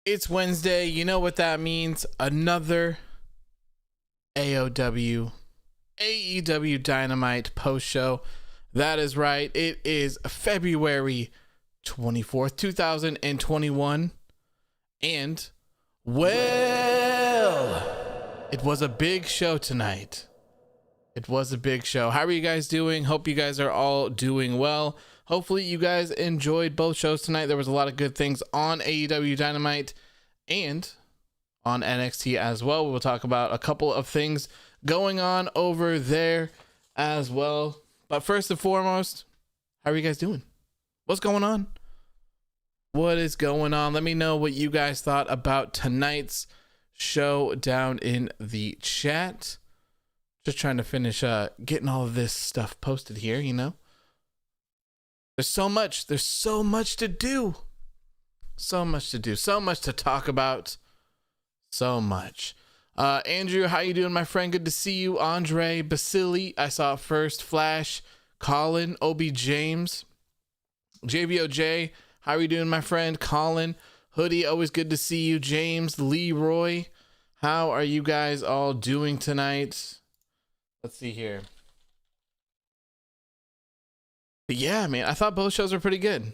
It's Wednesday. You know what that means. Another AEW Dynamite post show. That is right. It is February 24th, 2021. And, well, it was a big show tonight. It was a big show. How are you guys doing? Hope you guys are all doing well. Hopefully you guys enjoyed both shows tonight. There was a lot of good things on AEW Dynamite and on NXT as well. We'll talk about a couple of things going on over there as well. But first and foremost, how are you guys doing? What's going on? What is going on? Let me know what you guys thought about tonight's show down in the chat. Just trying to finish getting all of this stuff posted here, you know. There's so much to do. So much to talk about. So much. Andrew, how you doing, my friend? Good to see you. Andre, Basili, I saw first. Flash, Colin, Obi James, JBOJ, how are you doing, my friend? Colin, Hoodie, always good to see you. James, Leroy, how are you guys all doing tonight? Let's see here. But yeah, man, I thought both shows were pretty good.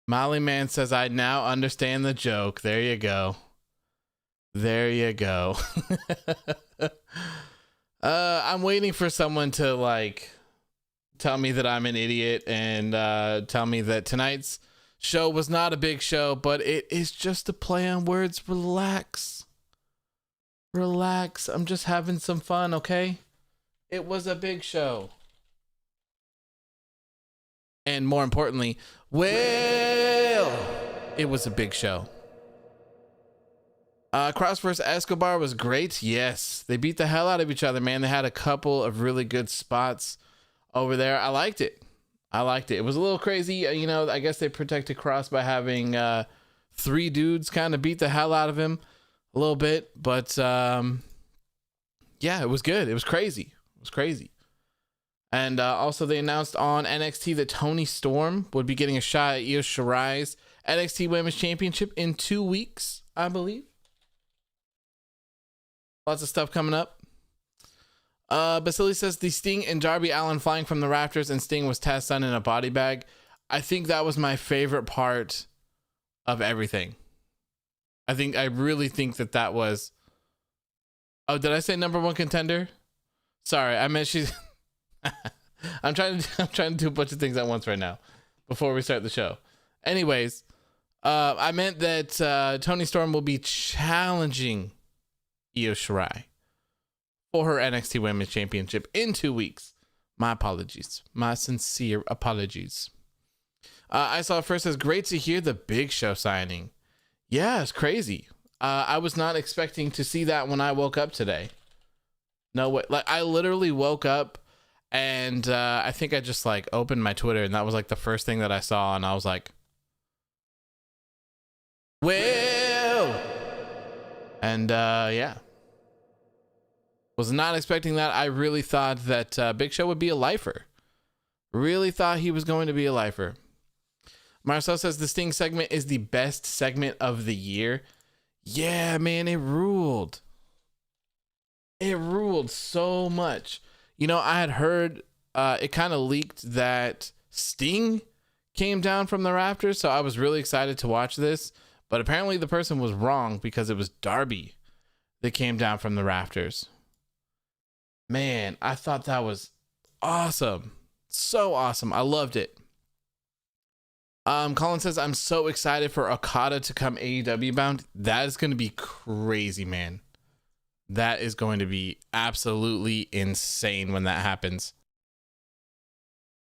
Molly Man says, I now understand the joke. There you go. There you go. I'm waiting for someone to like tell me that I'm an idiot and tell me that tonight's show was not a big show, but it is just a play on words. Relax. Relax. I'm just having some fun, okay? It was a big show. And more importantly, well, it was a big show. Cross vs. Escobar was great. Yes, they beat the hell out of each other, man. They had a couple of really good spots over there. I liked it. It was a little crazy. You know, I guess they protected Cross by having three dudes kind of beat the hell out of him a little bit. But yeah, it was good. It was crazy. And also they announced on NXT that Toni Storm would be getting a shot at Io Shirai's NXT Women's Championship in 2 weeks, I believe. Lots of stuff coming up. Basili says the Sting and Darby Allin flying from the rafters and Sting was Taz Sun in a body bag. I think that was my favorite part of everything. I really think that was. Oh, did I say number one contender? Sorry, I meant she's. I'm trying to do a bunch of things at once right now before we start the show. Anyways, I meant that Toni Storm will be challenging Io Shirai for her NXT Women's Championship in 2 weeks. My apologies. My sincere apologies. I saw first as great to hear the Big Show signing. Yeah, it's crazy. I was not expecting to see that when I woke up today. No way. Like, I literally woke up and I think I just like opened my Twitter and that was like the first thing that I saw. And I was like, well, and yeah. Was not expecting that. I really thought that Big Show would be a lifer. Really thought he was going to be a lifer. Marcel says the Sting segment is the best segment of the year. Yeah, man, it ruled. It ruled so much. You know, I had heard it kind of leaked that Sting came down from the rafters, so I was really excited to watch this. But apparently the person was wrong because it was Darby that came down from the rafters. Man, I thought that was awesome. So awesome. I loved it. Colin says, I'm so excited for Okada to come AEW bound. That is going to be crazy, man. That is going to be absolutely insane when that happens.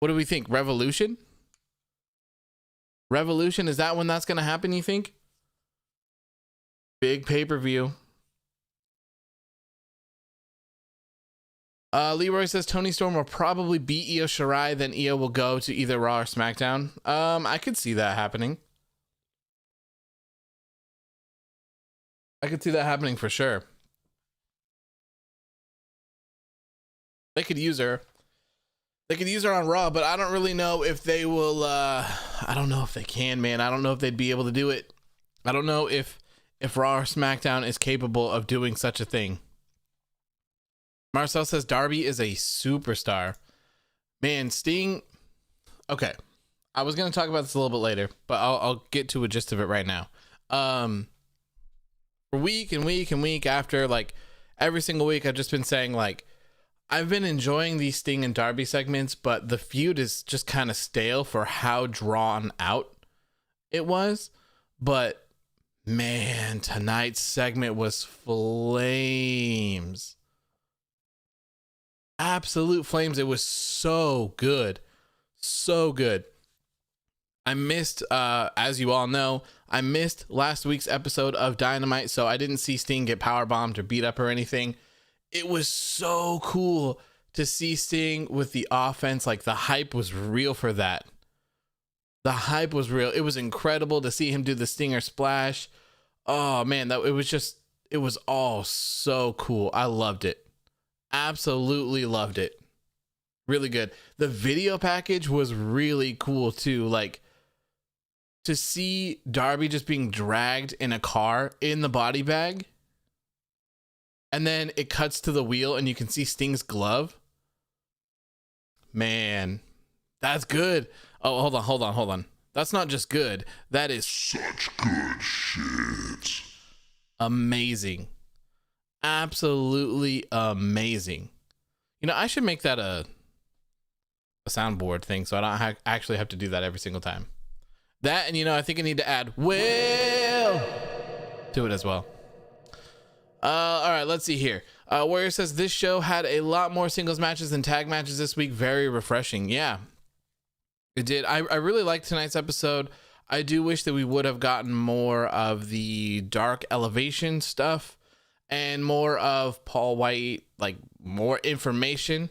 What do we think? Revolution? Revolution, is that when that's going to happen, you think? Big pay-per-view. Leroy says Toni Storm will probably beat Io Shirai, then Io will go to either Raw or SmackDown. I could see that happening. I could see that happening for sure. They could use her. They could use her on Raw, but I don't really know if they will. I don't know if they can, man. I don't know if they'd be able to do it. I don't know if Raw or SmackDown is capable of doing such a thing. Marcel says Darby is a superstar. Man, Sting. Okay, I was gonna talk about this a little bit later, but I'll get to a gist of it right now. For week and week and week after, like every single week, I've just been saying like I've been enjoying these Sting and Darby segments, but the feud is just kind of stale for how drawn out it was. But man, tonight's segment was flames. Absolute flames. It was so good. So good. I missed, as you all know, I missed last week's episode of Dynamite, so I didn't see Sting get powerbombed or beat up or anything. It was so cool to see Sting with the offense. Like, the hype was real for that. The hype was real. It was incredible to see him do the Stinger splash. Oh, man, it was all so cool. I loved it. Absolutely loved it. Really good. The video package was really cool too. Like, to see Darby just being dragged in a car in the body bag, and then it cuts to the wheel and you can see Sting's glove. Man, that's good. Oh, hold on. That's not just good. That is such good shit. Amazing. Absolutely amazing. You know, I should make that a soundboard thing so I don't actually have to do that every single time. That, and you know, I think I need to add Will to it as well. All right, let's see here. Warrior says this show had a lot more singles matches than tag matches this week. Very refreshing. Yeah, it did. I really liked tonight's episode. I do wish that we would have gotten more of the Dark Elevation stuff and more of Paul Wight, like more information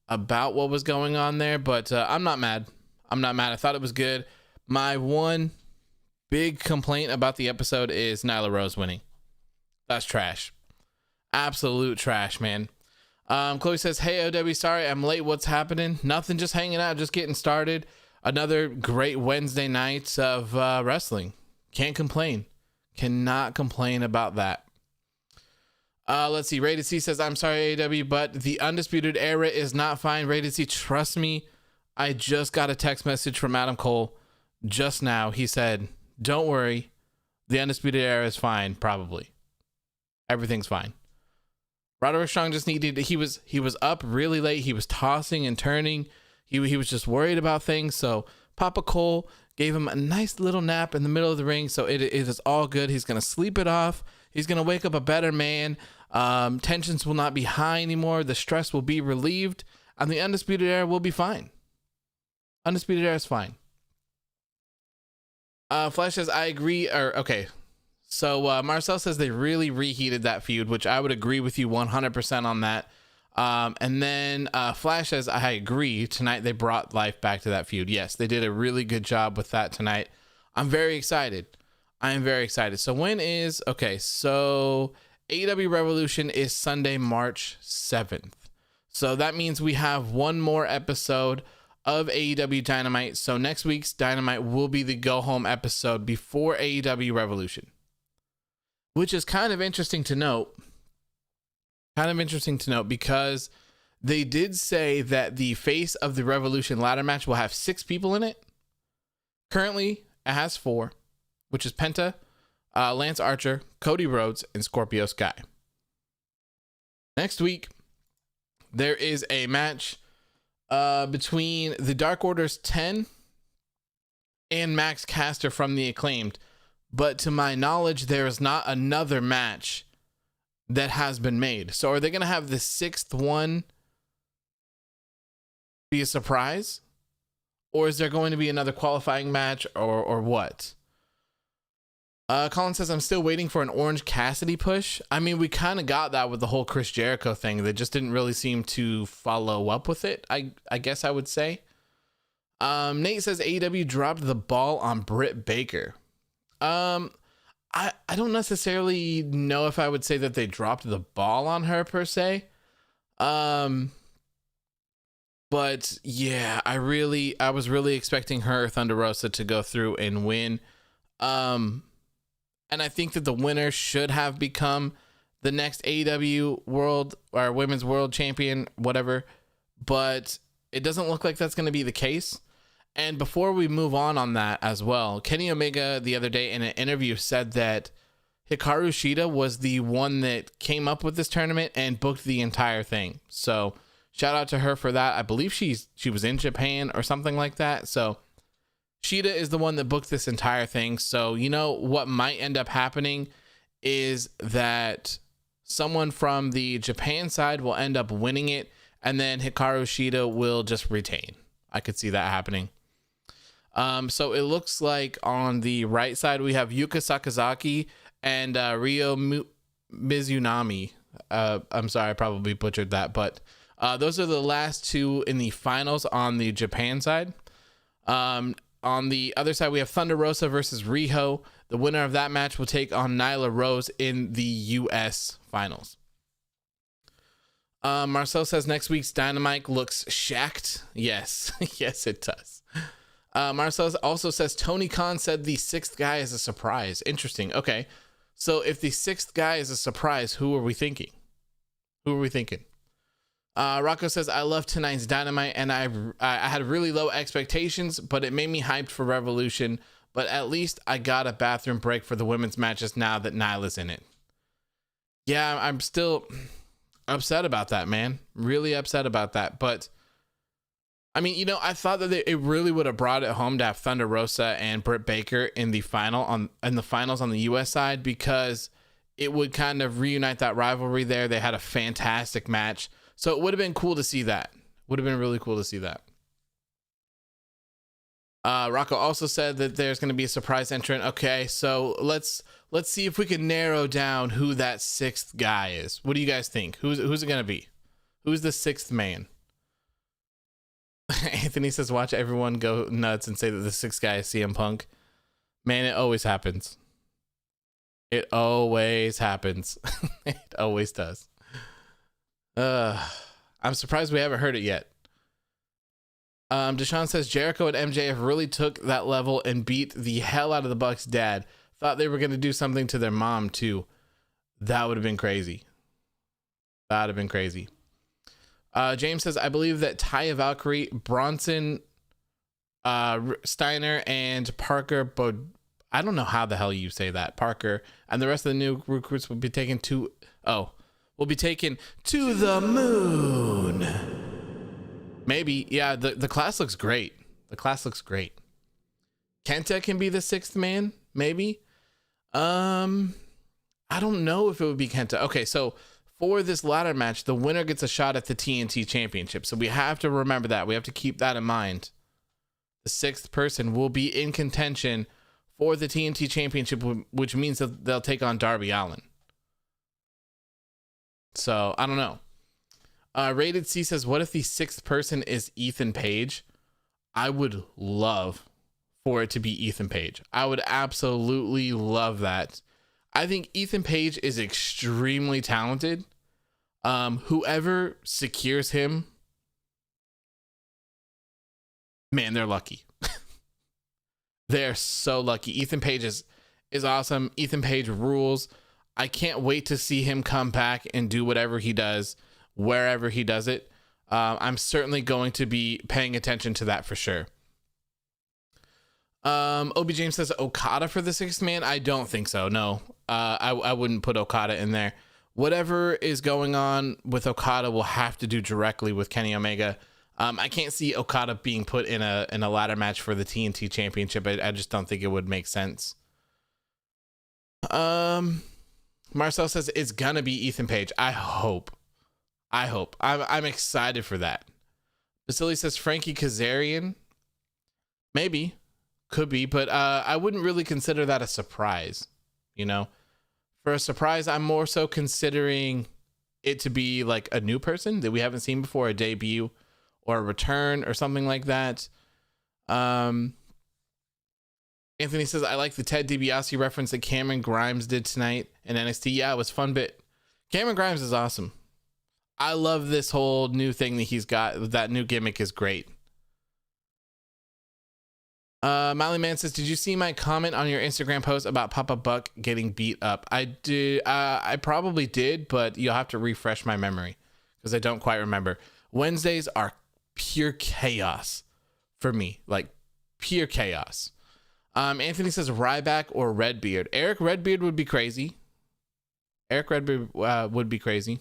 about what was going on there. But I'm not mad. I thought it was good. My one big complaint about the episode is Nyla Rose winning. That's trash. Absolute trash, man. Chloe says, hey, OW, sorry I'm late. What's happening? Nothing, just hanging out, just getting started. Another great Wednesday night of wrestling. Can't complain. Cannot complain about that. Let's see. Rated C says, I'm sorry, AEW, but the Undisputed Era is not fine. Rated C, trust me. I just got a text message from Adam Cole just now. He said, don't worry. The Undisputed Era is fine, probably. Everything's fine. Roderick Strong just needed, he was up really late. He was tossing and turning. He was just worried about things. So Papa Cole gave him a nice little nap in the middle of the ring. So it is all good. He's going to sleep it off. He's going to wake up a better man. Tensions will not be high anymore. The stress will be relieved, and the Undisputed Era will be fine. Undisputed Era is fine. Flash says, I agree. Okay. So Marcel says they really reheated that feud, which I would agree with you 100% on that. And then Flash says, I agree. Tonight they brought life back to that feud. Yes, they did a really good job with that tonight. I'm very excited. I am very excited. So so AEW Revolution is Sunday, March 7th. So that means we have one more episode of AEW Dynamite. So next week's Dynamite will be the go home episode before AEW Revolution, which is kind of interesting to note. Because they did say that the face of the Revolution ladder match will have 6 people in it. Currently, it has 4, which is Penta, Lance Archer, Cody Rhodes, and Scorpio Sky. Next week, there is a match between the Dark Order's 10 and Max Caster from the Acclaimed. But to my knowledge, there is not another match that has been made. So are they going to have the 6th one be a surprise? Or is there going to be another qualifying match or what? Colin says, I'm still waiting for an Orange Cassidy push. I mean, we kind of got that with the whole Chris Jericho thing. They just didn't really seem to follow up with it, I guess I would say. Nate says AEW dropped the ball on Britt Baker. I don't necessarily know if I would say that they dropped the ball on her per se. But yeah, I was really expecting her, Thunder Rosa, to go through and win. And I think that the winner should have become the next AEW World or Women's World Champion, whatever. But it doesn't look like that's going to be the case. And before we move on that as well, Kenny Omega the other day in an interview said that Hikaru Shida was the one that came up with this tournament and booked the entire thing. So shout out to her for that. I believe she was in Japan or something like that. So Shida is the one that booked this entire thing. So you know what might end up happening is that someone from the Japan side will end up winning it, and then Hikaru Shida will just retain. I could see that happening. So it looks like on the right side we have Yuka Sakazaki and Ryo Mizunami. I'm sorry, I probably butchered that, but those are the last two in the finals on the Japan side. On the other side, we have Thunder Rosa versus Riho. The winner of that match will take on Nyla Rose in the U.S. finals. Marcel says next week's Dynamite looks shacked. Yes, yes, it does. Marcel also says Tony Khan said the sixth guy is a surprise. Interesting. Okay. So if the sixth guy is a surprise, who are we thinking? Rocco says, I love tonight's Dynamite, and I had really low expectations, but it made me hyped for Revolution. But at least I got a bathroom break for the women's matches now that Nyla's in it. Yeah, I'm still upset about that, man. Really upset about that. But I mean, you know, I thought that it really would have brought it home to have Thunder Rosa and Britt Baker in the finals on the US side, because it would kind of reunite that rivalry there. They had a fantastic match. So it would have been cool to see that. Would have been really cool to see that. Rocco also said that there's going to be a surprise entrant. Okay, so let's see if we can narrow down who that sixth guy is. What do you guys think? Who's it going to be? Who's the sixth man? Anthony says, watch everyone go nuts and say that the sixth guy is CM Punk. Man, it always happens. It always happens. It always does. I'm surprised we haven't heard it yet. Deshaun says Jericho and MJF really took that level and beat the hell out of the Bucks' dad. Thought they were going to do something to their mom too. That would have been crazy. That would have been crazy. James says, I believe that Taya Valkyrie, Bronson, Steiner, and Parker, I don't know how the hell you say that, Parker, and the rest of the new recruits will be taken to the moon. Maybe. Yeah, the class looks great. The class looks great. Kenta can be the sixth man, maybe. I don't know if it would be Kenta. Okay, so for this ladder match, the winner gets a shot at the TNT Championship. So we have to remember that. We have to keep that in mind. The sixth person will be in contention for the TNT Championship, which means that they'll take on Darby Allin. So I don't know. Rated C says, what if the sixth person is Ethan Page? I would love for it to be Ethan Page. I would absolutely love that. I think Ethan Page is extremely talented. Whoever secures him, man, they're lucky. They're so lucky. Ethan Page is awesome. Ethan Page rules. I can't wait to see him come back and do whatever he does, wherever he does it. I'm certainly going to be paying attention to that for sure. Obi James says Okada for the sixth man. I don't think so. No, I wouldn't put Okada in there. Whatever is going on with Okada will have to do directly with Kenny Omega. I can't see Okada being put in a ladder match for the TNT Championship. I just don't think it would make sense. Marcel says it's gonna be Ethan Page. I hope. I'm excited for that. Vasily says Frankie Kazarian. Maybe. Could be, but I wouldn't really consider that a surprise. You know, for a surprise, I'm more so considering it to be like a new person that we haven't seen before, a debut or a return or something like that. Anthony says, I like the Ted DiBiase reference that Cameron Grimes did tonight in NXT. Yeah, it was a fun bit. Cameron Grimes is awesome. I love this whole new thing that he's got. That new gimmick is great. Miley Man says, did you see my comment on your Instagram post about Papa Buck getting beat up? I did. I probably did, but you'll have to refresh my memory because I don't quite remember. Wednesdays are pure chaos for me, like pure chaos. Anthony says Ryback or Redbeard. Eric Redbeard would be crazy. Eric Redbeard would be crazy.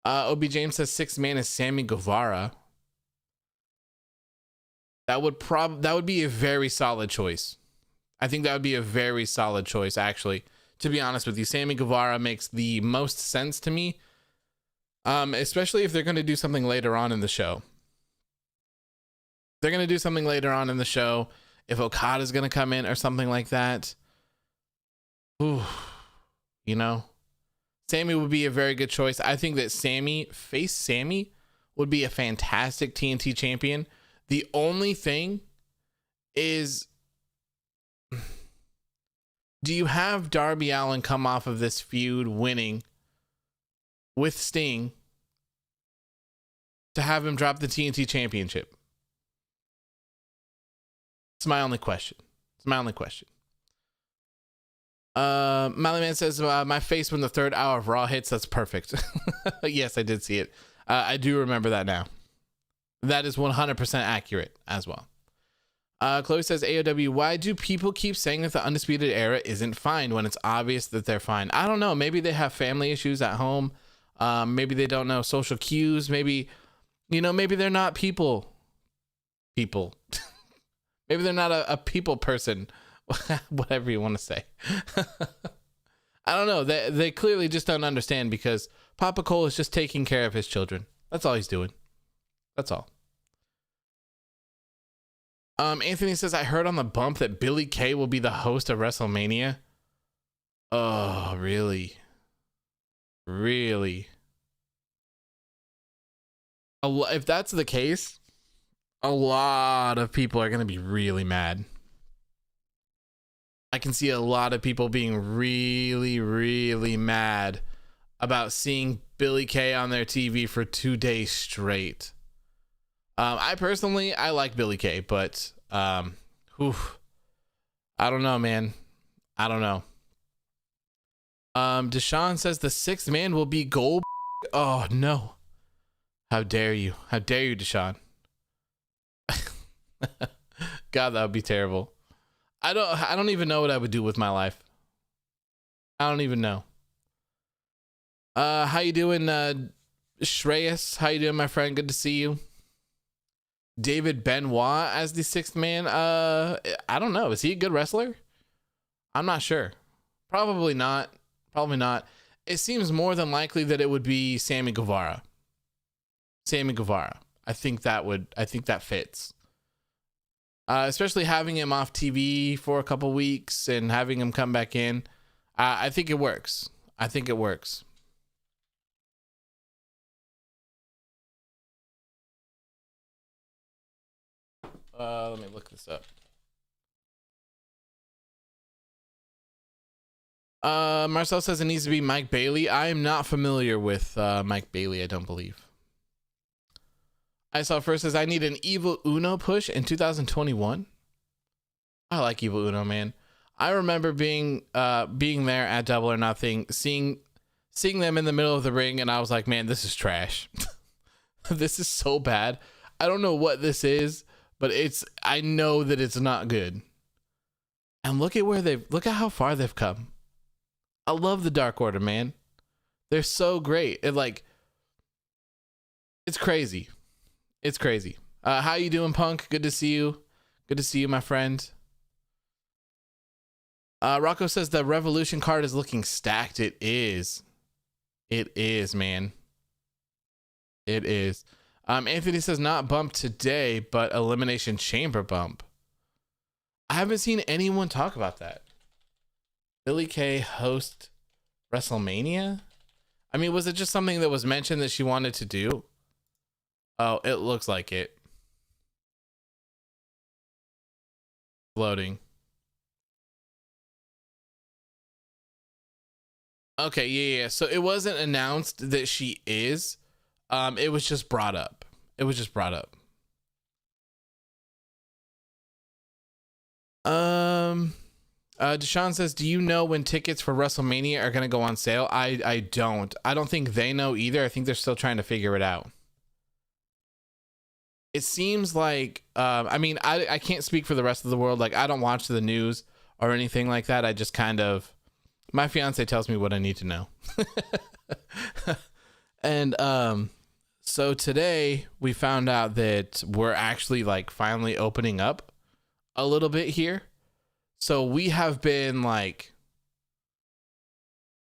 OB James says sixth man is Sammy Guevara. That would be a very solid choice. I think that would be a very solid choice, actually. To be honest with you, Sammy Guevara makes the most sense to me, especially if they're going to do something later on in the show. They're going to do something later on in the show. If Okada's going to come in or something like that, ooh, you know, Sammy would be a very good choice. I think that Sammy would be a fantastic TNT champion. The only thing is, do you have Darby Allin come off of this feud winning with Sting to have him drop the TNT championship? It's my only question. Miley Man says, my face when the third hour of Raw hits. That's perfect. Yes, I did see it. I do remember that now. That is 100% accurate as well. Chloe says, AEW, why do people keep saying that the Undisputed Era isn't fine when it's obvious that they're fine? I don't know. Maybe they have family issues at home. Maybe they don't know social cues. Maybe, maybe they're not people. Maybe they're not a people person. Whatever you want to say. I don't know. They clearly just don't understand because Papa Cole is just taking care of his children. That's all he's doing. That's all. Anthony says, I heard on the bump that Billy Kay will be the host of WrestleMania. Oh, really? Really? If that's the case, a lot of people are going to be really mad. I can see a lot of people being really, really mad about seeing Billy Kay on their TV for 2 days straight. I personally like Billy Kay, but I don't know, man. I don't know. Deshaun says the sixth man will be Gold. Oh no! How dare you? How dare you, Deshaun? God, that would be terrible. I don't even know what I would do with my life. I don't even know. How you doing, Shreyas? How you doing, my friend? Good to see you. David Benoit as the sixth man. I don't know. Is he a good wrestler? I'm not sure. Probably not. Probably not. It seems more than likely that it would be Sammy Guevara. I think that fits. Especially having him off TV for a couple weeks and having him come back in. I think it works. Let me look this up. Marcel says it needs to be Mike Bailey. I am not familiar with Mike Bailey, I don't believe. I saw first says I need an Evil Uno push in 2021. I like Evil Uno, man. I remember being there at Double or Nothing, seeing them in the middle of the ring, and I was like, man, this is trash. This is so bad. I don't know what this is, but I know that it's not good. And look at how far they've come. I love the Dark Order, man. They're so great. It's crazy. It's crazy. How you doing, Punk? Good to see you. Good to see you, my friend. Rocco says the Revolution card is looking stacked. It is. It is, man. It is. Anthony says not bump today, but Elimination Chamber bump. I haven't seen anyone talk about that. Billy Kay host WrestleMania? I mean, was it just something that was mentioned that she wanted to do? Oh, it looks like it. Loading. Okay, yeah. So it wasn't announced that she is. It was just brought up. Deshaun says, do you know when tickets for WrestleMania are going to go on sale? I don't. I don't think they know either. I think they're still trying to figure it out. It seems like, I can't speak for the rest of the world. Like, I don't watch the news or anything like that. I just kind of, my fiance tells me what I need to know. And, so today we found out that we're actually like finally opening up a little bit here. So we have been like,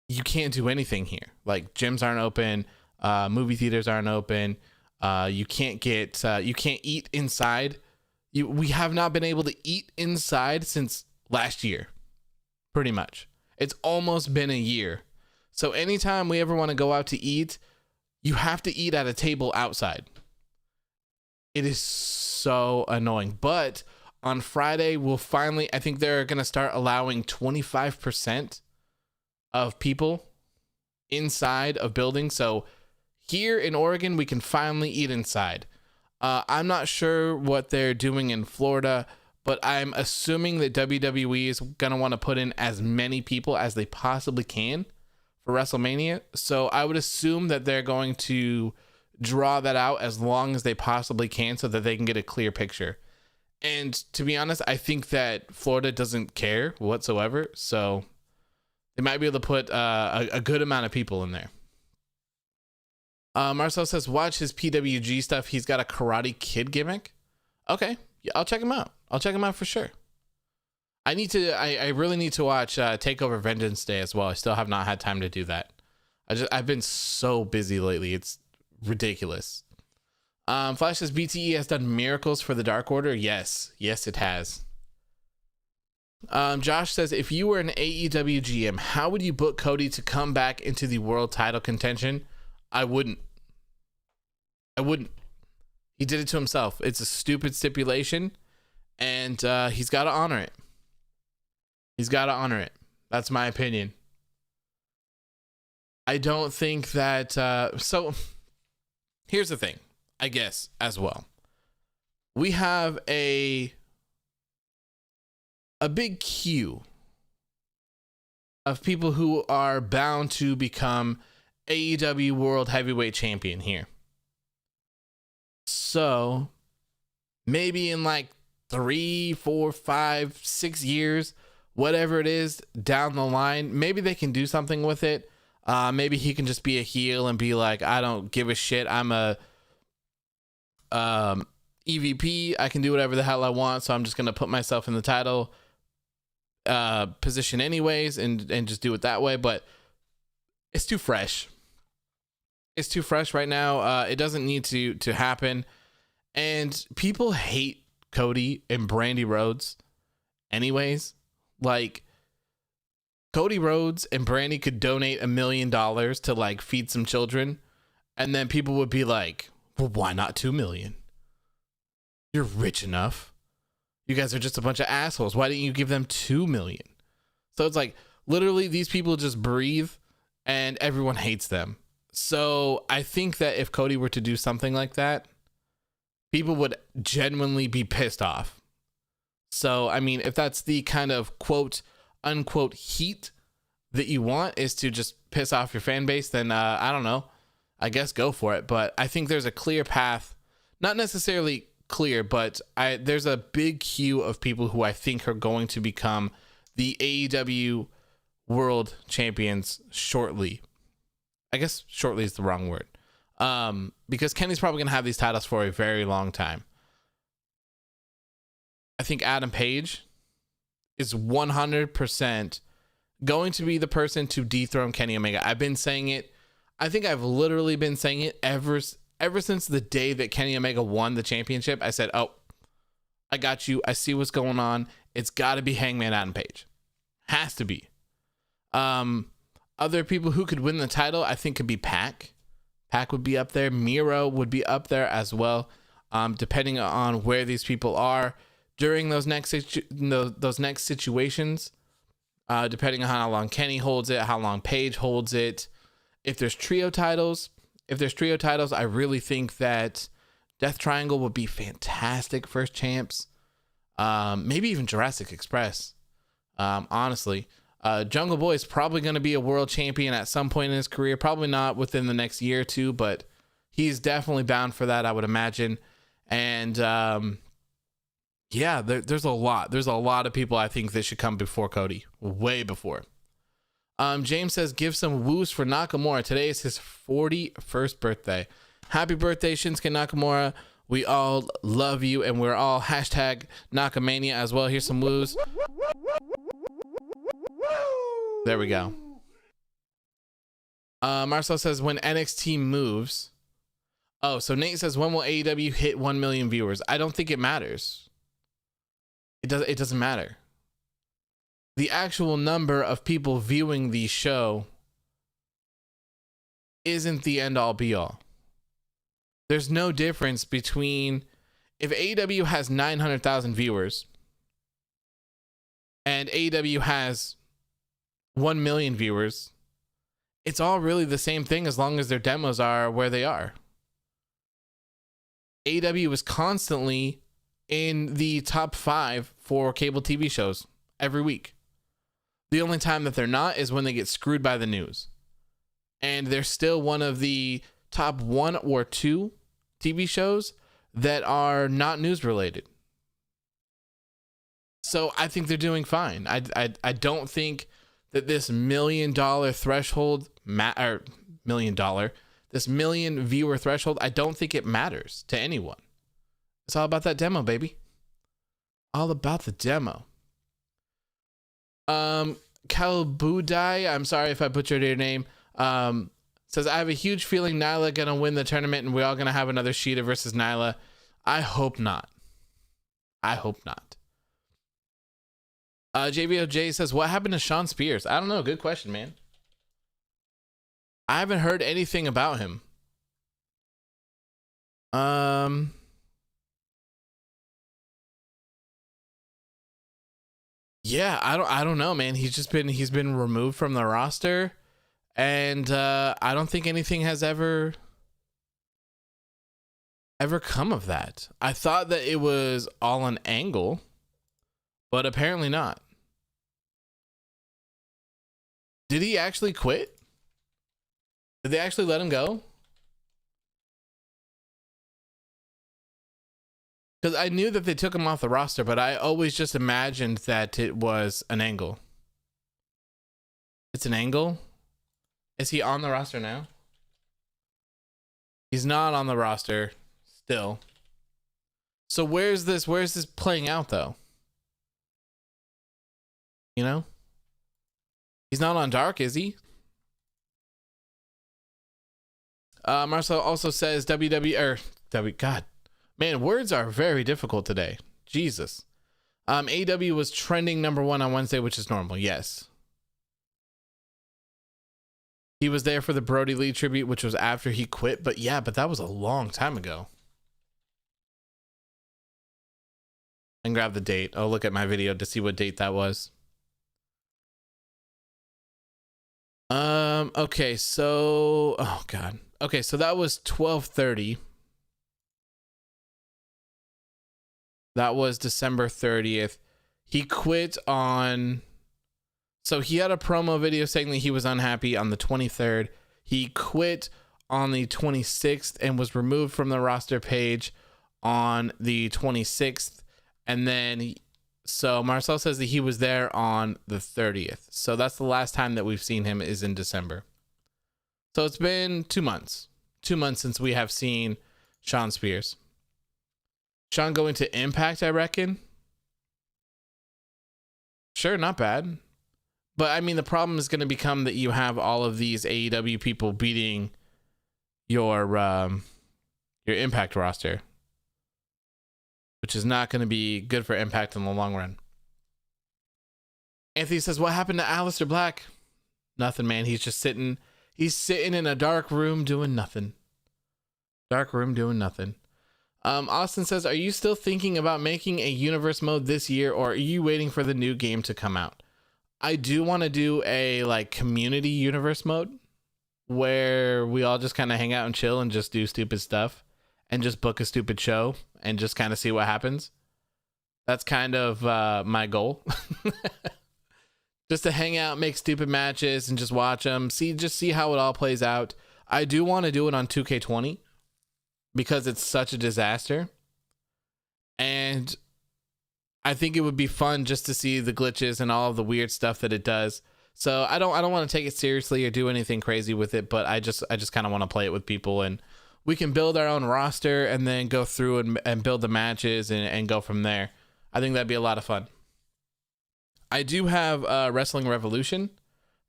you can't do anything here. Like, gyms aren't open, movie theaters aren't open. You can't eat inside. We have not been able to eat inside since last year, pretty much. It's almost been a year. So anytime we ever want to go out to eat, you have to eat at a table outside. It is so annoying. But on Friday, I think they're going to start allowing 25% of people inside of buildings. So here in Oregon, we can finally eat inside. I'm not sure what they're doing in Florida, but I'm assuming that WWE is going to want to put in as many people as they possibly can for WrestleMania. So I would assume that they're going to draw that out as long as they possibly can so that they can get a clear picture. And to be honest, I think that Florida doesn't care whatsoever. So they might be able to put a good amount of people in there. Marcel says, watch his PWG stuff. He's got a Karate Kid gimmick. Okay. Yeah, I'll check him out. I'll check him out for sure. I really need to watch Takeover Vengeance Day as well. I still have not had time to do that. I've been so busy lately. It's ridiculous. Flash says BTE has done miracles for the Dark Order. Yes, it has. Josh says, if you were an AEW GM, how would you book Cody to come back into the world title contention? I wouldn't. He did it to himself. It's a stupid stipulation, and he's got to honor it. That's my opinion. I don't think that... so, here's the thing, I guess, as well. We have a big queue of people who are bound to become AEW World Heavyweight Champion here. So maybe in like 3, 4, 5, 6 years, whatever it is down the line, maybe they can do something with it. Maybe he can just be a heel and be like, I don't give a shit. I'm a EVP. I can do whatever the hell I want. So I'm just going to put myself in the title position anyways and just do it that way. But it's too fresh. It's too fresh right now. It doesn't need to happen. And people hate Cody and Brandy Rhodes anyways. Like, Cody Rhodes and Brandy could donate $1 million to like feed some children. And then people would be like, well, why not 2 million? You're rich enough. You guys are just a bunch of assholes. Why didn't you give them 2 million? So it's like, literally, these people just breathe and everyone hates them. So I think that if Cody were to do something like that, people would genuinely be pissed off. So, I mean, if that's the kind of quote unquote heat that you want, is to just piss off your fan base, then I don't know. I guess go for it. But I think there's a clear path, not necessarily clear, but there's a big queue of people who I think are going to become the AEW World Champions shortly. I guess shortly is the wrong word. Because Kenny's probably going to have these titles for a very long time. I think Adam Page is 100% going to be the person to dethrone Kenny Omega. I've been saying it. I think I've literally been saying it ever since the day that Kenny Omega won the championship. I said, oh, I got you. I see what's going on. It's got to be Hangman Adam Page. Has to be. Other people who could win the title, I think, could be Pac. Pac would be up there. Miro would be up there as well, depending on where these people are during those next situations, depending on how long Kenny holds it, how long Page holds it. If there's trio titles, I really think that Death Triangle would be fantastic first champs. Maybe even Jurassic Express. Honestly, Jungle Boy is probably going to be a world champion at some point in his career. Probably not within the next year or two, but he's definitely bound for that, I would imagine. And yeah, there's a lot. There's a lot of people I think that should come before Cody, way before. James says, give some woos for Nakamura. Today is his 41st birthday. Happy birthday, Shinsuke Nakamura. We all love you, and we're all hashtag Nakamania as well. Here's some woos. There we go. Marcel says, when NXT moves. Oh, so Nate says, when will AEW hit 1 million viewers? I don't think it matters. It doesn't matter. The actual number of people viewing the show isn't the end all be all. There's no difference between if AEW has 900,000 viewers and AEW has 1 million viewers. It's all really the same thing as long as their demos are where they are. AEW is constantly in the top 5 for cable TV shows every week. The only time that they're not is when they get screwed by the news. And they're still one of the top 1 or 2 TV shows that are not news related. So I think they're doing fine. I don't think that this $1 million threshold, this million viewer threshold, I don't think it matters to anyone. It's all about that demo, baby. All about the demo. Kalbudai, I'm sorry if I butchered your name, says, I have a huge feeling Nyla gonna win the tournament and we're all gonna have another Shida versus Nyla. I hope not. I hope not. JBOJ says, what happened to Sean Spears? I don't know. Good question, man. I haven't heard anything about him. Yeah, I don't know, man. He's been removed from the roster, and I don't think anything has ever come of that. I thought that it was all an angle, but apparently not. Did he actually quit? Did they actually let him go? Because I knew that they took him off the roster, but I always just imagined that it was an angle. It's an angle? Is he on the roster now? He's not on the roster still. So where's this playing out though? You know? He's not on Dark, is he? Marcel also says God. Man, words are very difficult today. Jesus. AEW was trending #1 on Wednesday, which is normal. Yes. He was there for the Brody Lee tribute, which was after he quit. But yeah, that was a long time ago. And grab the date. I'll look at my video to see what date that was. Okay, so oh god. Okay, so that was 12:30. That was December 30th. He quit on, so he had a promo video saying that he was unhappy on the 23rd. He quit on the 26th and was removed from the roster page on the 26th. And then, so Marcel says that he was there on the 30th. So that's the last time that we've seen him is in December. So it's been 2 months. 2 months since we have seen Sean Spears. Sean going to Impact, I reckon. Sure, not bad. But I mean, the problem is going to become that you have all of these AEW people beating your Impact roster, which is not going to be good for Impact in the long run. Anthony says, what happened to Aleister Black? Nothing, man. He's just sitting. He's sitting in a dark room doing nothing. Dark room doing nothing. Austin says, are you still thinking about making a universe mode this year, or are you waiting for the new game to come out? I do want to do a like community universe mode where we all just kind of hang out and chill and just do stupid stuff and just book a stupid show and just kind of see what happens. That's kind of my goal. Just to hang out, make stupid matches, and just watch them. See how it all plays out. I do want to do it on 2K20 because it's such a disaster. And I think it would be fun just to see the glitches and all of the weird stuff that it does. So I don't want to take it seriously or do anything crazy with it, but I just kind of want to play it with people, and we can build our own roster and then go through and build the matches and go from there. I think that'd be a lot of fun. I do have Wrestling Revolution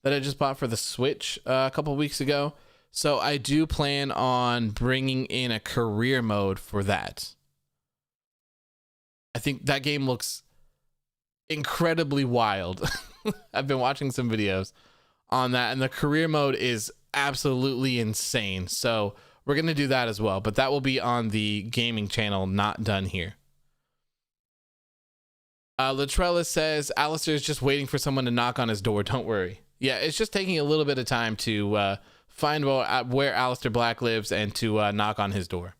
that I just bought for the Switch a couple weeks ago. So I do plan on bringing in a career mode for that. I think that game looks incredibly wild. I've been watching some videos on that, and the career mode is absolutely insane. So we're going to do that as well, but that will be on the gaming channel, not done here. Latrella says, Alistair's just waiting for someone to knock on his door. Don't worry. Yeah, it's just taking a little bit of time to find where Alistair Black lives and to knock on his door.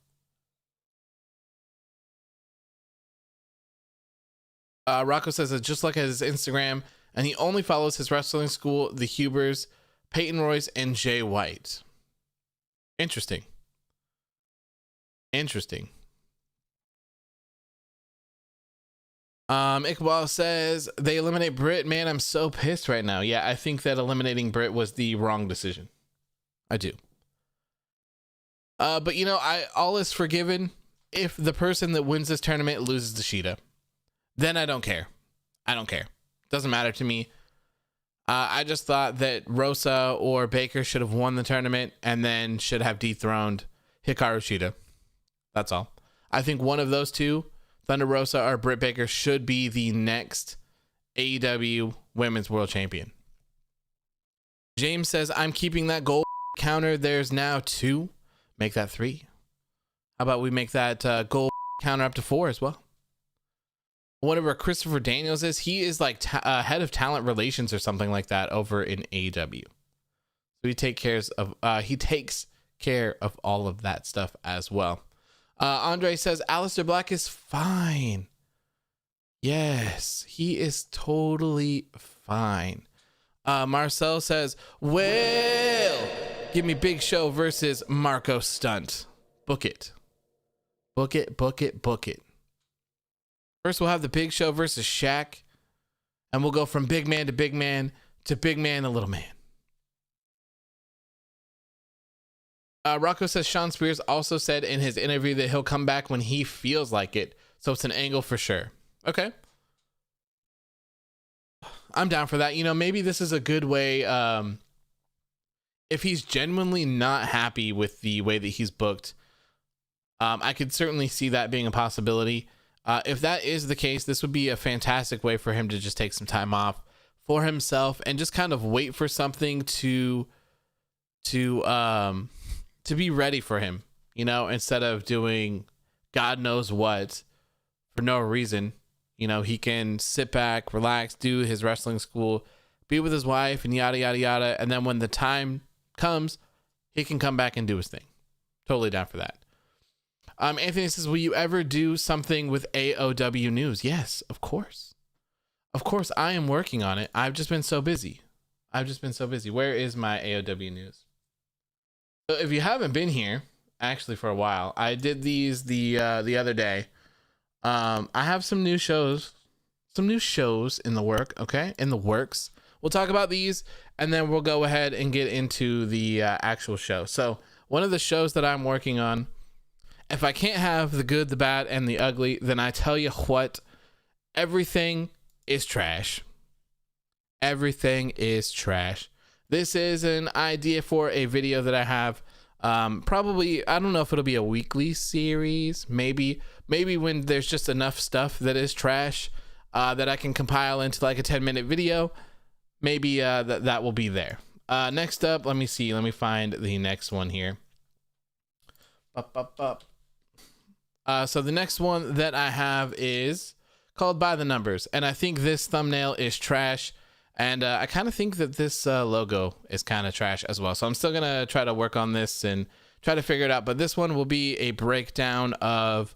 Rocco says it's just like his Instagram, and he only follows his wrestling school, the Hubers, Peyton Royce, and Jay White. Interesting. Iqbal says they eliminate Britt. Man, I'm so pissed right now. Yeah, I think that eliminating Britt was the wrong decision. I do. But you know, all is forgiven if the person that wins this tournament loses to Shida. Then I don't care. Doesn't matter to me. I just thought that Rosa or Baker should have won the tournament and then should have dethroned Hikaru Shida. That's all. I think one of those two, Thunder Rosa or Britt Baker, should be the next AEW Women's World Champion. James says, I'm keeping that goal counter. There's now 2. Make that 3. How about we make that goal counter up to 4 as well? Whatever Christopher Daniels is, he is like head of talent relations or something like that over in AEW. So he takes care of all of that stuff as well. Andre says Aleister Black is fine. Yes, he is totally fine. Marcel says, well, give me Big Show versus Marco Stunt. Book it. First, we'll have the Big Show versus Shaq, and we'll go from big man to big man to big man to little man. Rocco says Sean Spears also said in his interview that he'll come back when he feels like it, so it's an angle for sure. Okay. I'm down for that. You know, maybe this is a good way, if he's genuinely not happy with the way that he's booked, I could certainly see that being a possibility. If that is the case, this would be a fantastic way for him to just take some time off for himself and just kind of wait for something to be ready for him, you know, instead of doing God knows what for no reason. You know, he can sit back, relax, do his wrestling school, be with his wife, and yada, yada, yada. And then when the time comes, he can come back and do his thing. Totally down for that. Anthony says, will you ever do something with AEW news? Yes, of course. Of course, I am working on it. I've just been so busy. Where is my AEW news? So if you haven't been here, actually for a while, I did these the other day. I have some new shows in the works. We'll talk about these, and then we'll go ahead and get into the actual show. So one of the shows that I'm working on, if I can't have the good, the bad, and the ugly, then I tell you what, everything is trash. Everything is trash. This is an idea for a video that I have. Probably, I don't know if it'll be a weekly series. Maybe when there's just enough stuff that is trash that I can compile into like a 10-minute video. Maybe that will be there. Next up, let me see. Let me find the next one here. So the next one that I have is called By the Numbers, and I think this thumbnail is trash, and I kind of think that this logo is kind of trash as well. So I'm still gonna try to work on this and try to figure it out, but this one will be a breakdown of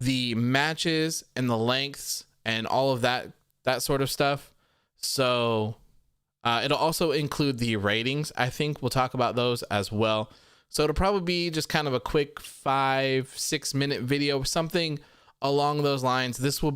the matches and the lengths and all of that sort of stuff. So it'll also include the ratings. I think we'll talk about those as well. So it'll probably be just kind of a quick 5-6 minute video, something along those lines. This will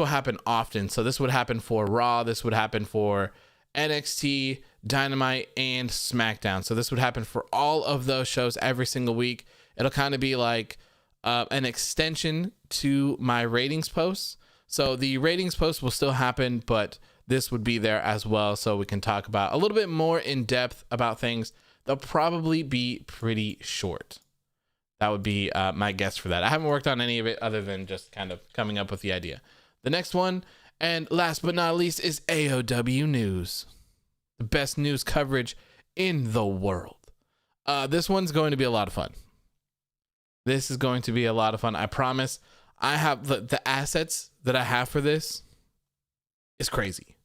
happen often. So this would happen for Raw. This would happen for NXT, Dynamite, and SmackDown. So this would happen for all of those shows every single week. It'll kind of be like an extension to my ratings posts. So the ratings post will still happen, but this would be there as well. So we can talk about a little bit more in depth about things. They'll probably be pretty short. That would be my guess for that. I haven't worked on any of it other than just kind of coming up with the idea. The next one, and last but not least, is AEW News. The best news coverage in the world. This one's going to be a lot of fun. This is going to be a lot of fun. I promise. I have the assets that I have for this is crazy.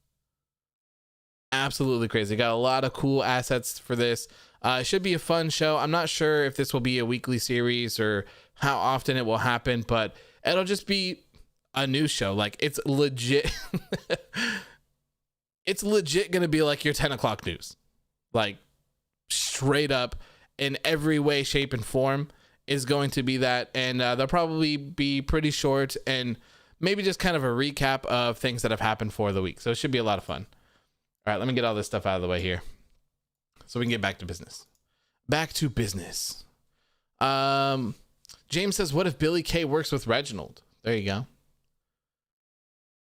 Absolutely crazy. Got a lot of cool assets for this. It should be a fun show. I'm not sure if this will be a weekly series or how often it will happen, but it'll just be a news show. Like, it's legit. It's legit going to be like your 10 o'clock news. Like, straight up in every way, shape, and form is going to be that. And they'll probably be pretty short and maybe just kind of a recap of things that have happened for the week. So it should be a lot of fun. All right, let me get all this stuff out of the way here so we can get back to business. Back to business. James says, what if Billy Kay works with Reginald? There you go.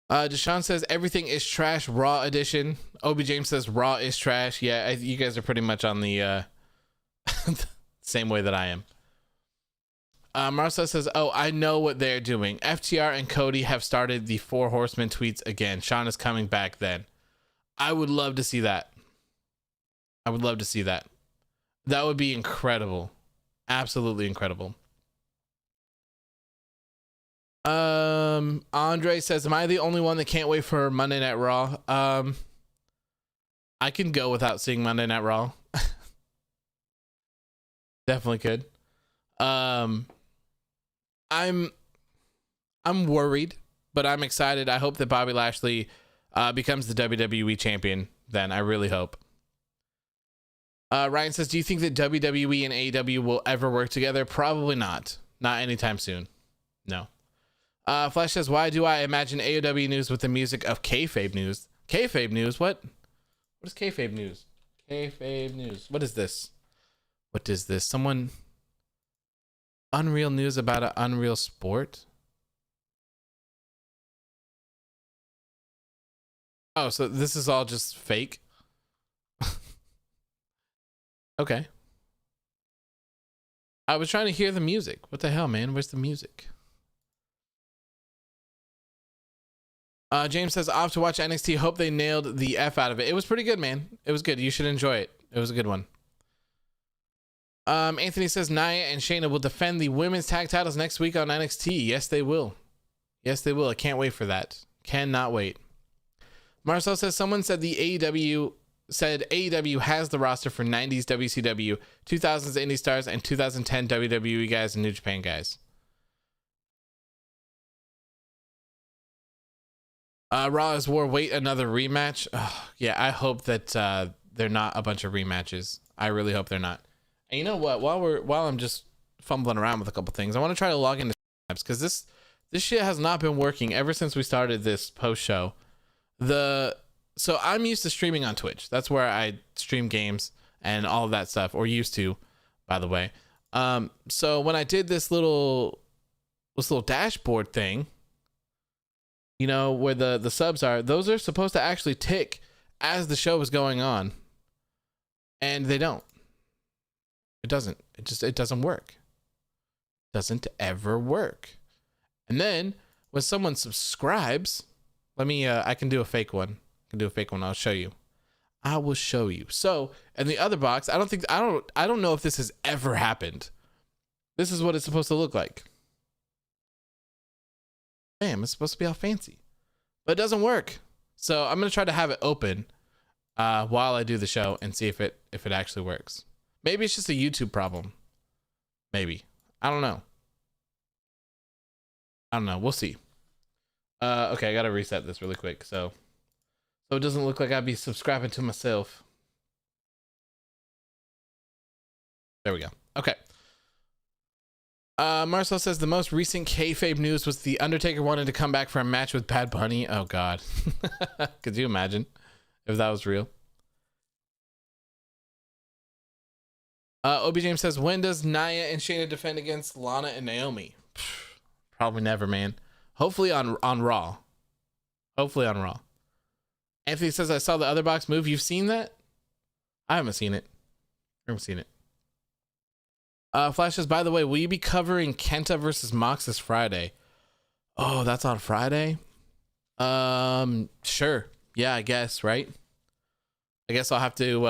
Deshaun says, everything is trash, Raw edition. Obi James says, Raw is trash. Yeah, you guys are pretty much on the same way that I am. Marcel says, oh, I know what they're doing. FTR and Cody have started the Four Horsemen tweets again. Sean is coming back then. I would love to see that. I would love to see that. That would be incredible. Absolutely incredible. Andre says, am I the only one that can't wait for Monday Night Raw? I can go without seeing Monday Night Raw. Definitely could. I'm worried, but I'm excited. I hope that Bobby Lashley becomes the WWE champion then. I really hope. Ryan says, do you think that WWE and AEW will ever work together? Probably not. Not anytime soon. No. Flash says, why do I imagine AEW news with the music of kayfabe news? Kayfabe news? What is kayfabe news? Kayfabe news. What is this? What is this? Someone... Unreal news about an unreal sport? Oh, so this is all just fake? Okay. I was trying to hear the music. What the hell, man? Where's the music? James says, off to watch NXT. Hope they nailed the F out of it. It was pretty good, man. It was good. You should enjoy it. It was a good one. Anthony says, Nia and Shayna will defend the women's tag titles next week on NXT. Yes, they will. Yes, they will. I can't wait for that. Cannot wait. Marcel says, someone said AEW has the roster for 90s WCW, 2000s Indie Stars, and 2010 WWE guys and New Japan guys. Raw is War. Wait, another rematch. Yeah, I hope that they're not a bunch of rematches. I really hope they're not. And you know what? While I'm just fumbling around with a couple things, I want to try to log into apps because this shit has not been working ever since we started this post show. So I'm used to streaming on Twitch. That's where I stream games and all of that stuff, or used to, by the way. So when I did this little dashboard thing, you know, where the subs are, those are supposed to actually tick as the show is going on, and they don't. It doesn't. It doesn't work. Doesn't ever work. And then when someone subscribes, I can do a fake one. I'll show you. I will show you. So in the other box, I don't know if this has ever happened. This is what it's supposed to look like. Damn, it's supposed to be all fancy, but it doesn't work. So I'm going to try to have it open while I do the show and see if it actually works. Maybe it's just a YouTube problem. Maybe. I don't know. I don't know. We'll see. Okay, I gotta reset this really quick so it doesn't look like I'd be subscribing to myself. There we go. Okay. Marcel says the most recent kayfabe news was the Undertaker wanted to come back for a match with Bad Bunny. Oh God. Could you imagine if that was real? Obi James says, when does Nia and Shayna defend against Lana and Naomi? Probably never, man. Hopefully on Raw. Hopefully on Raw. Anthony says, I saw the other box move. You've seen that? I haven't seen it. Flash says, by the way, will you be covering Kenta versus Mox this Friday? Oh, that's on Friday? Sure. Yeah, I guess, right? I guess I'll have to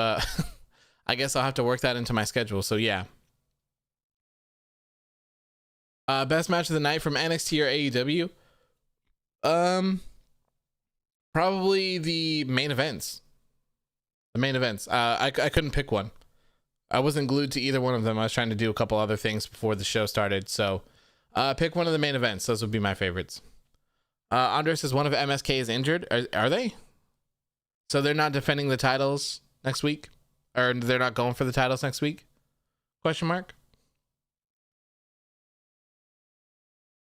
work that into my schedule. So yeah. Best match of the night from NXT or AEW? Probably the main events. I couldn't pick one. I wasn't glued to either one of them. I was trying to do a couple other things before the show started. So pick one of the main events. Those would be my favorites. Andre says one of MSK is injured. Are they? So they're not defending the titles next week? Or they're not going for the titles next week? Question mark.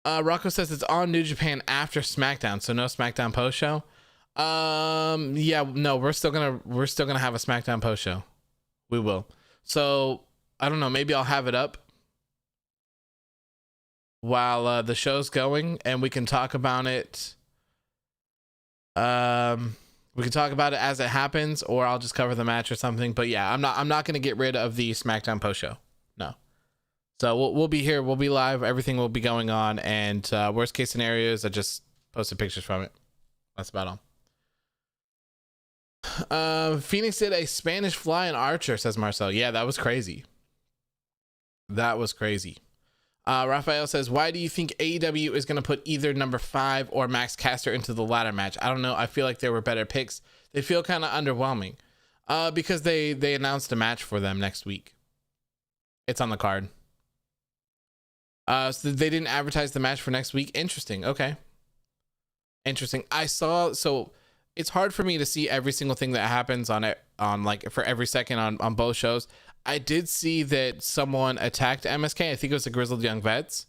Rocco says it's on New Japan after SmackDown, so no SmackDown post show. Yeah, no, we're still gonna have a SmackDown post show. We will. So I don't know, maybe I'll have it up while the show's going, and we can talk about it. We can talk about it as it happens, or I'll just cover the match or something. But yeah, I'm not gonna get rid of the SmackDown post show. No. So we'll be here. We'll be live. Everything will be going on. And worst case scenarios, I just posted pictures from it. That's about all. Phoenix did a Spanish fly and Archer, says Marcel. Yeah, that was crazy. Raphael says, why do you think AEW is going to put either number 5 or Max Caster into the ladder match? I don't know. I feel like there were better picks. They feel kind of underwhelming. Because they announced a match for them next week. It's on the card. So they didn't advertise the match for next week. Interesting. Okay. Interesting. So it's hard for me to see every single thing that happens on like for every second on both shows. I did see that someone attacked MSK. I think it was the Grizzled Young Vets.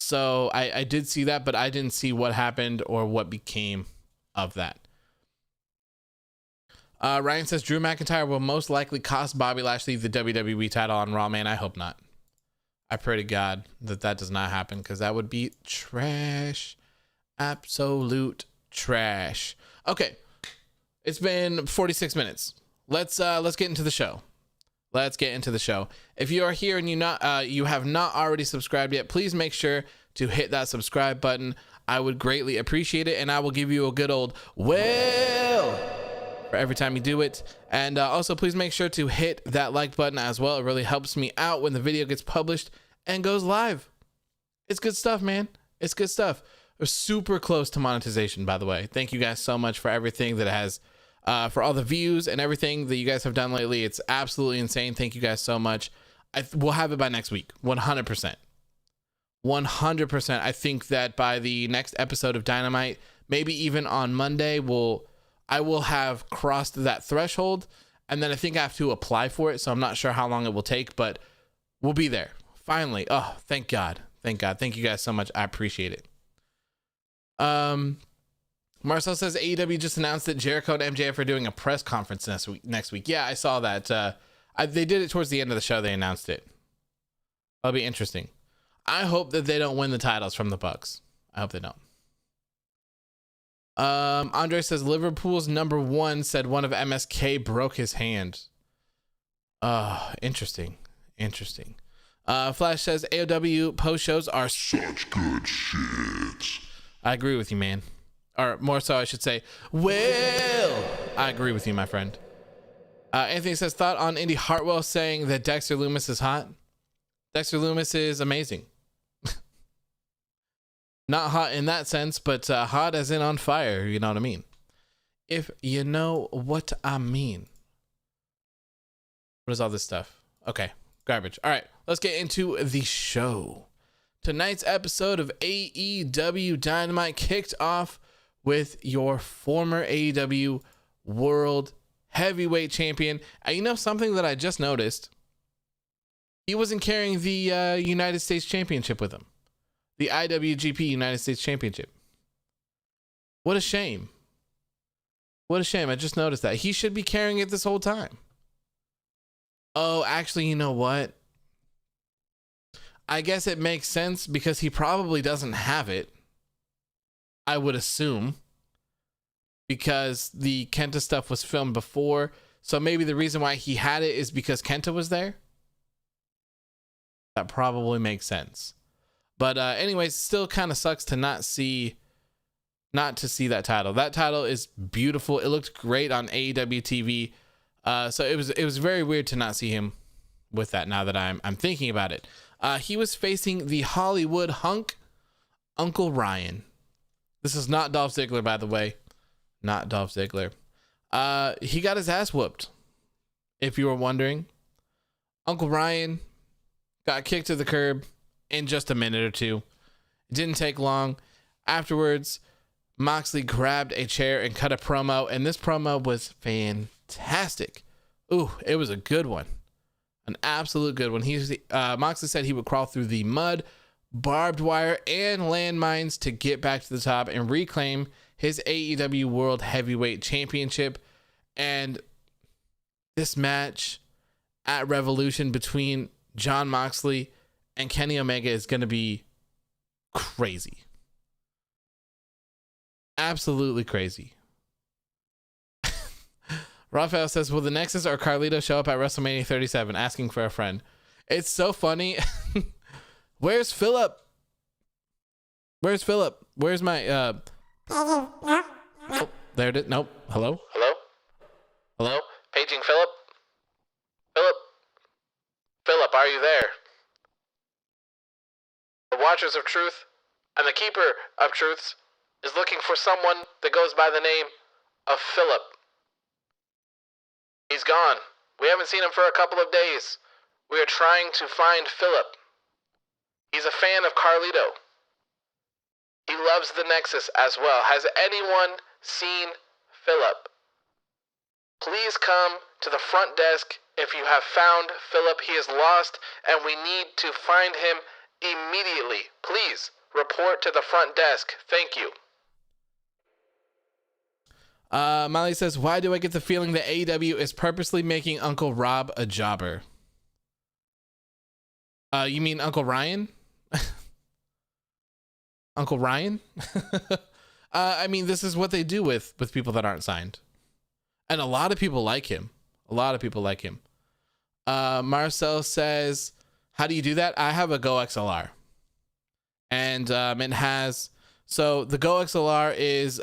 So I did see that, but I didn't see what happened or what became of that. Ryan says Drew McIntyre will most likely cost Bobby Lashley the WWE title on Raw. Man, I hope not. I pray to God that does not happen, because that would be trash. Absolute trash. Okay. It's been 46 minutes. Let's get into the show. If you are here and you have not already subscribed yet, please make sure to hit that subscribe button. I would greatly appreciate it, and I will give you a good old well for every time you do it. And also, please make sure to hit that like button as well. It really helps me out when the video gets published and goes live. It's good stuff, man. It's good stuff. We're super close to monetization, by the way. Thank you guys so much for everything that has, for all the views and everything that you guys have done lately. It's absolutely insane. Thank you guys so much. We'll have it by next week. 100%. 100%. I think that by the next episode of Dynamite, maybe even on Monday, I will have crossed that threshold, and then I think I have to apply for it, so I'm not sure how long it will take, but we'll be there. Finally. Oh, thank God. Thank God. Thank you guys so much. I appreciate it. Marcel says AEW just announced that Jericho and MJF are doing a press conference next week. Yeah, I saw that. They did it towards the end of the show. They announced it. That'll be interesting. I hope that they don't win the titles from the Bucks. I hope they don't. Andre says Liverpool's number 1 said one of MSK broke his hand. Interesting. Flash says AEW post shows are such good shit. I agree with you, man. Or more so, I should say, well, I agree with you, my friend. Anthony says, thought on Indy Hartwell saying that Dexter Lumis is hot. Dexter Lumis is amazing. Not hot in that sense, but hot as in on fire. You know what I mean? If you know what I mean. What is all this stuff? Okay, garbage. All right, let's get into the show. Tonight's episode of AEW Dynamite kicked off with your former AEW World Heavyweight Champion. And you know something that I just noticed? He wasn't carrying the United States Championship with him. The IWGP United States Championship. What a shame. What a shame. I just noticed that. He should be carrying it this whole time. Oh, actually, you know what? I guess it makes sense because he probably doesn't have it. I would assume. Because the Kenta stuff was filmed before. So maybe the reason why he had it is because Kenta was there. That probably makes sense. But anyways, still kind of sucks to not to see that title. That title is beautiful. It looked great on AEW TV. So it was very weird to not see him with that now that I'm thinking about it. He was facing the Hollywood hunk, Uncle Ryan. This is not Dolph Ziggler, by the way. Not Dolph Ziggler. He got his ass whooped, if you were wondering. Uncle Ryan got kicked to the curb in just a minute or two. It didn't take long. Afterwards, Moxley grabbed a chair and cut a promo, and this promo was fantastic. Ooh, it was a good one. An absolute good one. Moxley said he would crawl through the mud, barbed wire, and landmines to get back to the top and reclaim his AEW World Heavyweight Championship. And this match at Revolution between Jon Moxley and Kenny Omega is going to be crazy. Absolutely crazy. Raphael says, will the Nexus or Carlito show up at WrestleMania 37? Asking for a friend. It's so funny. Where's Phillip? Where's Phillip? Where's my oh, there it is. Nope. Hello? Hello? Paging Phillip? Phillip, are you there? The Watchers of Truth and the Keeper of Truths is looking for someone that goes by the name of Phillip. He's gone. We haven't seen him for a couple of days. We are trying to find Phillip. He's a fan of Carlito. He loves the Nexus as well. Has anyone seen Phillip? Please come to the front desk if you have found Phillip. He is lost and we need to find him immediately. Please report to the front desk. Thank you. Molly says, why do I get the feeling that AEW is purposely making Uncle Rob a jobber? You mean Uncle Ryan? Uncle Ryan? I mean, this is what they do with people that aren't signed. And a lot of people like him. Marcel says, how do you do that? I have a Go XLR. And it has, so the Go XLR is,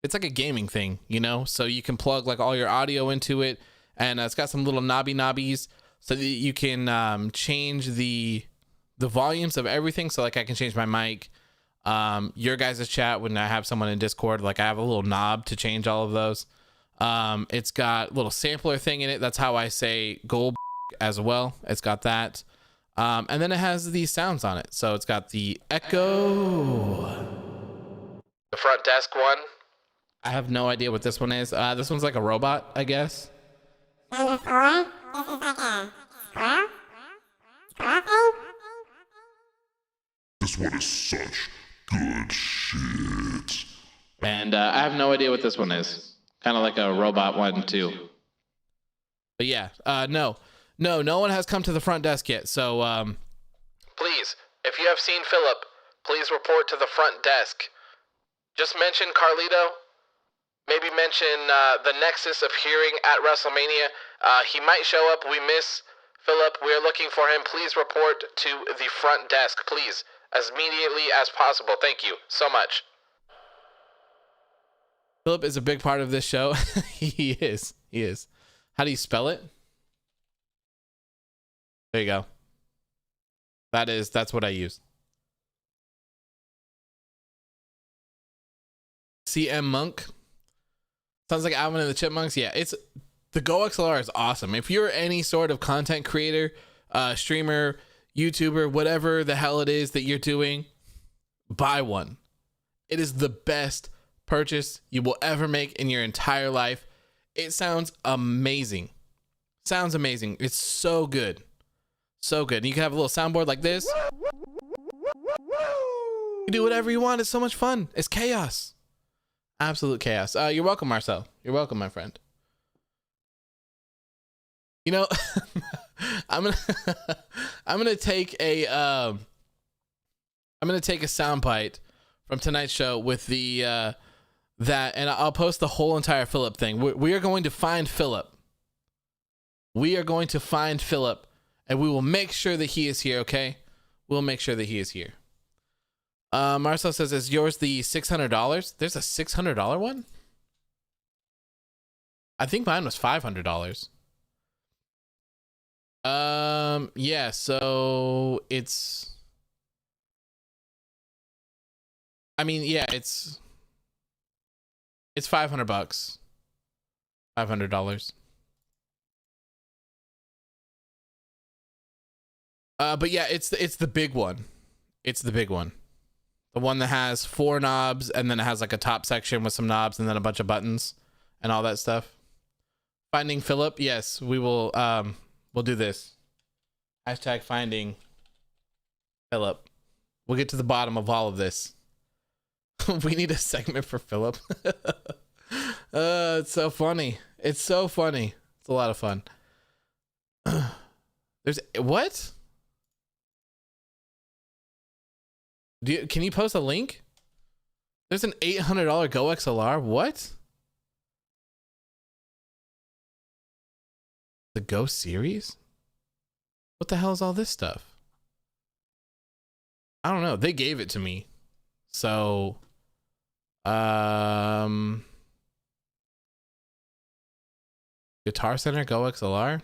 it's like a gaming thing, you know? So you can plug like all your audio into it. And it's got some little knobbies so that you can change the volumes of everything. So like I can change my mic, your guys' chat when I have someone in Discord, like I have a little knob to change all of those. It's got a little sampler thing in it. That's how I say gold as well. It's got that. And then it has these sounds on it. So it's got the echo. The front desk one. I have no idea what this one is. This one's like a robot, I guess. Number 4, this is like a squirrel thing? This one is such good shit. And I have no idea what this one is. Kind of like a robot one, too. But yeah, no one has come to the front desk yet. So, please, if you have seen Phillip, please report to the front desk. Just mention Carlito. Maybe mention the Nexus of Hearing at WrestleMania. He might show up. We miss Phillip. We are looking for him. Please report to the front desk, please, as immediately as possible. Thank you so much. Phillip is a big part of this show. He is. How do you spell it? There you go. That's what I use. CM Monk. Sounds like Alvin and the Chipmunks. Yeah, the Go XLR is awesome. If you're any sort of content creator, streamer, YouTuber, whatever the hell it is that you're doing, buy one. It is the best purchase you will ever make in your entire life. It sounds amazing. Sounds amazing. It's so good. So good. And you can have a little soundboard like this. You do whatever you want. It's so much fun. It's chaos. Absolute chaos. You're welcome, Marcel. You're welcome, my friend. You know, I'm gonna take a soundbite from tonight's show with the that, and I'll post the whole entire Philip thing. We are going to find Philip. We are going to find Philip, and we will make sure that he is here. Okay, we'll make sure that he is here. Marcel says, "Is yours the $600?" There's a $600 one. I think mine was $500. Yeah, so it's, I mean, yeah, it's $500. $500. But yeah, it's the big one. It's the big one. The one that has 4 knobs, and then it has like a top section with some knobs and then a bunch of buttons and all that stuff. Finding Philip, yes, we will. We'll do this. Hashtag finding Philip. We'll get to the bottom of all of this. We need a segment for Philip. It's so funny. It's so funny. It's a lot of fun. There's what? Can you post a link? There's an $800 Go XLR. What? The Go series? What the hell is all this stuff? I don't know. They gave it to me. So, Guitar Center Go XLR.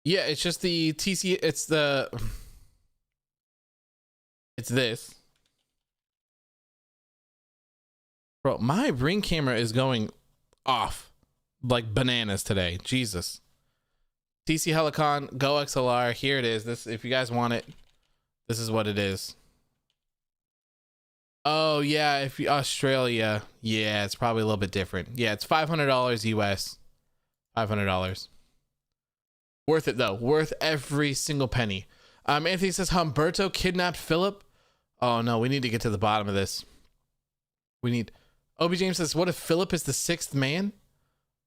Yeah, it's just the TC. It's this. Bro, my ring camera is going off like bananas today. Jesus. TC Helicon Go XLR. Here it is. This, if you guys want it, this is what it is. Oh yeah, if you Australia, yeah, it's probably a little bit different. Yeah, it's $500 US. $500. Worth it though. Worth every single penny. Anthony says Humberto kidnapped Philip. Oh no, we need to get to the bottom of this. We need. Obi James says, what if Philip is the 6th man?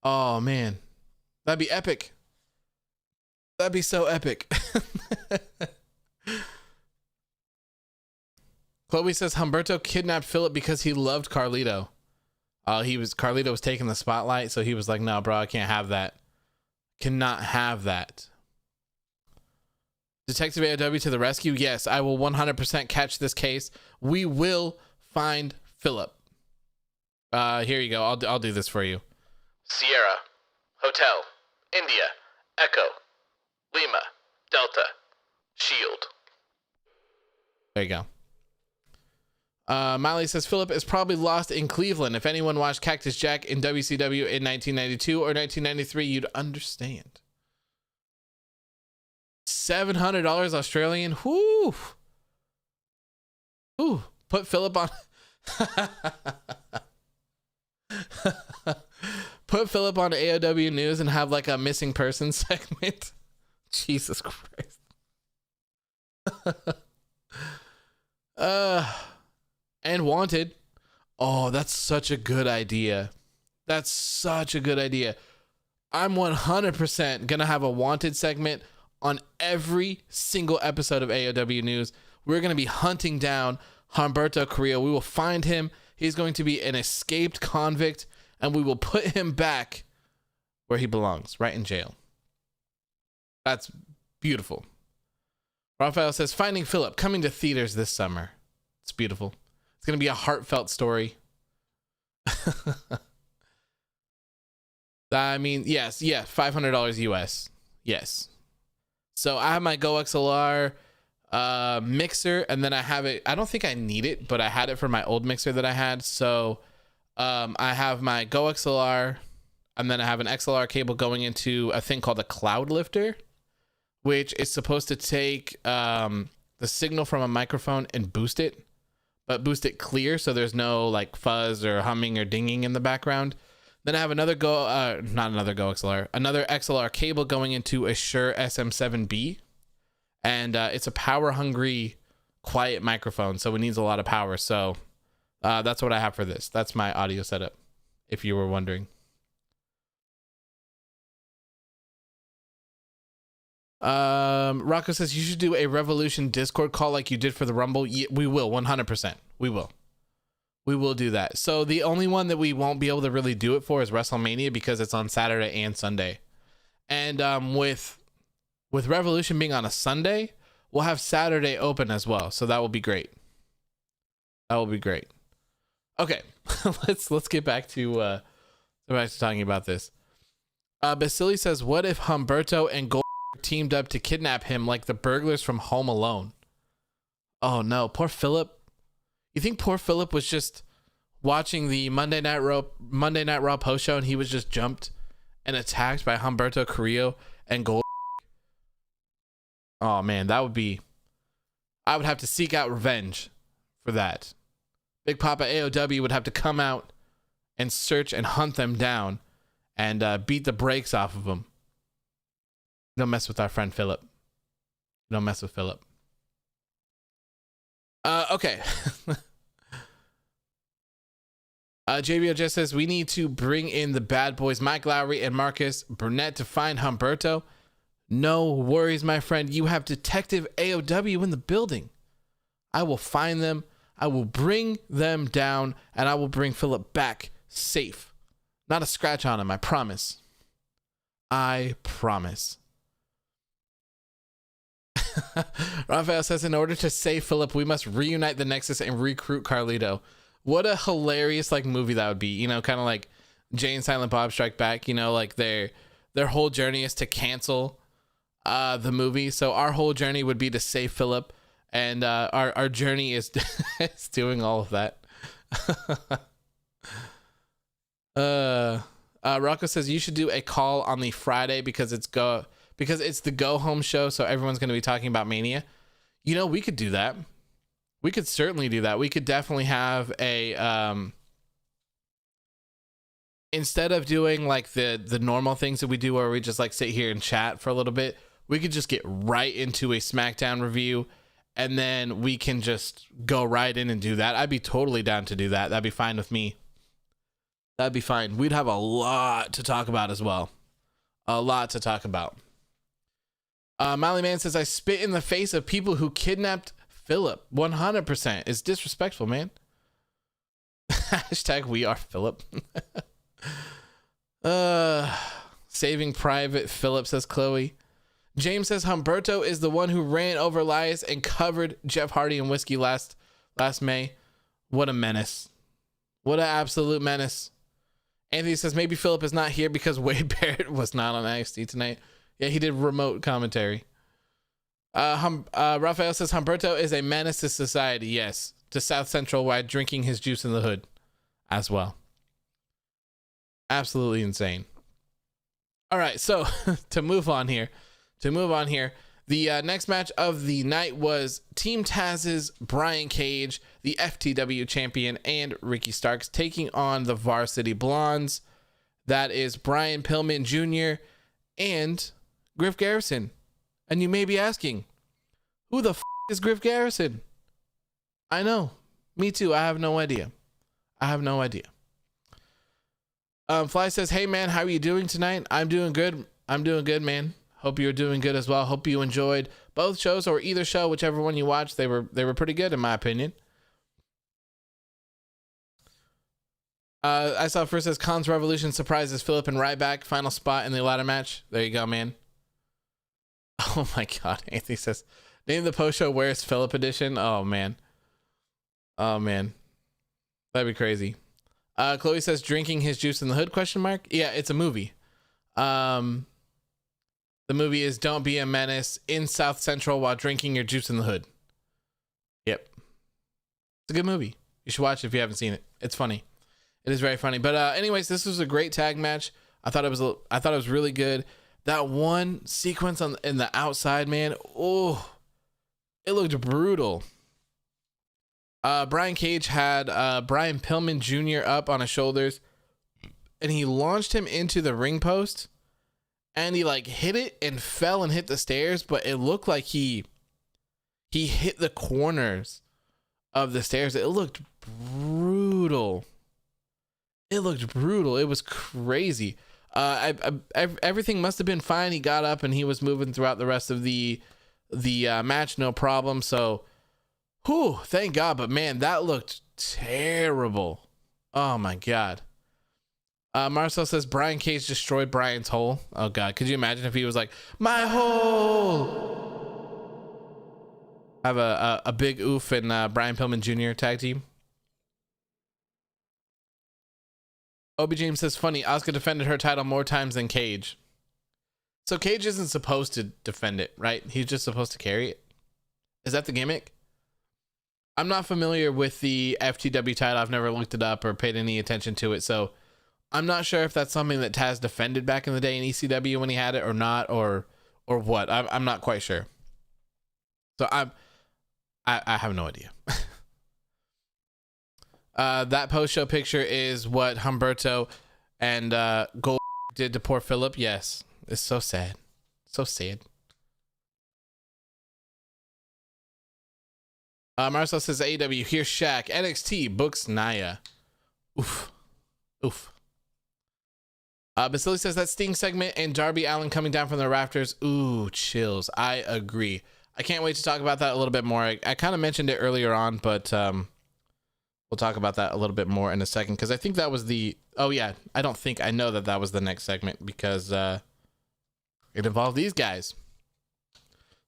Oh man, that'd be epic. That'd be so epic. Chloe says Humberto kidnapped Philip because he loved Carlito. Carlito was taking the spotlight, so he was like, no, bro, I can't have that. Cannot have that. Detective AEW to the rescue. Yes, I will 100% catch this case. We will find Philip. Here you go. I'll do this for you. Sierra, Hotel, India, Echo, Lima, Delta, Shield. There you go. Miley says Philip is probably lost in Cleveland. If anyone watched Cactus Jack in WCW in 1992 or 1993, you'd understand. $700 Australian. Whoo. Ooh. Put Philip on. Put Philip on AEW News and have like a missing person segment. Jesus Christ. And Wanted. Oh, that's such a good idea. That's such a good idea. I'm 100% going to have a Wanted segment on every single episode of AEW News. We're going to be hunting down Humberto Carrillo. We will find him. He's going to be an escaped convict, and we will put him back where he belongs, right in jail. That's beautiful. Raphael says, Finding Philip, coming to theaters this summer. It's beautiful. It's going to be a heartfelt story. I mean, yes, yeah, $500 US. Yes. So I have my Go XLR. mixer, and then I have it. I don't think I need it, but I had it for my old mixer that I had. So I have my Go XLR, and then I have an XLR cable going into a thing called a cloud lifter, which is supposed to take the signal from a microphone and boost it, but boost it clear so there's no like fuzz or humming or dinging in the background. Then I have another another XLR cable going into a Shure SM7B, and it's a power hungry, quiet microphone, so it needs a lot of power. So that's what I have for this. That's my audio setup, if you were wondering. Rocco says you should do a Revolution Discord call like you did for the Rumble. Yeah, we will, 100%. We will do that. So the only one that we won't be able to really do it for is WrestleMania, because it's on Saturday and Sunday. And with Revolution being on a Sunday, we'll have Saturday open as well. So that will be great. Okay, let's get back to talking about this. Basili says, what if Humberto and Gold teamed up to kidnap him like the burglars from Home Alone? Oh no, poor Philip. You think poor Philip was just watching the Monday Night Raw post show and he was just jumped and attacked by Humberto Carrillo and Gold? Oh man, I would have to seek out revenge for that. Big Poppa AOW would have to come out and search and hunt them down and beat the brakes off of them. Don't mess with our friend Philip. Don't mess with Philip. Okay. JBO just says we need to bring in the bad boys, Mike Lowry and Marcus Burnett, to find Humberto. No worries, my friend. You have Detective AOW in the building. I will find them. I will bring them down, and I will bring Philip back safe. Not a scratch on him, I promise. I promise. Raphael says, in order to save Philip, we must reunite the Nexus and recruit Carlito. What a hilarious movie that would be. Kind of like Jay and Silent Bob Strike Back. Like their whole journey is to cancel the movie. So our whole journey would be to save Philip, and our journey is is doing all of that. Rocco says you should do a call on the Friday because it's the go home show, so everyone's going to be talking about Mania. We could do that. We could certainly do that. We could definitely have a instead of doing like the normal things that we do where we just sit here and chat for a little bit, we could just get right into a SmackDown review, and then we can just go right in and do that. I'd be totally down to do that. That'd be fine with me. That'd be fine. We'd have a lot to talk about as well. A lot to talk about. Molly Man says, I spit in the face of people who kidnapped Philip. 100%. It's disrespectful, man. Hashtag we are Philip. Saving Private Philip, says Chloe. James says Humberto is the one who ran over Elias and covered Jeff Hardy in whiskey last May. What a menace. What an absolute menace. Anthony says maybe Philip is not here because Wade Barrett was not on NXT tonight. Yeah, he did remote commentary. Raphael says Humberto is a menace to society. Yes, to South Central while drinking his juice in the hood as well. Absolutely insane. All right, so to move on here, the next match of the night was Team Taz's Brian Cage, the FTW champion, and Ricky Starks taking on the Varsity Blondes. That is Brian Pillman Jr. and Griff Garrison. And you may be asking, who the is Griff Garrison? I know. Me too. I have no idea. Fly says, hey man, how are you doing tonight? I'm doing good, man. Hope you're doing good as well. Hope you enjoyed both shows, or either show, whichever one you watched. They were pretty good in my opinion. I saw first says Khan's Revolution surprises Philip and Ryback. Final spot in the ladder match. There you go, man. Oh my God. Anthony says, name the post show Where's Philip edition. Oh man. That'd be crazy. Chloe says drinking his juice in the hood ? Yeah, it's a movie. The movie is Don't Be a Menace in South Central while drinking your juice in the hood. Yep. It's a good movie. You should watch it if you haven't seen it. It's funny. It is very funny. But anyways, this was a great tag match. I thought it was really good. That one sequence in the outside, man. Oh, it looked brutal. Brian Cage had Brian Pillman Jr. up on his shoulders, and he launched him into the ring post, and he like hit it and fell and hit the stairs, but it looked like he hit the corners of the stairs. It looked brutal. It was crazy. Everything must have been fine. He got up and he was moving throughout the rest of the match, no problem. So, whew, thank God. But man, that looked terrible. Oh my God. Marcel says Brian Cage destroyed Brian's hole. Oh God, could you imagine if he was like, my hole? Have a big oof and Brian Pillman Jr. tag team. Obi James says, funny, Asuka defended her title more times than Cage. So Cage isn't supposed to defend it, right? He's just supposed to carry it. Is that the gimmick? I'm not familiar with the FTW title. I've never looked it up or paid any attention to it. So I'm not sure if that's something that Taz defended back in the day in ECW when he had it or not, or what. I'm not quite sure. So I have no idea. That post-show picture is what Humberto and Gold did to poor Philip. Yes, it's so sad. So sad. Marcel says AEW, here's Shaq. NXT books Nyla. Oof. Basili says that Sting segment and Darby Allin coming down from the rafters. Ooh, chills. I agree. I can't wait to talk about that a little bit more. I kind of mentioned it earlier on, but we'll talk about that a little bit more in a second, because I think that was I know that was the next segment, because it involved these guys.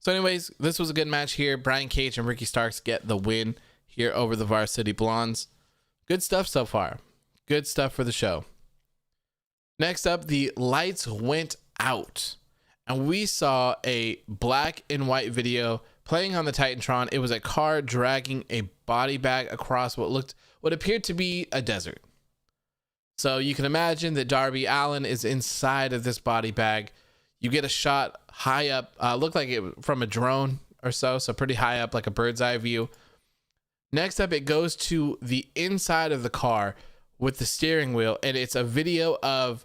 So anyways, this was a good match here. Brian Cage and Ricky Starks get the win here over the Varsity Blondes. Good stuff so far. Good stuff for the show. Next up, the lights went out, and we saw a black and white video playing on the Titantron. It was a car dragging a body bag across what appeared to be a desert. So you can imagine that Darby Allin is inside of this body bag. You get a shot high up, looked like it from a drone or so pretty high up, like a bird's eye view. Next up, it goes to the inside of the car with the steering wheel, and it's a video of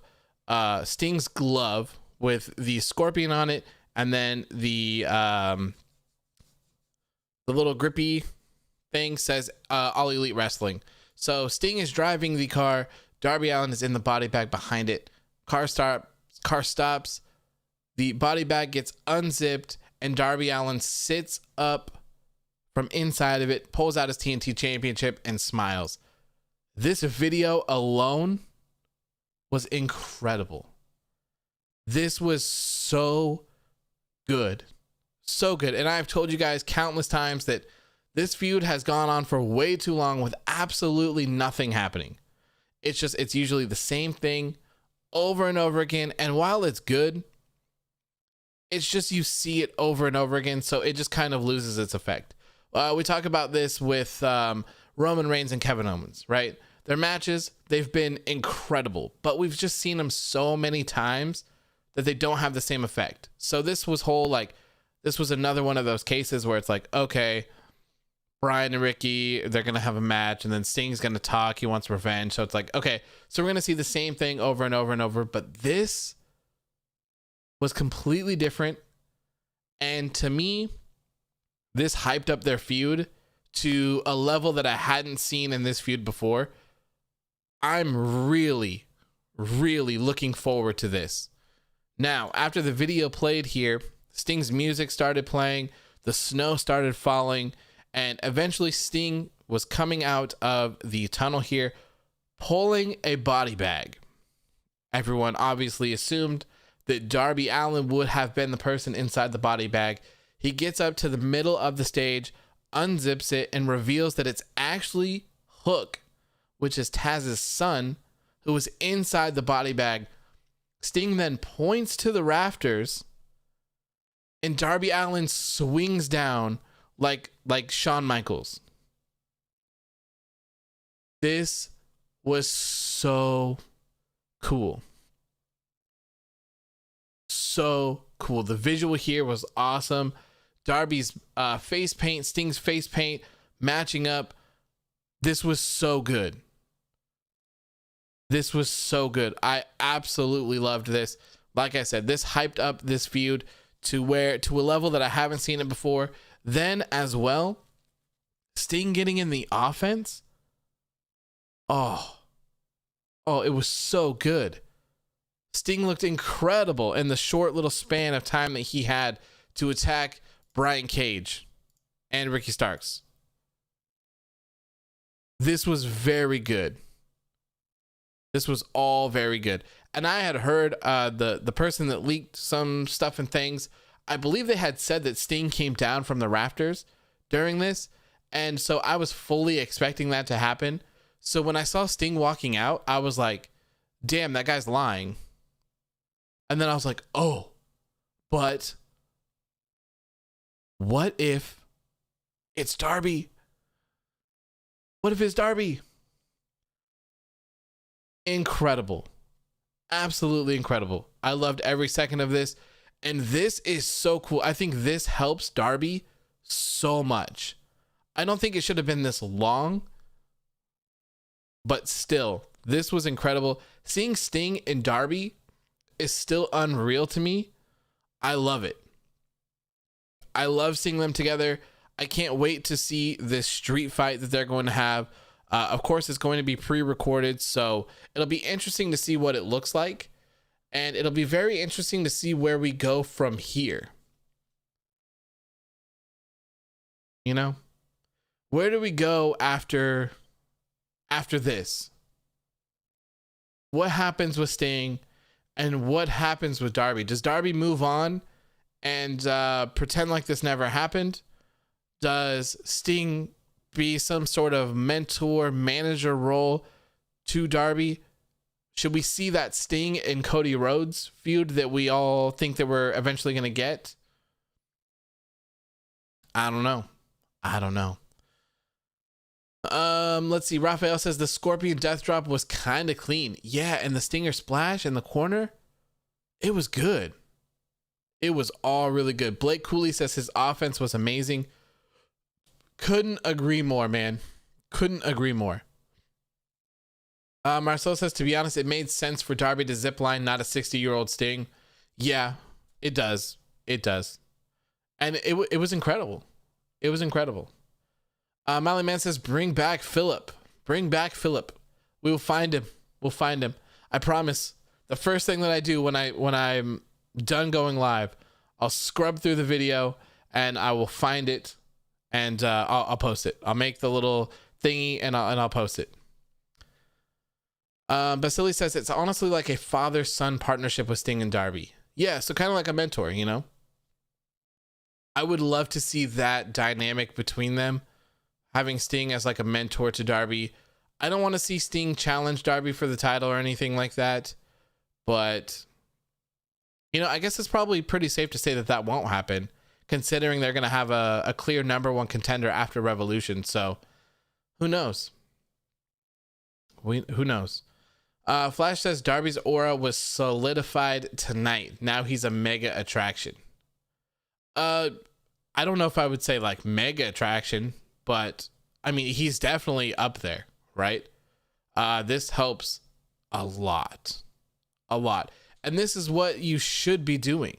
Sting's glove with the scorpion on it, and then the little grippy thing says All Elite Wrestling. So Sting is driving the car. Darby Allin is in the body bag behind it. Car stops. The body bag gets unzipped, and Darby Allin sits up from inside of it, pulls out his TNT Championship, and smiles. This video alone was incredible. This was so good. So good. And I've told you guys countless times that this feud has gone on for way too long with absolutely nothing happening. It's usually the same thing over and over again. And while it's good, it's just you see it over and over again, so it just kind of loses its effect. We talk about this with Roman Reigns and Kevin Owens, right? Their matches, they've been incredible, but we've just seen them so many times that they don't have the same effect. So this was another one of those cases where it's like, okay, Brian and Ricky, they're going to have a match, and then Sting's going to talk. He wants revenge. So it's like, okay, so we're going to see the same thing over and over and over, but this was completely different. And to me, this hyped up their feud to a level that I hadn't seen in this feud before. I'm really, really looking forward to this. Now, after the video played here, Sting's music started playing, the snow started falling, and eventually Sting was coming out of the tunnel here, pulling a body bag. Everyone obviously assumed that Darby Allin would have been the person inside the body bag. He gets up to the middle of the stage, unzips it, and reveals that it's actually Hook, which is Taz's son, who was inside the body bag. Sting then points to the rafters and Darby Allin swings down like Shawn Michaels. This was so cool. So cool. The visual here was awesome. Darby's face paint, Sting's face paint matching up. This was so good. This was so good. I absolutely loved this. Like I said, this hyped up this feud to a level that I haven't seen it before. Then as well, Sting getting in the offense. Oh, it was so good. Sting looked incredible in the short little span of time that he had to attack Brian Cage and Ricky Starks. This was very good. This was all very good. And I had heard the person that leaked some stuff and things, I believe they had said that Sting came down from the rafters during this. And so I was fully expecting that to happen. So when I saw Sting walking out, I was like, damn, that guy's lying. And then I was like, oh, but what if it's Darby? What if it's Darby? Incredible. Absolutely incredible. I loved every second of this. And this is so cool. I think this helps Darby so much. I don't think it should have been this long, but still, this was incredible. Seeing Sting and Darby is still unreal to me. I love it. I love seeing them together. I can't wait to see this street fight that they're going to have. Of course, it's going to be pre-recorded, so it'll be interesting to see what it looks like. And it'll be very interesting to see where we go from here. You know? Where do we go after this? What happens with Sting and what happens with Darby? Does Darby move on and pretend like this never happened? Does Sting be some sort of mentor, manager role to Darby? Should we see that Sting and Cody Rhodes feud that we all think that we're eventually going to get? I don't know. Let's see. Raphael says the Scorpion Death Drop was kind of clean. Yeah, and the Stinger Splash in the corner, it was good. It was all really good. Blake Cooley says his offense was amazing. Couldn't agree more, man. Couldn't agree more. Marcel says, to be honest, it made sense for Darby to zipline, not a 60-year-old Sting. Yeah, it does. It does. And it was incredible. It was incredible. Molly Man says, bring back Phillip. Bring back Phillip. We will find him. We'll find him. I promise. The first thing that I do when I'm done going live, I'll scrub through the video and I will find it and I'll post it. I'll make the little thingy and I'll post it. Basili says it's honestly like a father-son partnership with Sting and Darby. Yeah, so kind of like a mentor, you know? I would love to see that dynamic between them, having Sting as like a mentor to Darby. I don't want to see Sting challenge Darby for the title or anything like that, but you know, I guess it's probably pretty safe to say that that won't happen, considering they're going to have a clear number one contender after Revolution. So who knows? Who knows? Flash says Darby's aura was solidified tonight. Now he's a mega attraction. I don't know if I would say like mega attraction, but I mean, he's definitely up there, right? This helps a lot. And this is what you should be doing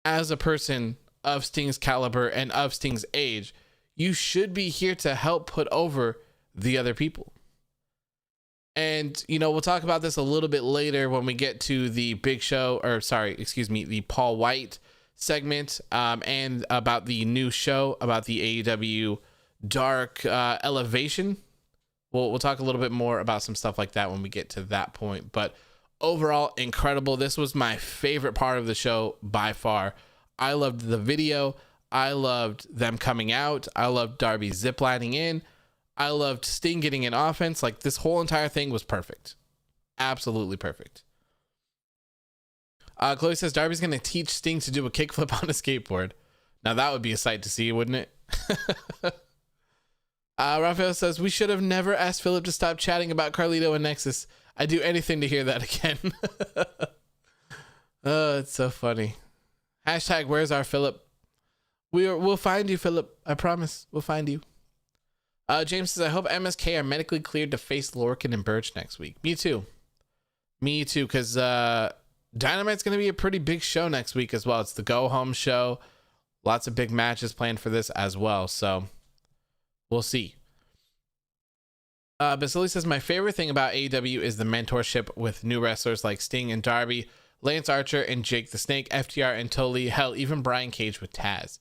as a person of Sting's caliber and of Sting's age. You should be here to help put over the other people. And, you know, we'll talk about this a little bit later when we get to the the Paul Wight segment, and about the new show, about the AEW Dark Elevation. We'll talk a little bit more about some stuff like that when we get to that point. But overall, incredible. This was my favorite part of the show by far. I loved the video. I loved them coming out. I loved Darby ziplining in. I loved Sting getting in offense. Like, this whole entire thing was perfect. Absolutely perfect. Chloe says Darby's going to teach Sting to do a kickflip on a skateboard. Now that would be a sight to see, wouldn't it? Raphael says we should have never asked Philip to stop chatting about Carlito and Nexus. I'd do anything to hear that again. Oh, it's so funny. Hashtag where's our Philip? We'll find you, Philip. I promise. We'll find you. James says I hope MSK are medically cleared to face Lorcan and Birch next week. Me too. Because Dynamite's going to be a pretty big show next week as well. It's the go home show. Lots of big matches planned for this as well. So we'll see. Basili says my favorite thing about AEW is the mentorship with new wrestlers like Sting and Darby, Lance Archer and Jake the Snake, FTR and Tully, hell, even Brian Cage with Taz.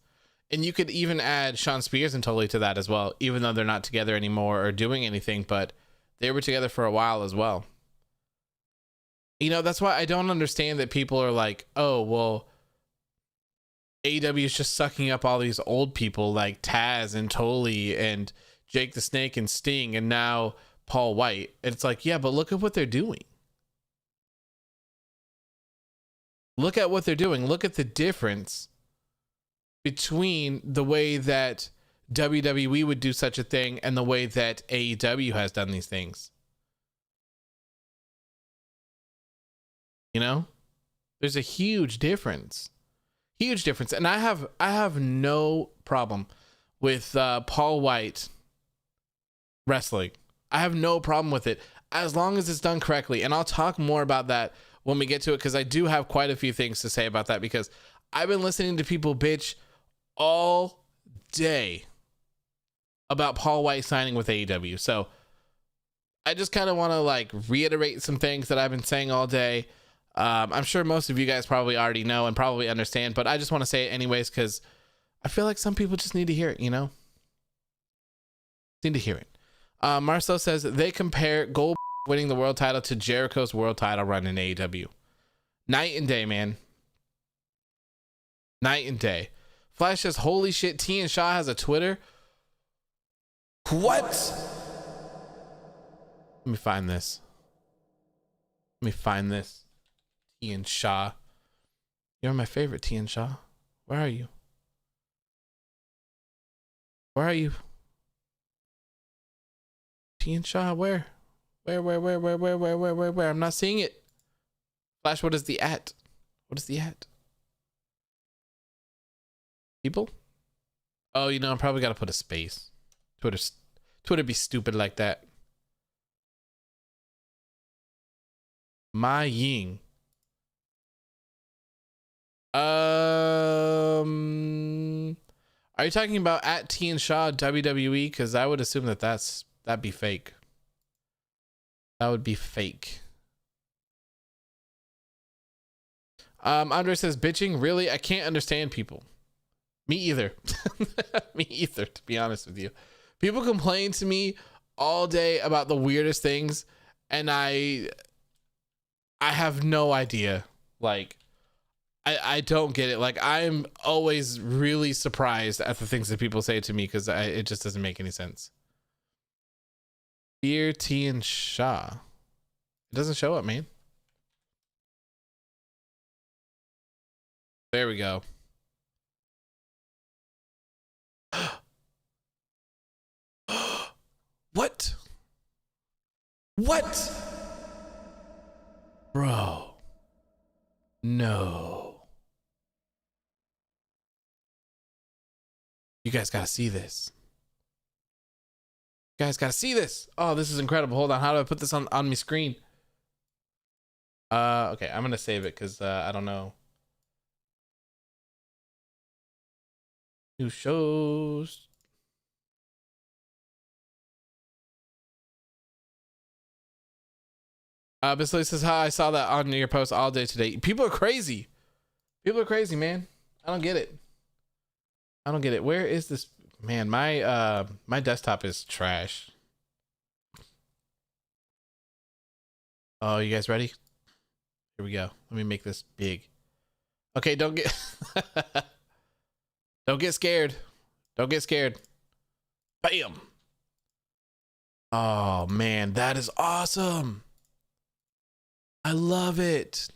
And you could even add Sean Spears and Tully to that as well, even though they're not together anymore or doing anything, but they were together for a while as well. You know, that's why I don't understand that people are like, oh, well, AEW is just sucking up all these old people like Taz and Tully and Jake the Snake and Sting and now Paul Wight. And it's like, yeah, but look at what they're doing. Look at what they're doing. Look at the difference between the way that WWE would do such a thing and the way that AEW has done these things. You know, there's a huge difference. Huge difference. And I have no problem with Paul Wight wrestling. I have no problem with it as long as it's done correctly. And I'll talk more about that when we get to it, because I do have quite a few things to say about that, because I've been listening to people bitch all day about Paul Wight signing with AEW. So I just kind of want to like reiterate some things that I've been saying all day. I'm sure most of you guys probably already know and probably understand, but I just want to say it anyways, because I feel like some people just need to hear it, you know? Need to hear it. Marcel says they compare Gold winning the world title to Jericho's world title run in AEW. Night and day, man. Night and day. Flash says, holy shit, T and Shaw has a Twitter? What? Let me find this. T and Shaw. You're my favorite, T and Shaw. Where are you? T and Shaw, where? Where? I'm not seeing it. Flash, what is the at? People? Oh, you know, I probably got to put a space. Twitter be stupid like that. My Ying. Are you talking about at T and Shaw WWE? Because I would assume that'd be fake. That would be fake. Andre says, bitching? Really? I can't understand people. Me either. Me either, to be honest with you. People complain to me all day about the weirdest things, and I have no idea. Like, I don't get it. Like, I'm always really surprised at the things that people say to me, because it just doesn't make any sense. Dear T and Shaw. It doesn't show up, man. There we go. What? Bro. No. You guys gotta see this. Oh, this is incredible. Hold on. How do I put this on my screen? Okay, I'm gonna save it because I don't know. New shows. Basically says, hi, I saw that on your post all day today. People are crazy, man. I don't get it. Where is this? Man, my desktop is trash. Oh, you guys ready? Here we go. Let me make this big. Okay, don't get scared. Bam. Oh man, that is awesome. I love it.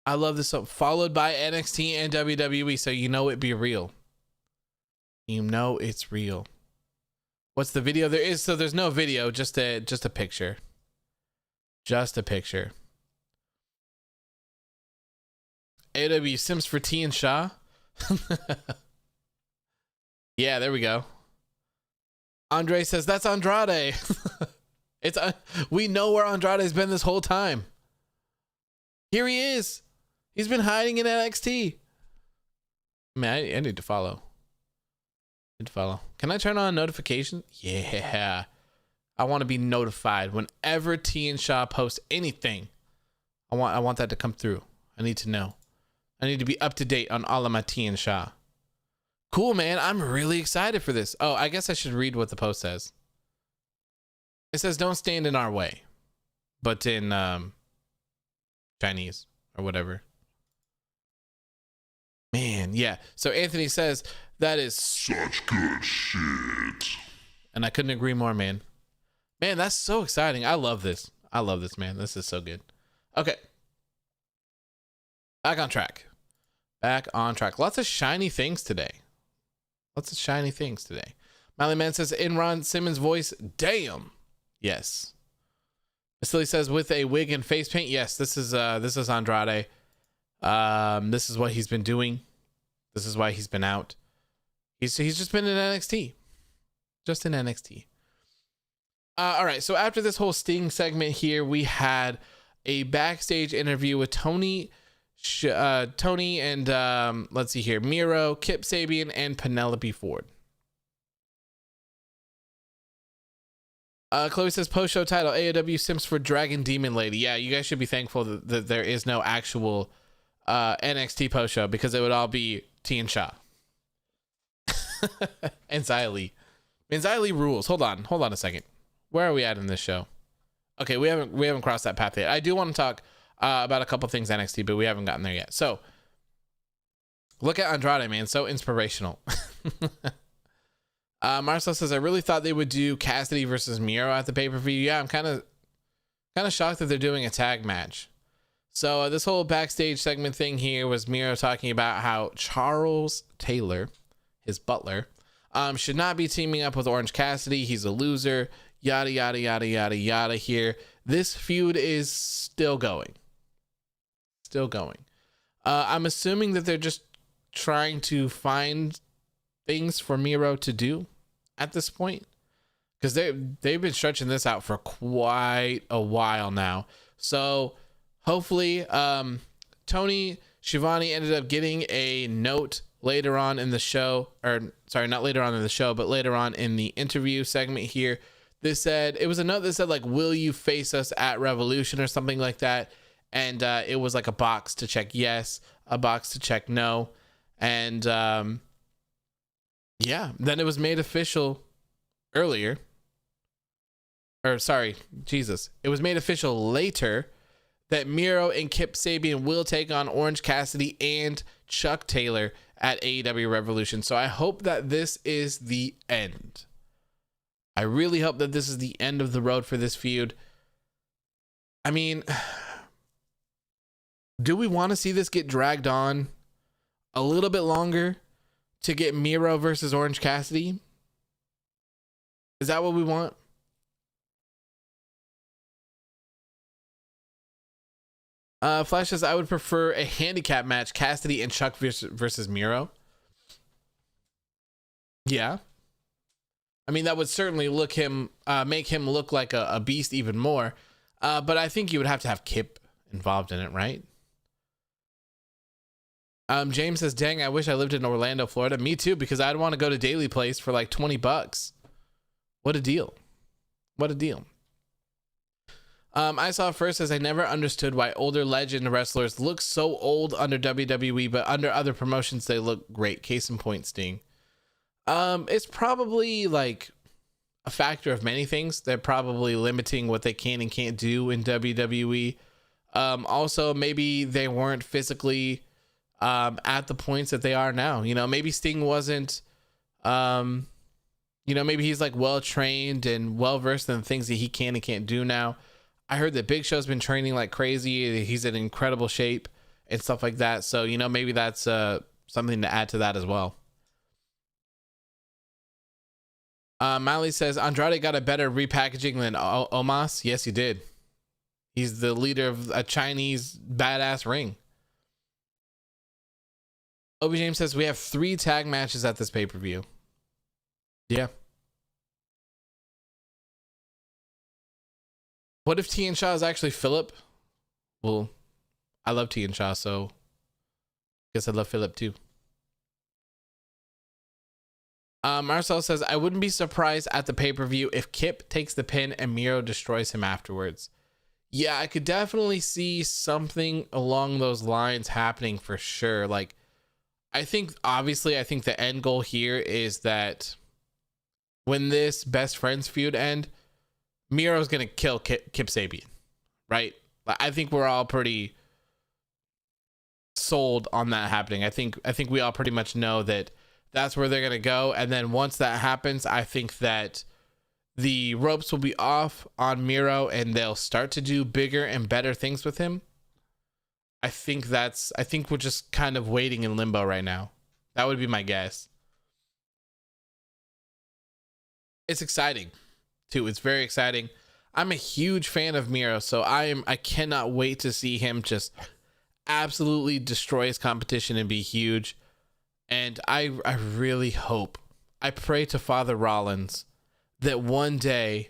I love this. So followed by NXT and WWE. So you know it be real. You know it's real. What's the video? There is, so there's no video, just a picture. Just a picture. AEW Sims for T and Shaw. Yeah, there we go. Andre says that's Andrade. We know where Andrade's been this whole time. Here he is. He's been hiding in NXT. Man, I need to follow. Can I turn on notifications? Yeah. I want to be notified whenever T and Shaw post anything. I want that to come through. I need to know. I need to be up to date on all of my T and Shaw. Cool, man. I'm really excited for this. Oh, I guess I should read what the post says. It says, don't stand in our way. But in Chinese or whatever. Man, yeah. So Anthony says, that is Such good shit. And I couldn't agree more, man. Man, that's so exciting. I love this. Man. This is so good. Okay. Back on track. Lots of shiny things today. Miley Man says, in Ron Simmons' voice, damn. Yes. Vasily says, with a wig and face paint. Yes, this is Andrade. This is what he's been doing. This is why he's been out. He's just been in NXT. All right. So after this whole Sting segment here, we had a backstage interview with Tony and let's see here, Miro, Kip Sabian, and Penelope Ford. Chloe says post-show title AEW Sims for Dragon Demon Lady. Yeah, you guys should be thankful that there is no actual NXT post-show, because it would all be T and Shaw. And Xia Li. I mean, Xia Li rules. Hold on a second. Where are we at in this show? Okay, we haven't crossed that path yet. I do want to talk about a couple things NXT, but we haven't gotten there yet. So look at Andrade, man. So inspirational. Marcel says, I really thought they would do Kassidy versus Miro at the pay-per-view. Yeah, I'm kind of shocked that they're doing a tag match. So this whole backstage segment thing here was Miro talking about how Charles Taylor, his butler, should not be teaming up with Orange Cassidy. He's a loser. Yada, yada, yada, yada, yada here. This feud is still going. I'm assuming that they're just trying to find things for Miro to do at this point, because they've been stretching this out for quite a while now. So hopefully Tony Schiavone ended up getting a note later on in the show, or sorry, not later on in the show, but later on in the interview segment here. It was a note that said, like, will you face us at Revolution or something like that? And it was like a box to check yes, a box to check no. And yeah, then it was made official earlier. Or sorry, Jesus. It was made official later that Miro and Kip Sabian will take on Orange Cassidy and Chuck Taylor at AEW Revolution. So I hope that this is the end. I really hope that this is the end of the road for this feud. I mean, do we want to see this get dragged on a little bit longer to get Miro versus Orange Cassidy? Is that what we want? Flash says, I would prefer a handicap match, Cassidy and Chuck versus Miro. Yeah. I mean, that would certainly make him look like a beast even more. But I think you would have to have Kip involved in it, right? James says, dang, I wish I lived in Orlando, Florida. Me too, because I'd want to go to Daily Place for like $20. What a deal. I saw first as I never understood why older legend wrestlers look so old under WWE, but under other promotions they look great. Case in point, Sting. It's probably like a factor of many things. They're probably limiting what they can and can't do in WWE. Also, maybe they weren't physically at the points that they are now. You know, maybe Sting wasn't, maybe he's like well trained and well versed in the things that he can and can't do now. I heard that Big Show's been training like crazy. He's in incredible shape. and stuff like that. So, you know, maybe that's something to add to that as well. Miley says, Andrade got a better repackaging than Omos. Yes, he did. He's the leader of a Chinese badass ring. Obi James says, we have 3 tag matches at this pay-per-view. Yeah. What if T and Shaw is actually Philip? Well, I love T and Shaw, so I guess I love Philip too. Marcel says, I wouldn't be surprised at the pay-per-view if Kip takes the pin and Miro destroys him afterwards. Yeah, I could definitely see something along those lines happening for sure. Like, I think the end goal here is that when this best friends feud end, Miro's going to kill Kip Sabian, right? I think we're all pretty sold on that happening. I think we all pretty much know that that's where they're going to go. And then once that happens, I think that the ropes will be off on Miro and they'll start to do bigger and better things with him. I think we're just kind of waiting in limbo right now. That would be my guess. It's exciting too. It's very exciting. I'm a huge fan of Miro, so I cannot wait to see him just absolutely destroy his competition and be huge. And I really hope, I pray to Father Rollins that one day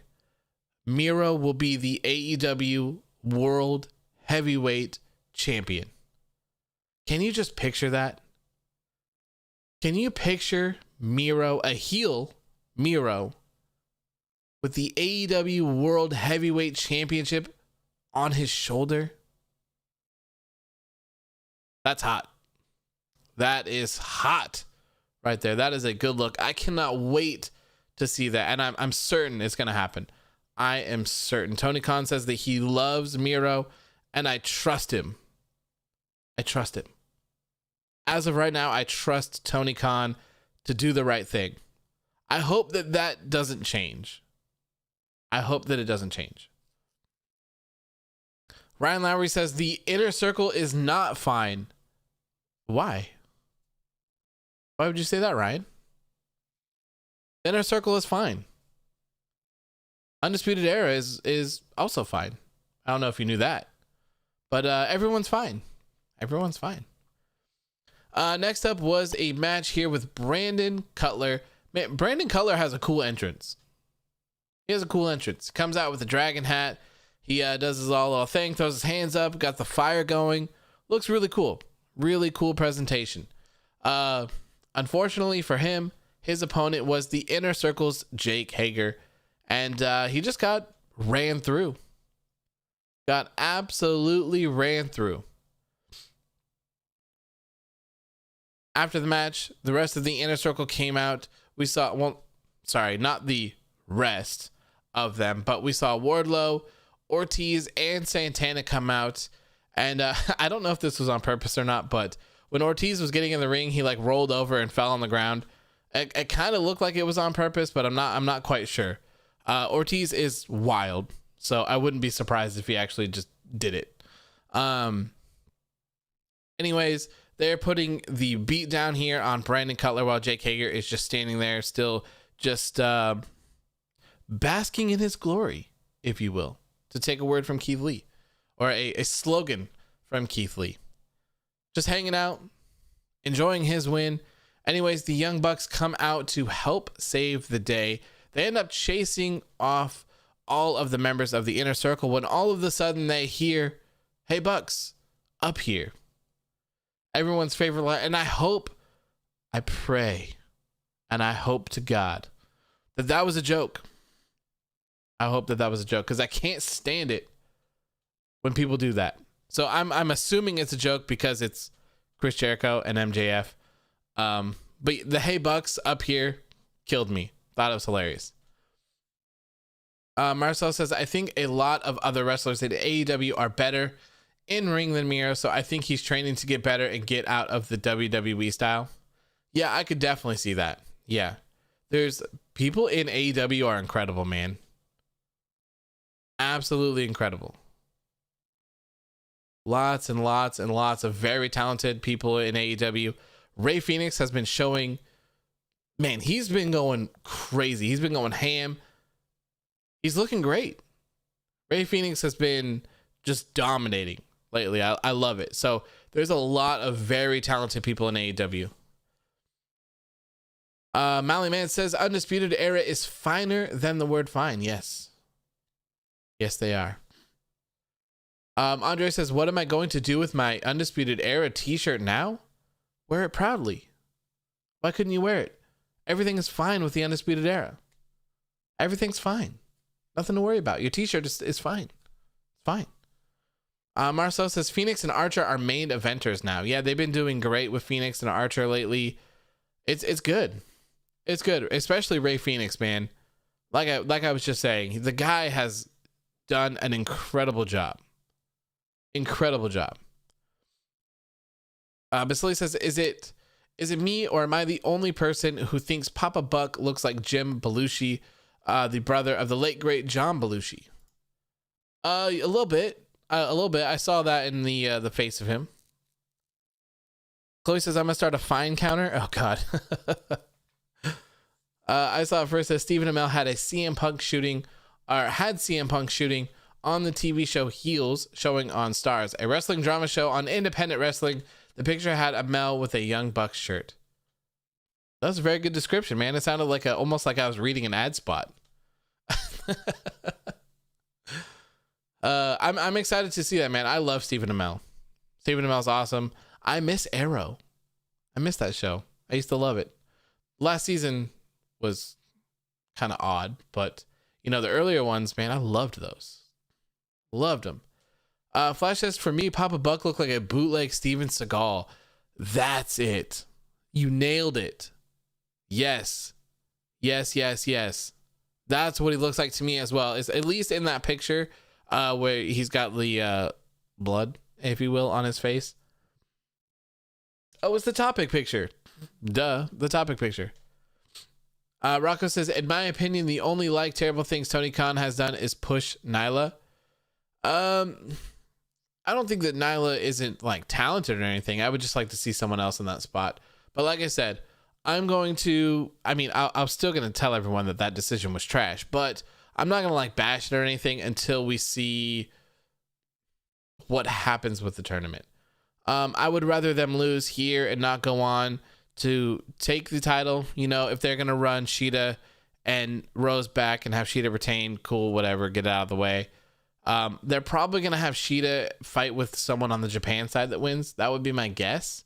Miro will be the AEW World Heavyweight Champion. Can you just picture that? Can you picture Miro, a heel Miro, with the AEW World Heavyweight Championship on his shoulder? That's hot. That is hot right there. That is a good look. I cannot wait to see that. And I'm certain it's going to happen. I am certain. Tony Khan says that he loves Miro, and I trust him. I trust him. As of right now, I trust Tony Khan to do the right thing. I hope that doesn't change. I hope that it doesn't change. Ryan Lowry says the inner circle is not fine. Why? Why would you say that, Ryan? The inner circle is fine. Undisputed Era is also fine. I don't know if you knew that. But everyone's fine. Everyone's fine. Next up was a match here with Brandon Cutler. Man, Brandon Cutler has a cool entrance. He has a cool entrance. Comes out with a dragon hat. He does his all little thing, throws his hands up, got the fire going. Looks really cool. Really cool presentation. Unfortunately for him, his opponent was the Inner Circle's Jake Hager. And he just got ran through. Got absolutely ran through. After the match, the rest of the Inner Circle came out. We saw, well, sorry, not the rest of them, but we saw Wardlow, Ortiz, and Santana come out. And I don't know if this was on purpose or not, but when Ortiz was getting in the ring, he like rolled over and fell on the ground. It kind of looked like it was on purpose, but I'm not quite sure. Ortiz is wild, so I wouldn't be surprised if he actually just did it. Anyways, they're putting the beat down here on Brandon Cutler while Jake Hager is just standing there, still just basking in his glory, if you will, to take a word from Keith Lee, or a slogan from Keith Lee. Just hanging out, enjoying his win. Anyways, the Young Bucks come out to help save the day. They end up chasing off all of the members of the Inner Circle when all of a sudden they hear, "Hey Bucks, up here." Everyone's favorite line. And I pray, and I hope to God that was a joke. I hope that was a joke, because I can't stand it when people do that. So I'm assuming it's a joke because it's Chris Jericho and MJF. But the "Hey Bucks, up here" killed me. Thought it was hilarious. Marcel says, I think a lot of other wrestlers at AEW are better in ring than Miro, so I think he's training to get better and get out of the WWE style. Yeah, I could definitely see that. Yeah. There's people in AEW are incredible, man. Absolutely incredible. Lots and lots and lots of very talented people in AEW. Rey Fenix has been showing, man, he's been going crazy. He's been going ham. He's looking great. Rey Fenix has been just dominating lately. I love it. So there's a lot of very talented people in AEW. Mally Man says Undisputed Era is finer than the word fine. Yes. Yes, they are. Andre says, what am I going to do with my Undisputed Era t-shirt now? Wear it proudly. Why couldn't you wear it? Everything is fine with the Undisputed Era. Everything's fine. Nothing to worry about. Your t-shirt is fine. It's fine. Marcel says Fenix and Archer are main eventers now. Yeah, they've been doing great with Fenix and Archer lately. It's good. It's good, especially Rey Fenix, man. Like I was just saying, the guy has done an incredible job. Incredible job. Basili says, is it me or am I the only person who thinks Papa Buck looks like Jim Belushi, the brother of the late great John Belushi? A little bit. I saw that in the face of him. Chloe says, I'm gonna start a fine counter. Oh God. I saw it first that Stephen Amell had CM Punk shooting on the TV show Heels, showing on Stars, a wrestling drama show on Independent Wrestling. The picture had Amell with a Young Bucks shirt. That was a very good description, man. It sounded like almost like I was reading an ad spot. I'm excited to see that, man. I love Stephen Amell. Stephen Amell's awesome. I miss Arrow. I miss that show. I used to love it. Last season was kind of odd, but you know, the earlier ones, man, I loved those. Loved them. Flash says, for me, Papa Buck looked like a bootleg Steven Seagal. That's it. You nailed it. Yes. Yes. That's what he looks like to me as well. Is at least in that picture, where he's got the blood, if you will, on his face. Oh, it's the topic picture. Duh, the topic picture. Rocco says, in my opinion, the only terrible things Tony Khan has done is push Nyla. I don't think that Nyla isn't talented or anything. I would just like to see someone else in that spot. But like I said, I'm still going to tell everyone that decision was trash, but I'm not going to bash it or anything until we see what happens with the tournament. I would rather them lose here and not go on to take the title. You know, if they're going to run Sheeta and Rose back and have Sheeta retain, cool, whatever, get it out of the way. They're probably going to have Sheeta fight with someone on the Japan side that wins. That would be my guess.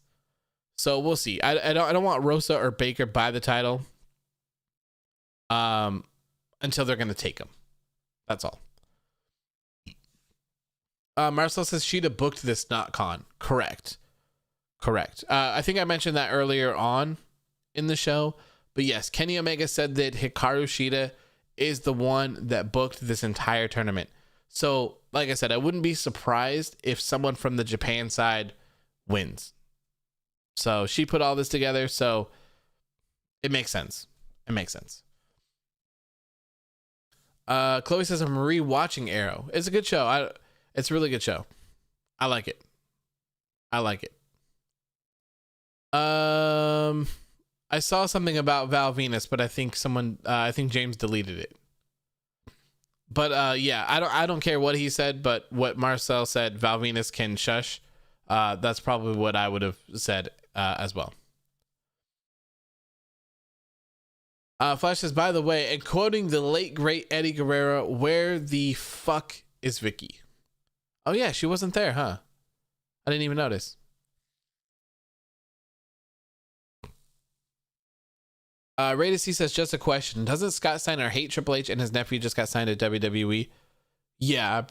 So we'll see. I don't want Rosa or Baker by the title until they're going to take them. That's all. Marcel says Sheeta booked this not con. Correct. I think I mentioned that earlier on in the show. But yes, Kenny Omega said that Hikaru Shida is the one that booked this entire tournament. So, like I said, I wouldn't be surprised if someone from the Japan side wins. So she put all this together, so it makes sense. Chloe says, I'm rewatching Arrow. It's a good show. It's a really good show. I like it. I saw something about Val Venus, but I think James deleted it. But yeah, I don't care what he said, but what Marcel said, Val Venus can shush. That's probably what I would have said as well. Flash says, by the way, and quoting the late great Eddie Guerrero, where the fuck is Vicky? Oh yeah, she wasn't there, huh? I didn't even notice. Ray to C says, just a question. Doesn't Scott Steiner hate Triple H and his nephew just got signed to WWE? Yeah.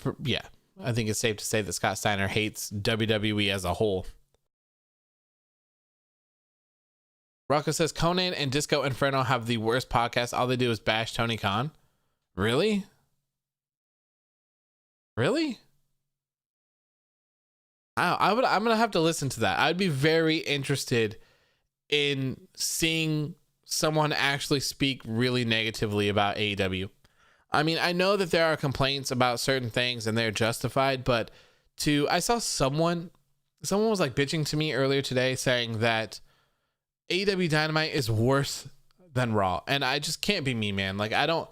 I think it's safe to say that Scott Steiner hates WWE as a whole. Rocco says, Conan and Disco Inferno have the worst podcast. All they do is bash Tony Khan. Really? I'm going to have to listen to that. I'd be very interested in seeing someone actually speak really negatively about AEW. I mean, I know that there are complaints about certain things and they're justified, but I saw someone was like bitching to me earlier today saying that AEW Dynamite is worse than Raw. And I just can't be me, man. Like, I don't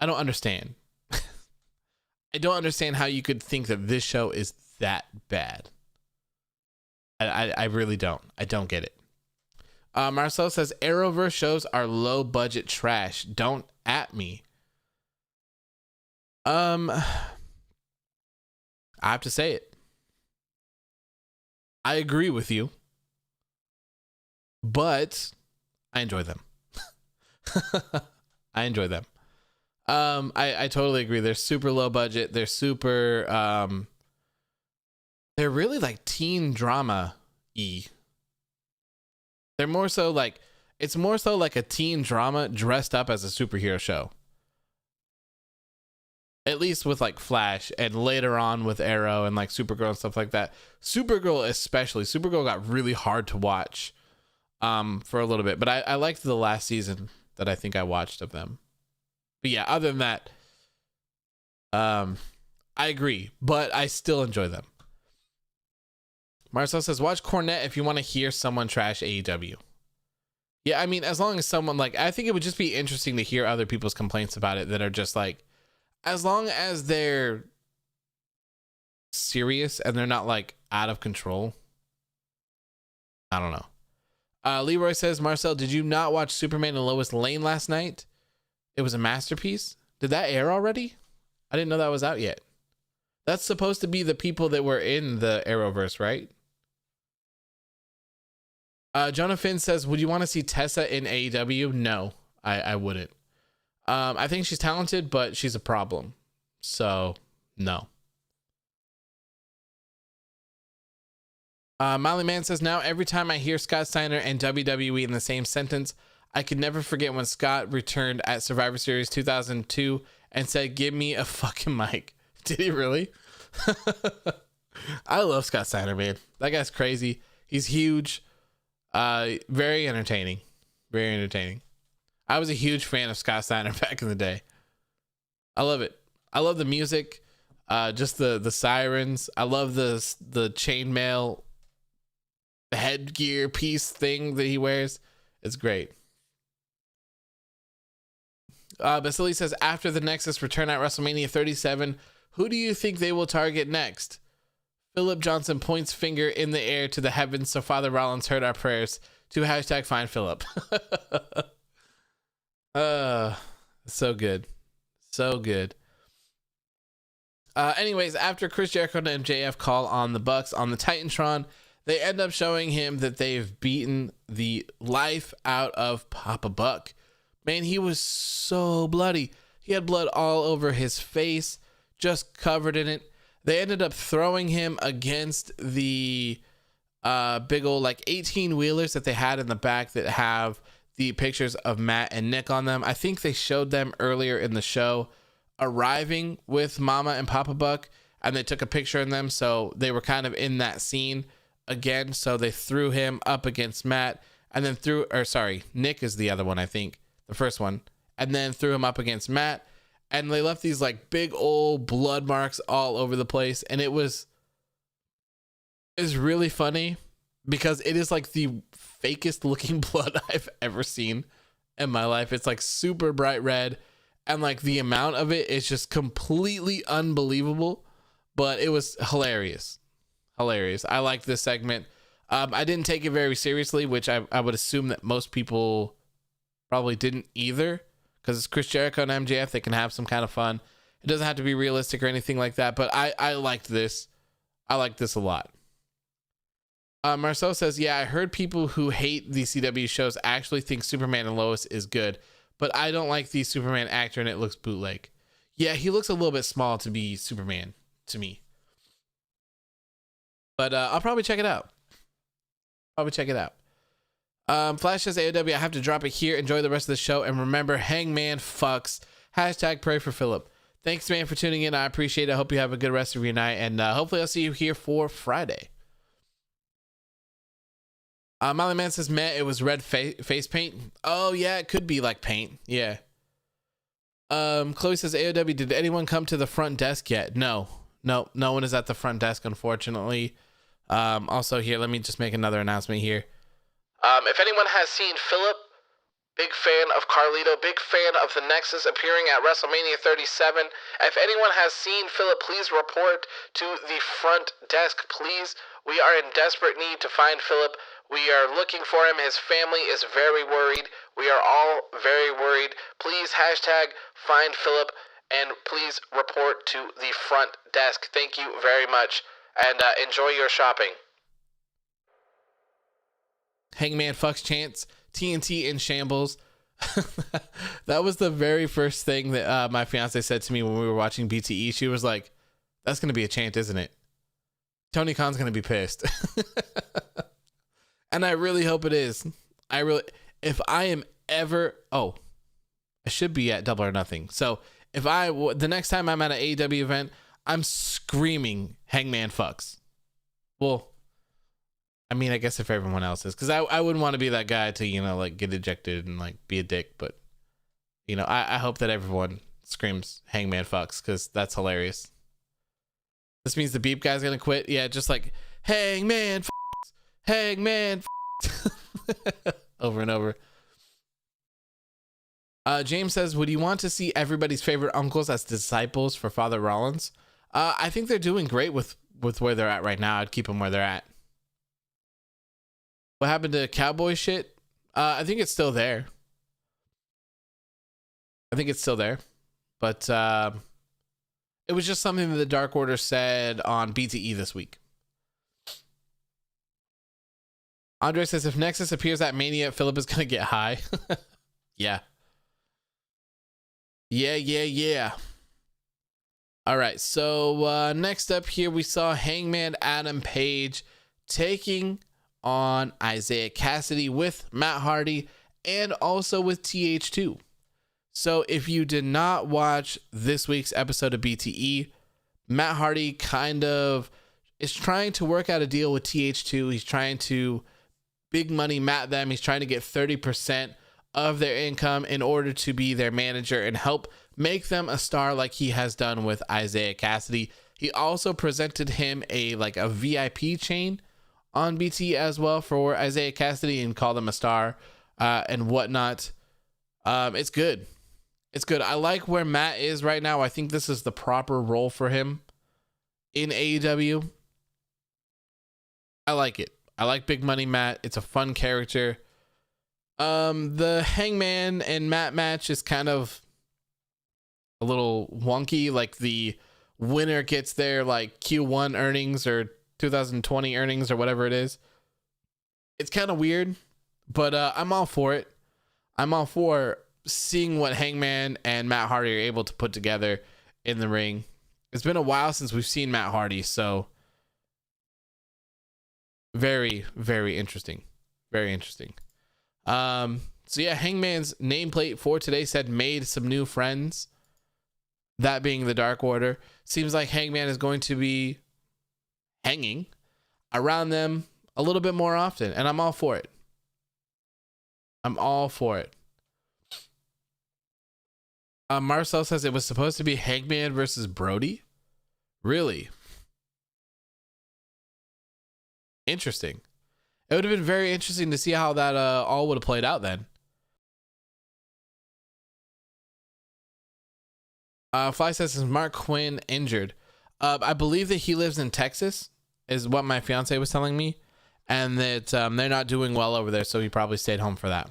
understand. I don't understand how you could think that this show is that bad. I really don't. I don't get it. Marcel says Arrowverse shows are low budget trash. Don't at me. I have to say it. I agree with you, but I enjoy them. I enjoy them. I totally agree. They're super low budget. They're super, they're really like teen drama-y. They're more so like, it's more so like a teen drama dressed up as a superhero show. At least with like Flash and later on with Arrow and like Supergirl and stuff like that. Supergirl especially. Supergirl got really hard to watch for a little bit. But I liked the last season that I think I watched of them. But yeah, other than that, I agree. But I still enjoy them. Marcel says, watch Cornette if you want to hear someone trash AEW. Yeah, I mean, as long as someone like, I think it would just be interesting to hear other people's complaints about it that are just like, as long as they're serious and they're not like out of control. I don't know. Leroy says, Marcel, did you not watch Superman and Lois Lane last night? It was a masterpiece. Did that air already? I didn't know that was out yet. That's supposed to be the people that were in the Arrowverse, right? Jonah Finn says, would you want to see Tessa in AEW? No, I wouldn't. I think she's talented, but she's a problem. So, no. Molly Man says, now every time I hear Scott Steiner and WWE in the same sentence, I could never forget when Scott returned at Survivor Series 2002 and said, give me a fucking mic. Did he really? I love Scott Steiner, man. That guy's crazy. He's huge. Very entertaining. Very entertaining. I was a huge fan of Scott Steiner back in the day. I love it. I love the music. Just the sirens. I love the chainmail headgear piece thing that he wears. It's great. Basili says, after the Nexus return at WrestleMania 37, who do you think they will target next? Philip Johnson points finger in the air to the heavens, so Father Rollins heard our prayers. To hashtag find Philip. So good. So good. Anyways, after Chris Jericho and MJF call on the Bucks on the Titantron, they end up showing him that they've beaten the life out of Poppa Buck. Man, he was so bloody. He had blood all over his face, just covered in it. They ended up throwing him against the big old like 18 wheelers that they had in the back that have the pictures of Matt and Nick on them. I think they showed them earlier in the show arriving with Mama and Poppa Buck, and they took a picture of them. So they were kind of in that scene again. So they threw him up against Matt and then Nick is the other one, I think, the first one, and then threw him up against Matt. And they left these like big old blood marks all over the place. And it's really funny because it is like the fakest looking blood I've ever seen in my life. It's like super bright red. And like the amount of it is just completely unbelievable. But it was hilarious. Hilarious. I liked this segment. I didn't take it very seriously, which I would assume that most people probably didn't either. Because it's Chris Jericho and MJF, they can have some kind of fun. It doesn't have to be realistic or anything like that, but I liked this. I liked this a lot. Marcel says, yeah, I heard people who hate the CW shows actually think Superman and Lois is good, but I don't like the Superman actor and it looks bootleg. Yeah, he looks a little bit small to be Superman to me. But I'll probably check it out. Flash says, AEW, I have to drop it here. Enjoy the rest of the show. And remember, Hangman fucks. Hashtag pray for Philip. Thanks, man, for tuning in. I appreciate it. I hope you have a good rest of your night. And hopefully I'll see you here for Friday. Molly Man says, Matt, it was red face paint. Oh, yeah, it could be like paint. Yeah. Chloe says, AEW, did anyone come to the front desk yet? No, no one is at the front desk, unfortunately. Also here, let me just make another announcement here. If anyone has seen Philip, big fan of Carlito, big fan of the Nexus appearing at WrestleMania 37. If anyone has seen Philip, please report to the front desk, please. We are in desperate need to find Philip. We are looking for him. His family is very worried. We are all very worried. Please hashtag find Philip and please report to the front desk. Thank you very much and enjoy your shopping. Hangman fucks chants. TNT in shambles. That was the very first thing that my fiance said to me when we were watching BTE. She was like, that's going to be a chant, isn't it? Tony Khan's going to be pissed. And I really hope it is. If I am ever, I should be at Double or Nothing. So if the next time I'm at an AEW event, I'm screaming Hangman fucks. Well, I mean, I guess if everyone else is, because I wouldn't want to be that guy to, like get ejected and like be a dick. But, I hope that everyone screams Hangman fucks because that's hilarious. This means the beep guy's going to quit. Yeah, just like Hangman fucks, Hangman fucks. Over and over. James says, would you want to see everybody's favorite uncles as disciples for Father Rollins? I think they're doing great with where they're at right now. I'd keep them where they're at. What happened to cowboy shit? I think it's still there. But it was just something that the Dark Order said on BTE this week. Andre says, if Nexus appears at Mania, Philip is going to get high. Yeah. Yeah. All right. So next up here, we saw Hangman Adam Page taking on Isiah Kassidy with Matt Hardy and also with TH2. So if you did not watch this week's episode of BTE, Matt Hardy kind of is trying to work out a deal with TH2. He's trying to big money mat them. He's trying to get 30% of their income in order to be their manager and help make them a star like he has done with Isiah Kassidy. He also presented him a VIP chain on BT as well for Isiah Kassidy and called him a star and whatnot. It's good. I like where Matt is right now. I think this is the proper role for him in AEW. I like it. I like Big Money Matt. It's a fun character. The Hangman and Matt match is kind of a little wonky. Like the winner gets their Q1 earnings or 2020 earnings or whatever it is. It's kind of weird, but I'm all for it. I'm all for seeing what Hangman and Matt Hardy are able to put together in the ring. It's been a while since we've seen Matt Hardy, so very, very interesting. Very interesting. So yeah, Hangman's nameplate for today said made some new friends. That being the Dark Order. Seems like Hangman is going to be hanging around them a little bit more often, and I'm all for it. Marcel says it was supposed to be Hangman versus Brody. Really? Interesting. It would have been very interesting to see how that all would have played out then. Fly says, is Mark Quinn injured? I believe that he lives in Texas, is what my fiance was telling me, and that they're not doing well over there, so he probably stayed home for that.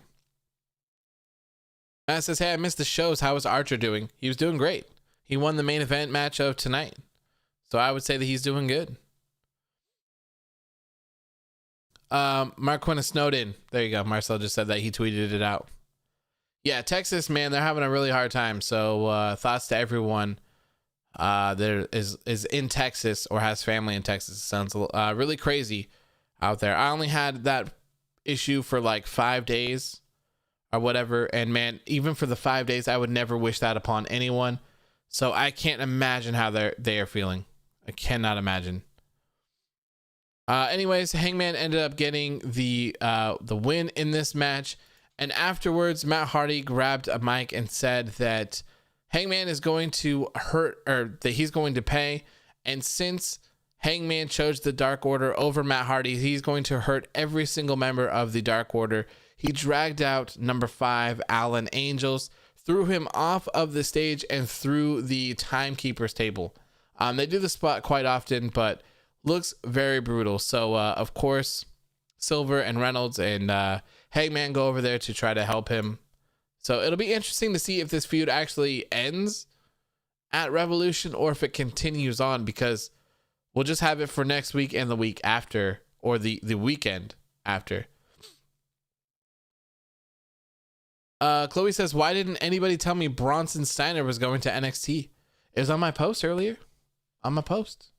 Matt says, hey, I missed the shows. How is Archer doing? He was doing great. He won the main event match of tonight, so I would say that he's doing good. Mark Quinn is snowed in. There you go. Marcel just said that. He tweeted it out. Yeah, Texas, man, they're having a really hard time. So thoughts to everyone that is in Texas or has family in Texas. It sounds really crazy out there. I only had that issue for 5 days or whatever. And man, even for the 5 days, I would never wish that upon anyone. So I can't imagine how they are feeling. I cannot imagine. Anyways, Hangman ended up getting the win in this match. And afterwards, Matt Hardy grabbed a mic and said that Hangman is going to hurt, or that he's going to pay, And since Hangman chose the Dark Order over Matt Hardy, he's going to hurt every single member of the Dark Order. He dragged out number 5, Allin Angels, threw him off of the stage and through the timekeeper's table. They do the spot quite often, but looks very brutal. So, of course, Silver and Reynolds and Hangman go over there to try to help him. So it'll be interesting to see if this feud actually ends at Revolution or if it continues on, because we'll just have it for next week and the week after, or the weekend after. Chloe says, why didn't anybody tell me Bronson Steiner was going to NXT? It was on my post earlier. On my post.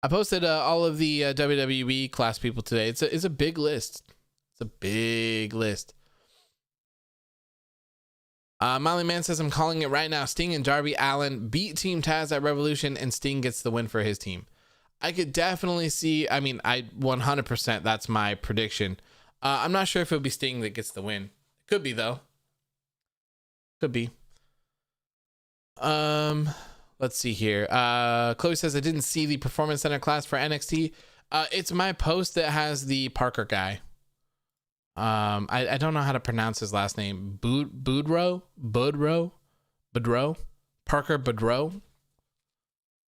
I posted all of the WWE class people today. It's a big list. It's a big list. Molly Man says, I'm calling it right now. Sting and Darby Allin beat Team Taz at Revolution, and Sting gets the win for his team. I could definitely see, I 100%, that's my prediction. I'm not sure if it'll be Sting that gets the win. Could be, though. Could be. Let's see here. Chloe says, I didn't see the Performance Center class for NXT. It's my post that has the Parker guy. I don't know how to pronounce his last name. Budrow? Parker Budrow?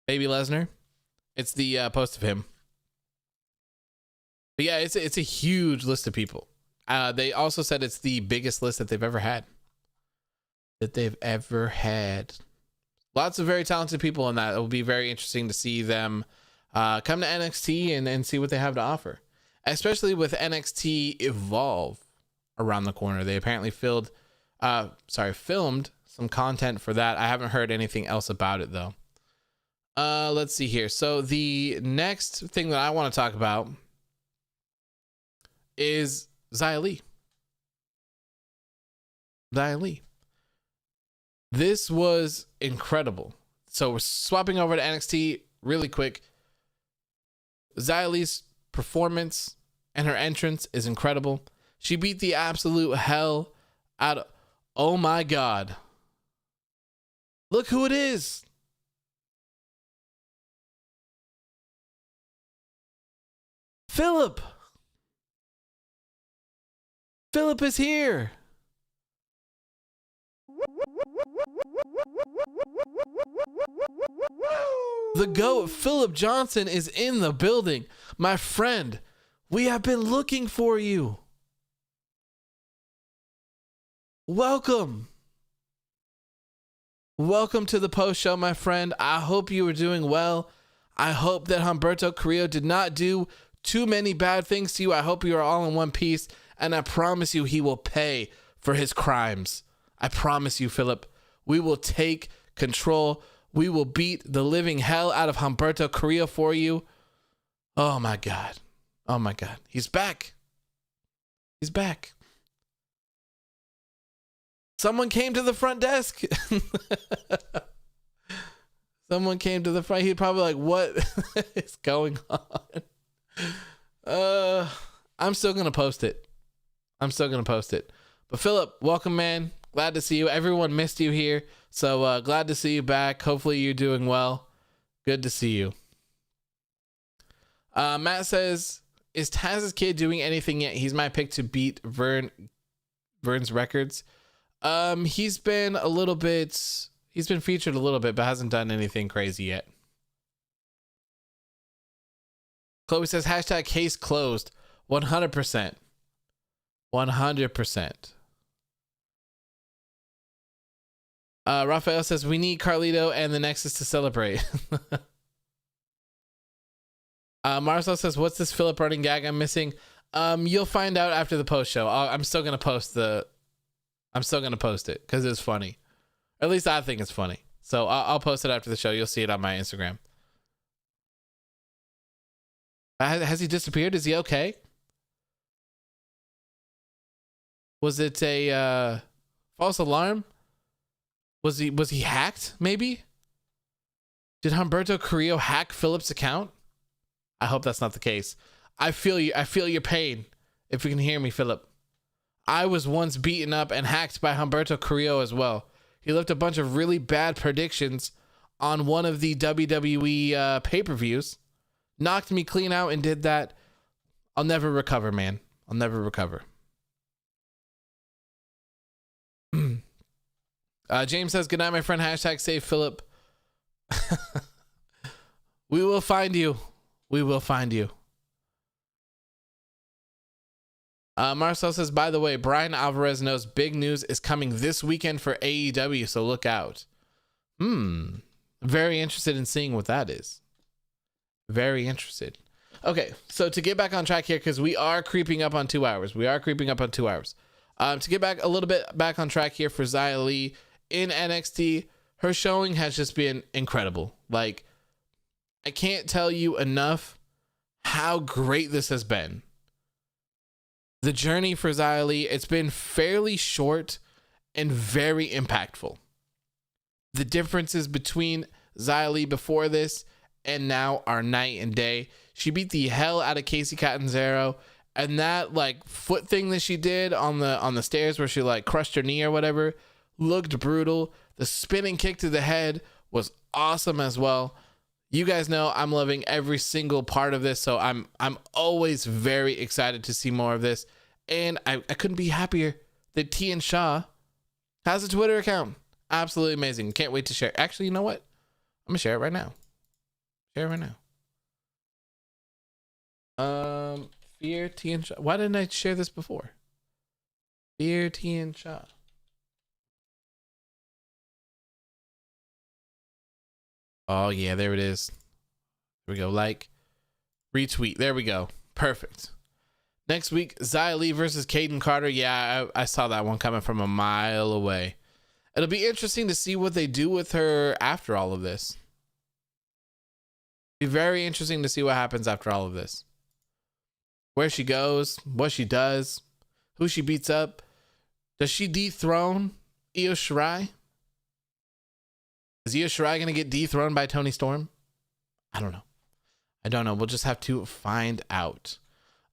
Baby Lesnar. It's the post of him. But yeah, it's a huge list of people. They also said it's the biggest list that they've ever had. Lots of very talented people in that. It will be very interesting to see them come to NXT and see what they have to offer. Especially with NXT Evolve around the corner. They apparently filmed some content for that. I haven't heard anything else about it, though. Let's see here. So the next thing that I want to talk about is Xia Li. This was incredible. So we're swapping over to NXT really quick. Xia Li's performance and her entrance is incredible. She beat the absolute hell out of... Oh my God. Look who it is. Philip is here. The GOAT, Philip Johnson, is in the building. My friend, we have been looking for you. Welcome. Welcome to the post show, my friend. I hope you are doing well. I hope that Humberto Carrillo did not do too many bad things to you. I hope you are all in one piece, and I promise you he will pay for his crimes. I promise you, Philip, we will take control. We will beat the living hell out of Humberto Carrillo for you. Oh my God. Oh my God. He's back. He's back. Someone came to the front desk. Someone came to the front. He'd probably like, what is going on? I'm still going to post it. But Philip, welcome, man. Glad to see you. Everyone missed you here. So glad to see you back. Hopefully you're doing well. Good to see you. Matt says, is Taz's kid doing anything yet? He's my pick to beat Vern's records. He's been featured a little bit, but hasn't done anything crazy yet. Chloe says, hashtag case closed. 100%. 100%. Raphael says, we need Carlito and the Nexus to celebrate. Marcel says, what's this Philip running gag I'm missing? You'll find out after the post show. I'm still going to post it because it's funny. Or at least I think it's funny. So I'll post it after the show. You'll see it on my Instagram. Has he disappeared? Is he okay? Was it a false alarm? Was he hacked, maybe? Did Humberto Carrillo hack Philip's account? I hope that's not the case. I feel you. I feel your pain. If you can hear me, Philip. I was once beaten up and hacked by Humberto Carrillo as well. He left a bunch of really bad predictions on one of the WWE pay-per-views. Knocked me clean out and did that. I'll never recover, man. I'll never recover. James says, good night, my friend. Hashtag save Philip. We will find you. We will find you. Marcel says, by the way, Brian Alvarez knows big news is coming this weekend for AEW, so look out. Very interested in seeing what that is. Very interested. Okay, so to get back on track here, because we are creeping up on 2 hours. To get back a little bit back on track here for Xia Li in NXT, her showing has just been incredible. Like, I can't tell you enough how great this has been. The journey for Xia Li, it's been fairly short and very impactful. The differences between Xia Li before this and now are night and day. She beat the hell out of Casey Catanzaro, and that like foot thing that she did on the stairs where she like crushed her knee or whatever looked brutal. The spinning kick to the head was awesome as well. You guys know I'm loving every single part of this, so I'm always very excited to see more of this. And I couldn't be happier that Tian Sha has a Twitter account. Absolutely amazing. Can't wait to share. Actually, you know what? I'm gonna share it right now. Fear Tian Sha. Why didn't I share this before? Fear Tian Sha. Oh yeah, there it is. There we go. Like, retweet. There we go. Perfect. Next week, Xia Li versus Caden Carter. Yeah, I saw that one coming from a mile away. It'll be interesting to see what they do with her after all of this. Be very interesting to see what happens after all of this. Where she goes, what she does, who she beats up. Does she dethrone Io Shirai? Is Io Shirai going to get dethroned by Toni Storm? I don't know. We'll just have to find out.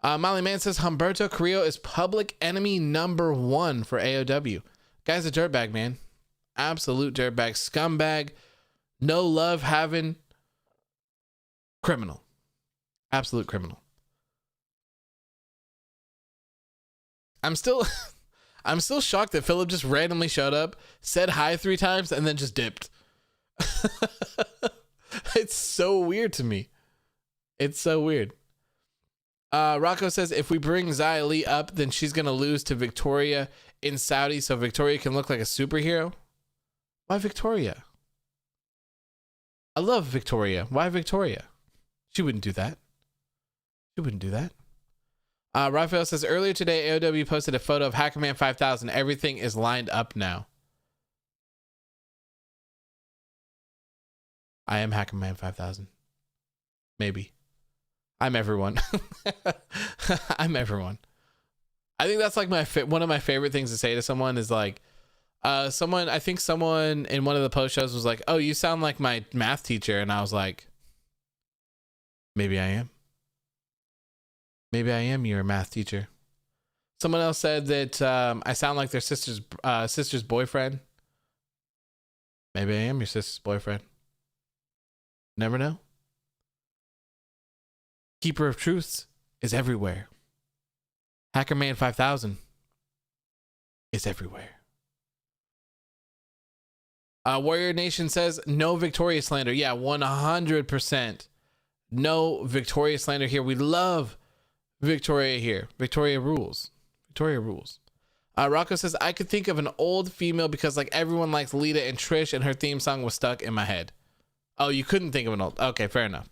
Molly Man says Humberto Carrillo is public enemy number 1 for AOW. Guy's a dirtbag, man. Absolute dirtbag. Scumbag. No love having. Criminal. Absolute criminal. I'm still shocked that Philip just randomly showed up, said hi 3 times, and then just dipped. It's so weird to me. It's so weird. Rocco says if we bring Xia Li up, then she's gonna lose to Victoria in Saudi, so Victoria can look like a superhero. Why Victoria? I love Victoria. Why Victoria? She wouldn't do that. Raphael says earlier today AOW posted a photo of Hackerman 5000. Everything is lined up now. I am Hackerman 5000. Maybe. I'm everyone. I'm everyone. I think that's like one of my favorite things to say to someone is like, I think someone in one of the post shows was like, oh, you sound like my math teacher. And I was like, maybe I am. Maybe I am your math teacher. Someone else said that I sound like their sister's boyfriend. Maybe I am your sister's boyfriend. Never know. Keeper of Truths is everywhere. Hackerman 5000 is everywhere. Warrior Nation says no Victoria slander. Yeah, 100%. No Victoria slander here. We love Victoria here. Victoria rules. Rocco says I could think of an old female because like everyone likes Lita and Trish and her theme song was stuck in my head. Oh, you couldn't think of an old. Okay, fair enough.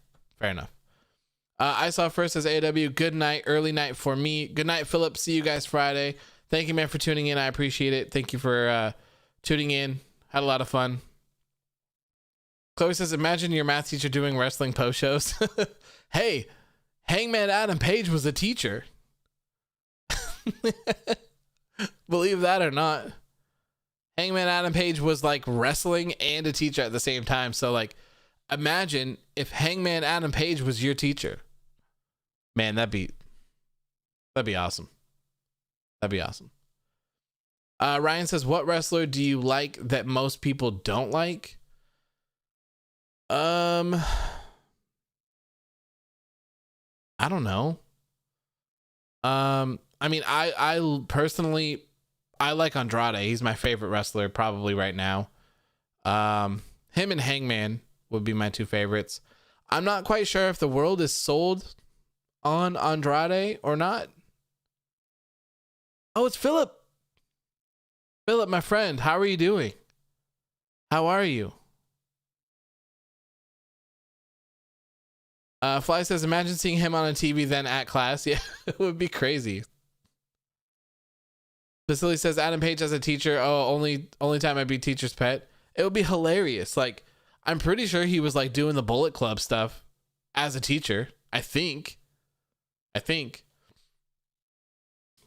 I saw first as AEW. Good night, early night for me. Good night, Philip. See you guys Friday. Thank you, man, for tuning in. I appreciate it. Thank you for tuning in. Had a lot of fun. Chloe says, imagine your math teacher doing wrestling post shows. Hey, Hangman Adam Page was a teacher. Believe that or not. Hangman Adam Page was like wrestling and a teacher at the same time. So like, imagine if Hangman Adam Page was your teacher. Man, that'd be awesome. Ryan says, what wrestler do you like that most people don't like? I don't know. I mean, I personally, I like Andrade. He's my favorite wrestler probably right now. Him and Hangman would be my two favorites. I'm not quite sure if the world is sold on Andrade or not. Oh, it's Philip. Philip, my friend, how are you doing? How are you? Fly says, imagine seeing him on a TV then at class. Yeah, it would be crazy. Vasily says, Adam Page as a teacher. Oh, only time I'd be teacher's pet. It would be hilarious. Like, I'm pretty sure he was like doing the Bullet Club stuff as a teacher. I think.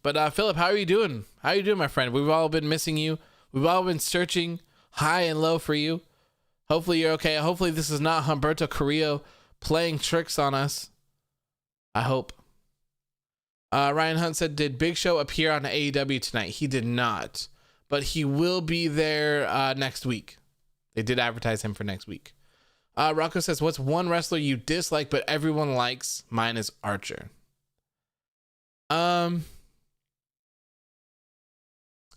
But Philip, how are you doing? How are you doing, my friend? We've all been missing you. We've all been searching high and low for you. Hopefully you're okay. Hopefully this is not Humberto Carrillo playing tricks on us. I hope. Ryan Hunt said, did Big Show appear on AEW tonight? He did not, but he will be there next week. They did advertise him for next week. Rocco says, what's one wrestler you dislike but everyone likes? Mine is Archer. I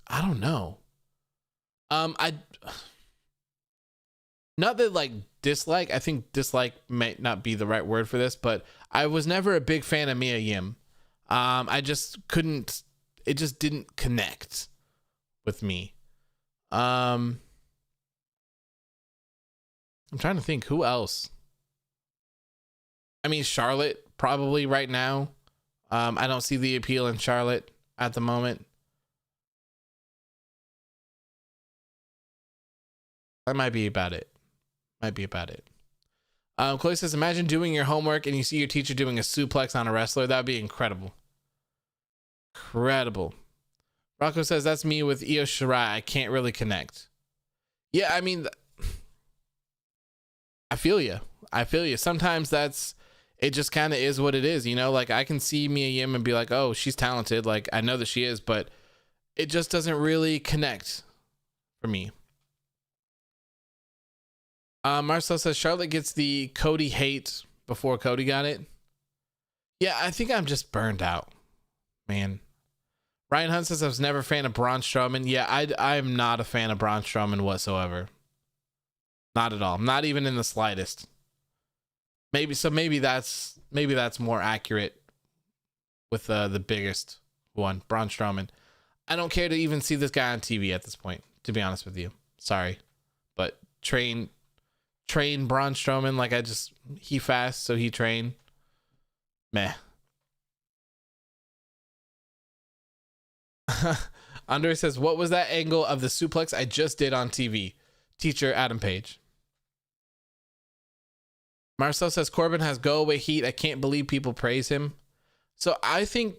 don't know. I not that like dislike. I think dislike might not be the right word for this, but I was never a big fan of Mia Yim. I just couldn't. It just didn't connect with me. I'm trying to think who else. I mean, Charlotte probably right now. I don't see the appeal in Charlotte at the moment. That might be about it. Chloe says, imagine doing your homework and you see your teacher doing a suplex on a wrestler. That would be incredible. Rocco says, that's me with Io Shirai. I can't really connect. Yeah, I mean, I feel you. Sometimes it just kind of is what it is, you know? Like, I can see Mia Yim and be like, oh, she's talented. Like, I know that she is, but it just doesn't really connect for me. Marcel says, Charlotte gets the Cody hate before Cody got it. Yeah, I think I'm just burned out, man. Ryan Hunt says, I was never a fan of Braun Strowman. Yeah, I'm not a fan of Braun Strowman whatsoever. Not at all. Not even in the slightest. Maybe that's more accurate with the biggest one, Braun Strowman. I don't care to even see this guy on TV at this point, to be honest with you. Sorry. But train Braun Strowman like he fast, so he train. Meh. Andre says, what was that angle of the suplex I just did on TV? Teacher Adam Page. Marcel says, Corbin has go away heat. I can't believe people praise him. So I think,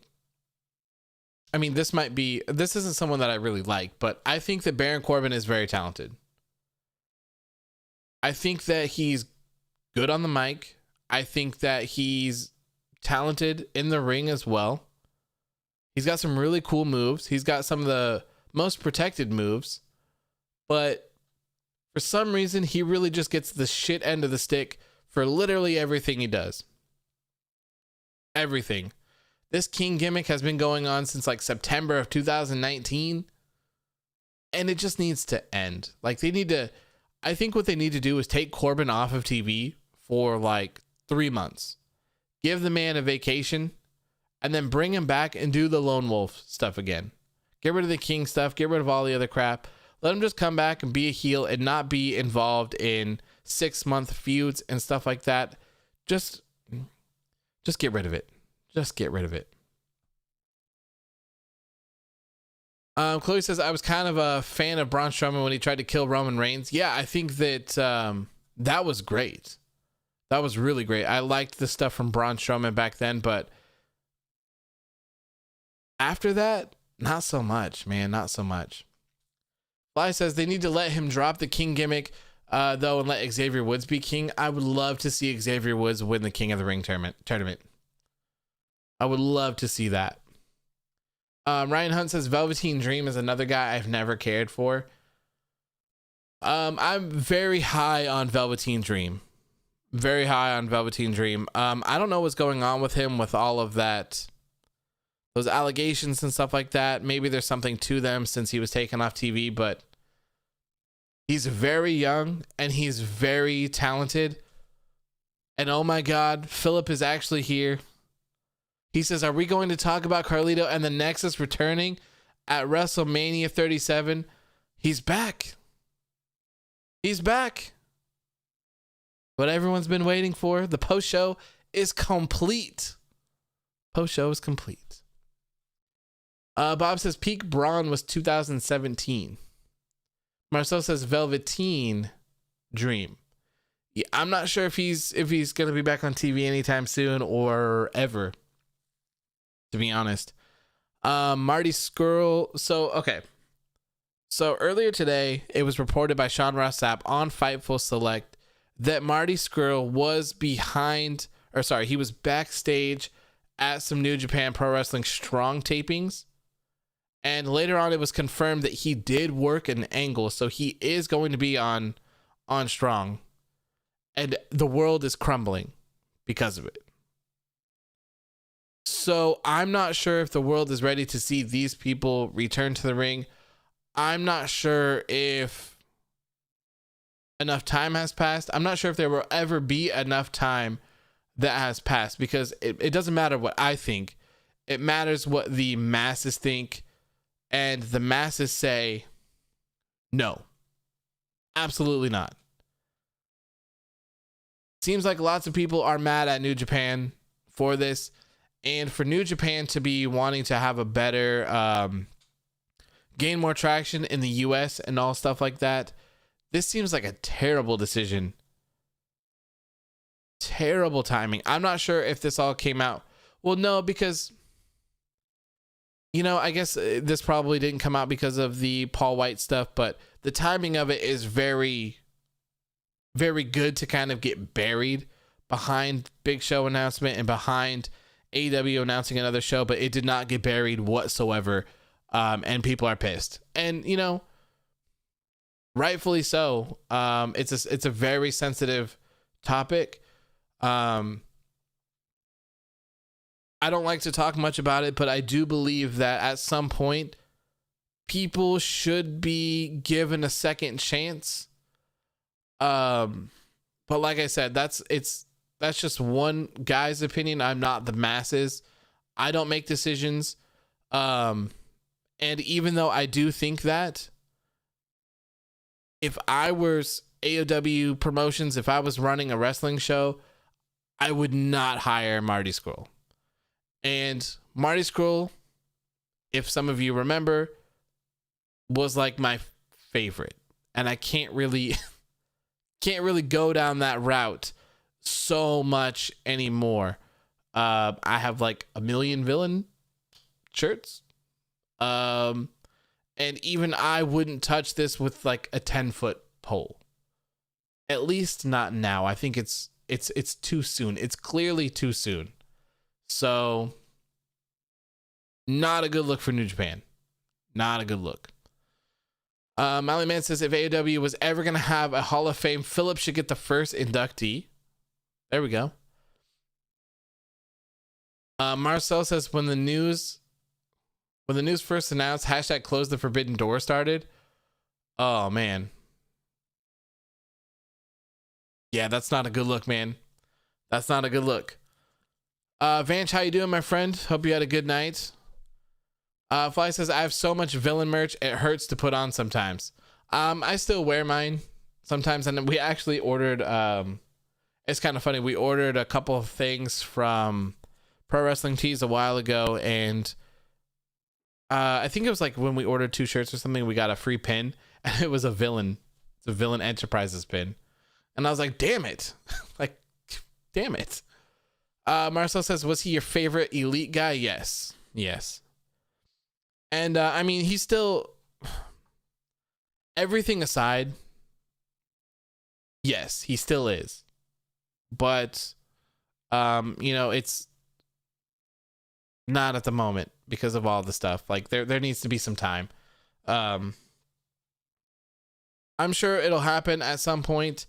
I mean, this isn't someone that I really like, but I think that Baron Corbin is very talented. I think that he's good on the mic. I think that he's talented in the ring as well. He's got some really cool moves. He's got some of the most protected moves, but for some reason, he really just gets the shit end of the stick for literally everything he does. Everything. This King gimmick has been going on since like September of 2019, and it just needs to end. Like, I think what they need to do is take Corbin off of TV for like 3 months. Give the man a vacation and then bring him back and do the Lone Wolf stuff again. Get rid of the King stuff. Get rid of all the other crap. Let him just come back and be a heel and not be involved in 6-month feuds and stuff like that. Just get rid of it. Just get rid of it. Chloe says, I was kind of a fan of Braun Strowman when he tried to kill Roman Reigns. Yeah, I think that that was great. That was really great. I liked the stuff from Braun Strowman back then, but after that, not so much, man. Not so much. Fly says they need to let him drop the King gimmick, though, and let Xavier Woods be king. I would love to see Xavier Woods win the King of the Ring tournament. I would love to see that. Ryan Hunt says Velveteen Dream is another guy I've never cared for. I'm very high on Velveteen Dream. Very high on Velveteen Dream. I don't know what's going on with him with all of that, those allegations and stuff like that. Maybe there's something to them since he was taken off TV, but he's very young and he's very talented. And oh my God, Philip is actually here. He says, are we going to talk about Carlito and the Nexus returning at WrestleMania 37? He's back. He's back. What everyone's been waiting for. The post show is complete. Post show is complete. Bob says peak Braun was 2017. Marcel says Velveteen Dream. Yeah, I'm not sure if he's gonna be back on TV anytime soon or ever, to be honest. Marty Scurll. So earlier today, it was reported by Sean Ross Sapp on Fightful Select that Marty Scurll was he was backstage at some New Japan Pro Wrestling Strong tapings. And later on, it was confirmed that he did work an angle. So he is going to be on Strong. And the world is crumbling because of it. So I'm not sure if the world is ready to see these people return to the ring. I'm not sure if enough time has passed. I'm not sure if there will ever be enough time that has passed, because it doesn't matter what I think. It matters what the masses think. And the masses say, no, absolutely not. Seems like lots of people are mad at New Japan for this. And for New Japan to be wanting to have a better, gain more traction in the US and all stuff like that, this seems like a terrible decision. Terrible timing. I'm not sure if this all came out. Well, no, because, I guess this probably didn't come out because of the Paul Wight stuff, but the timing of it is very, very good to kind of get buried behind big show announcement and behind AEW announcing another show, but it did not get buried whatsoever. And people are pissed, and rightfully so. It's a very sensitive topic. I don't like to talk much about it, but I do believe that at some point people should be given a second chance. But like I said, that's just one guy's opinion. I'm not the masses. I don't make decisions. And even though I do think that if I was AEW Promotions, if I was running a wrestling show, I would not hire Marty Scurll. And Marty Scurll, if some of you remember, was like my favorite. And I can't really go down that route so much anymore. I have like a million villain shirts. And even I wouldn't touch this with like a 10-foot pole. At least not now. I think it's too soon. It's clearly too soon. So not a good look for New Japan. Not a good look. Mally Man says if AEW was ever going to have a Hall of Fame, Philip should get the first inductee. There we go. Marcel says when the news first announced hashtag close the forbidden door started. Oh man. Yeah, that's not a good look, man. That's not a good look. Vanch, how you doing, my friend? Hope you had a good night. Fly says I have so much villain merch it hurts to put on sometimes. I still wear mine sometimes, and we actually ordered it's kind of funny, we ordered a couple of things from Pro Wrestling Tees a while ago, and I think it was like when we ordered 2 shirts or something, we got a free pin, and it was a Villain Enterprises pin, and I was like, damn it. Like, damn it. Marcel says, was he your favorite Elite guy? Yes. And I mean, he's still, everything aside, yes, he still is. But it's not at the moment, because of all the stuff. Like there needs to be some time. I'm sure it'll happen at some point.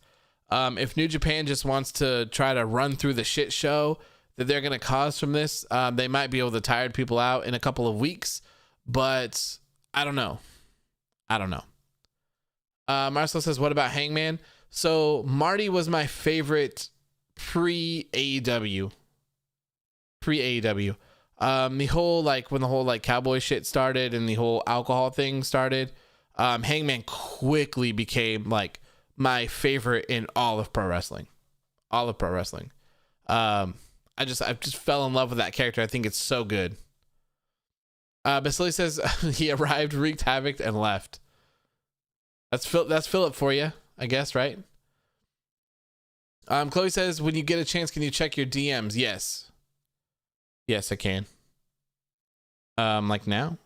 If New Japan just wants to try to run through the shit show that they're going to cause from this, they might be able to tire people out in a couple of weeks, but I don't know. Marcel says, what about Hangman? So Marty was my favorite pre-AEW. The whole, like, when the whole, like, cowboy shit started and the whole alcohol thing started, Hangman quickly became, like, my favorite in all of pro wrestling. I just fell in love with that character. I think it's so good. Basili says he arrived, wreaked havoc, and left. That's Philip for you, I guess, right? Chloe says, when you get a chance, can you check your DMs? Yes, I can. Like now?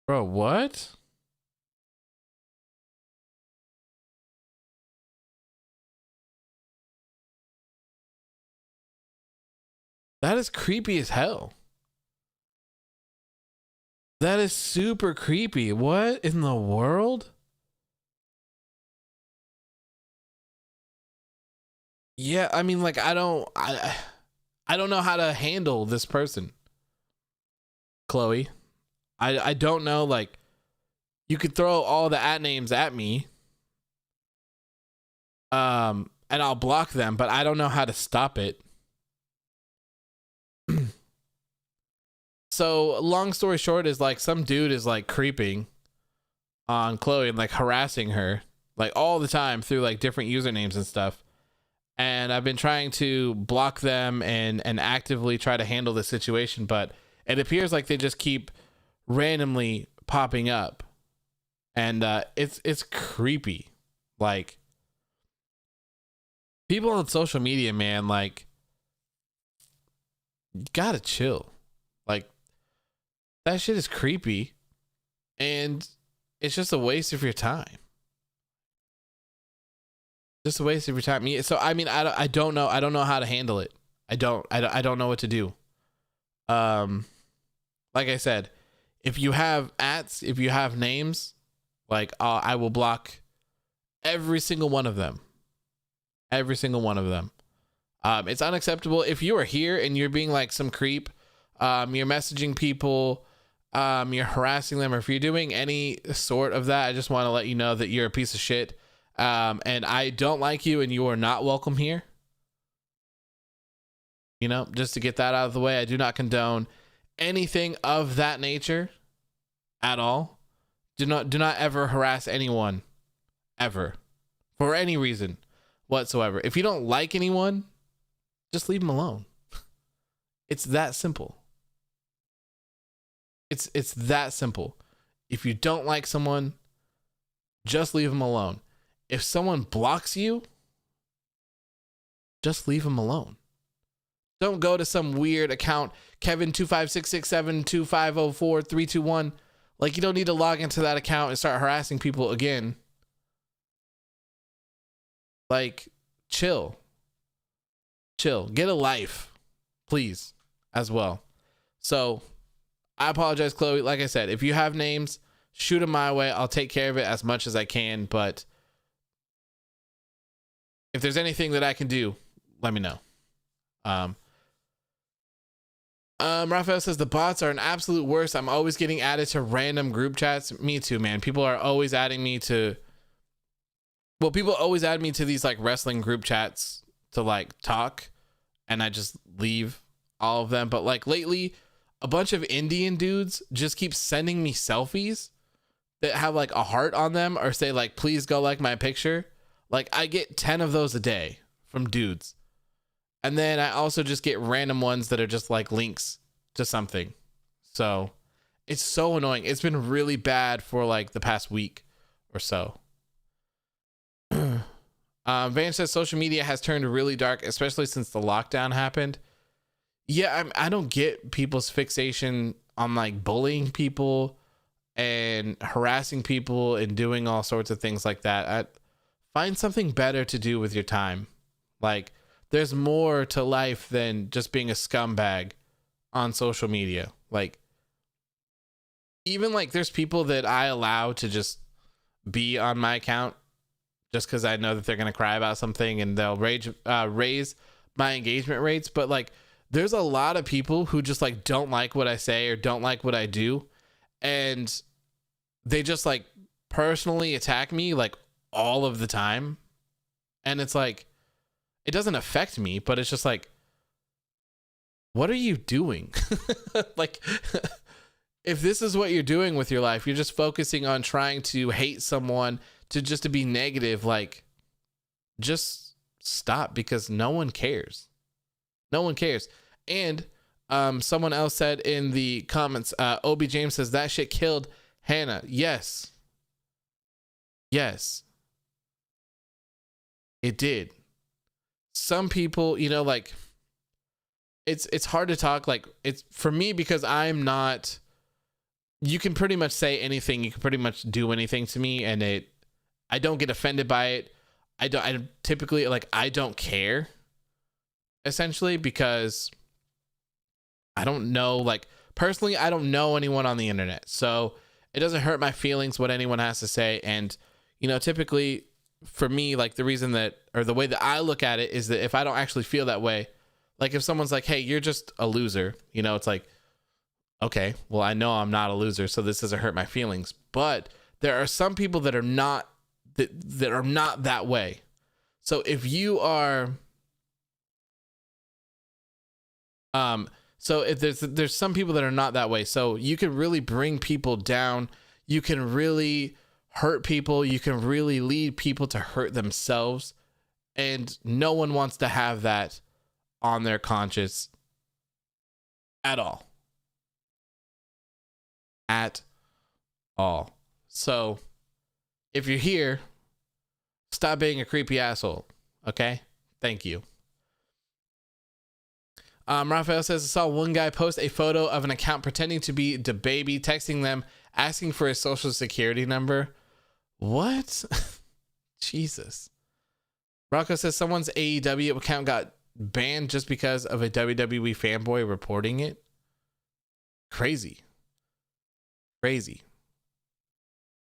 Bro, what? That is creepy as hell. That is super creepy. What in the world? Yeah, I mean, like, I don't know how to handle this person, Chloe. I don't know, like, you could throw all the at names at me, and I'll block them, but I don't know how to stop it. So long story short is, like, some dude is, like, creeping on Chloe and, like, harassing her, like, all the time through, like, different usernames and stuff. And I've been trying to block them and actively try to handle the situation, but it appears like they just keep randomly popping up, and it's creepy. Like, people on social media, man, like, you gotta chill. Like, that shit is creepy, and it's just a waste of your time. Just a waste of your time. So I mean, I don't know how to handle it. I don't know what to do. Like I said, if you have if you have names, like, I will block every single one of them. Every single one of them. It's unacceptable. If you are here and you're being like some creep, you're messaging people, you're harassing them, or if you're doing any sort of that, I just want to let you know that you're a piece of shit. And I don't like you, and you are not welcome here. You know, just to get that out of the way, I do not condone anything of that nature at all. Do not ever harass anyone, ever, for any reason whatsoever. If you don't like anyone, just leave them alone. It's that simple. It's that simple. If you don't like someone, just leave them alone. If someone blocks you, just leave them alone. Don't go to some weird account, Kevin256672504-321. Like, you don't need to log into that account and start harassing people again. Like, chill. Get a life, please, as well. So, I apologize, Chloe. Like I said, if you have names, shoot them my way. I'll take care of it as much as I can, but if there's anything that I can do, let me know. Raphael says the bots are an absolute worst. I'm always getting added to random group chats. Me too, man. People are always adding me to, well, people always add me to these like wrestling group chats to like talk, and I just leave all of them. But like lately, a bunch of Indian dudes just keep sending me selfies that have like a heart on them or say like, please go like my picture. Like, I get 10 of those a day from dudes. And then I also just get random ones that are just like links to something. So it's so annoying. It's been really bad for like the past week or so. Van says social media has turned really dark, especially since the lockdown happened. Yeah, I don't get people's fixation on like bullying people and harassing people and doing all sorts of things like that. Find something better to do with your time. Like, there's more to life than just being a scumbag on social media. Like, even like there's people that I allow to just be on my account just because I know that they're going to cry about something and they'll raise my engagement rates. But like, there's a lot of people who just like don't like what I say or don't like what I do. And they just like personally attack me like all of the time. And it's like, it doesn't affect me, but it's just like, what are you doing? Like, if this is what you're doing with your life, you're just focusing on trying to hate someone to be negative, like, just stop, because no one cares. No one cares. And someone else said in the comments, Obi James says that shit killed Hannah. Yes. Yes. It did. Some people, you know, like, it's hard to talk, like, it's for me because I'm not, you can pretty much say anything, you can pretty much do anything to me, and I don't get offended by it. I typically, like, I don't care, essentially, because I don't know, like, personally, I don't know anyone on the internet, so it doesn't hurt my feelings what anyone has to say. And, you know, typically for me, like, the reason that, or the way that I look at it is that if I don't actually feel that way, like, if someone's like, hey, you're just a loser, you know, it's like, okay, well, I know I'm not a loser, so this doesn't hurt my feelings. But there are some people that are not that are not that way. So if you are, so if there's some people that are not that way, so you can really bring people down. You can really hurt people. You can really lead people to hurt themselves, and no one wants to have that on their conscience at all. At all. So if you're here, stop being a creepy asshole. Okay? Thank you. Raphael says, I saw one guy post a photo of an account pretending to be the baby, texting them, asking for his social security number. What? Jesus. Rocco says someone's AEW account got banned just because of a WWE fanboy reporting it. Crazy.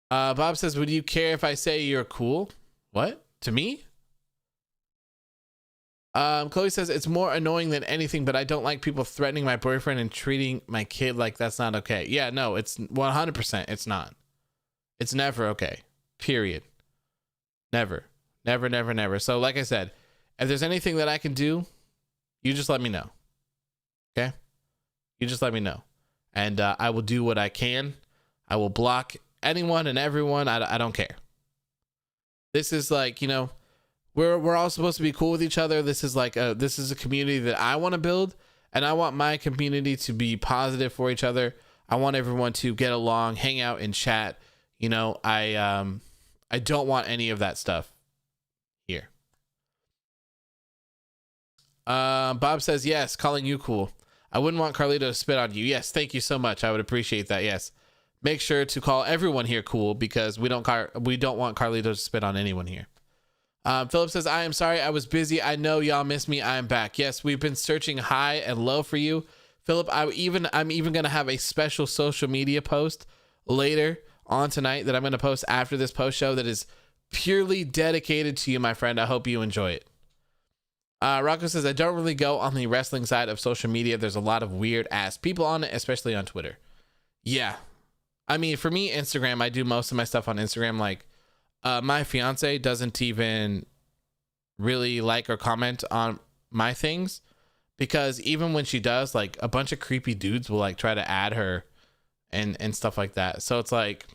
Bob says, would you care if I say you're cool? What? To me? Chloe says, it's more annoying than anything, but I don't like people threatening my boyfriend and treating my kid like that's not okay. Yeah, no, it's 100%. It's not. It's never okay. Period. Never. Never. So like I said, if there's anything that I can do, you just let me know. Okay? You just let me know. And I will do what I can. I will block anyone and everyone. I don't care. This is like, you know, we're all supposed to be cool with each other. This is like this is a community that I want to build, and I want my community to be positive for each other. I want everyone to get along, hang out, and chat. You know, I don't want any of that stuff here. Bob says, yes, calling you cool. I wouldn't want Carlito to spit on you. Yes, thank you so much. I would appreciate that. Yes. Make sure to call everyone here cool, because we don't want Carlito to spit on anyone here. Philip says, I am sorry, I was busy. I know y'all miss me. I am back. Yes, we've been searching high and low for you. Philip, I'm even going to have a special social media post later on tonight that I'm going to post after this post show that is purely dedicated to you, my friend. I hope you enjoy it. Rocco says, I don't really go on the wrestling side of social media. There's a lot of weird ass people on it, especially on Twitter. Yeah. I mean, for me, Instagram, I do most of my stuff on Instagram. Like, my fiance doesn't even really like or comment on my things, because even when she does, like, a bunch of creepy dudes will like try to add her and stuff like that. So it's like,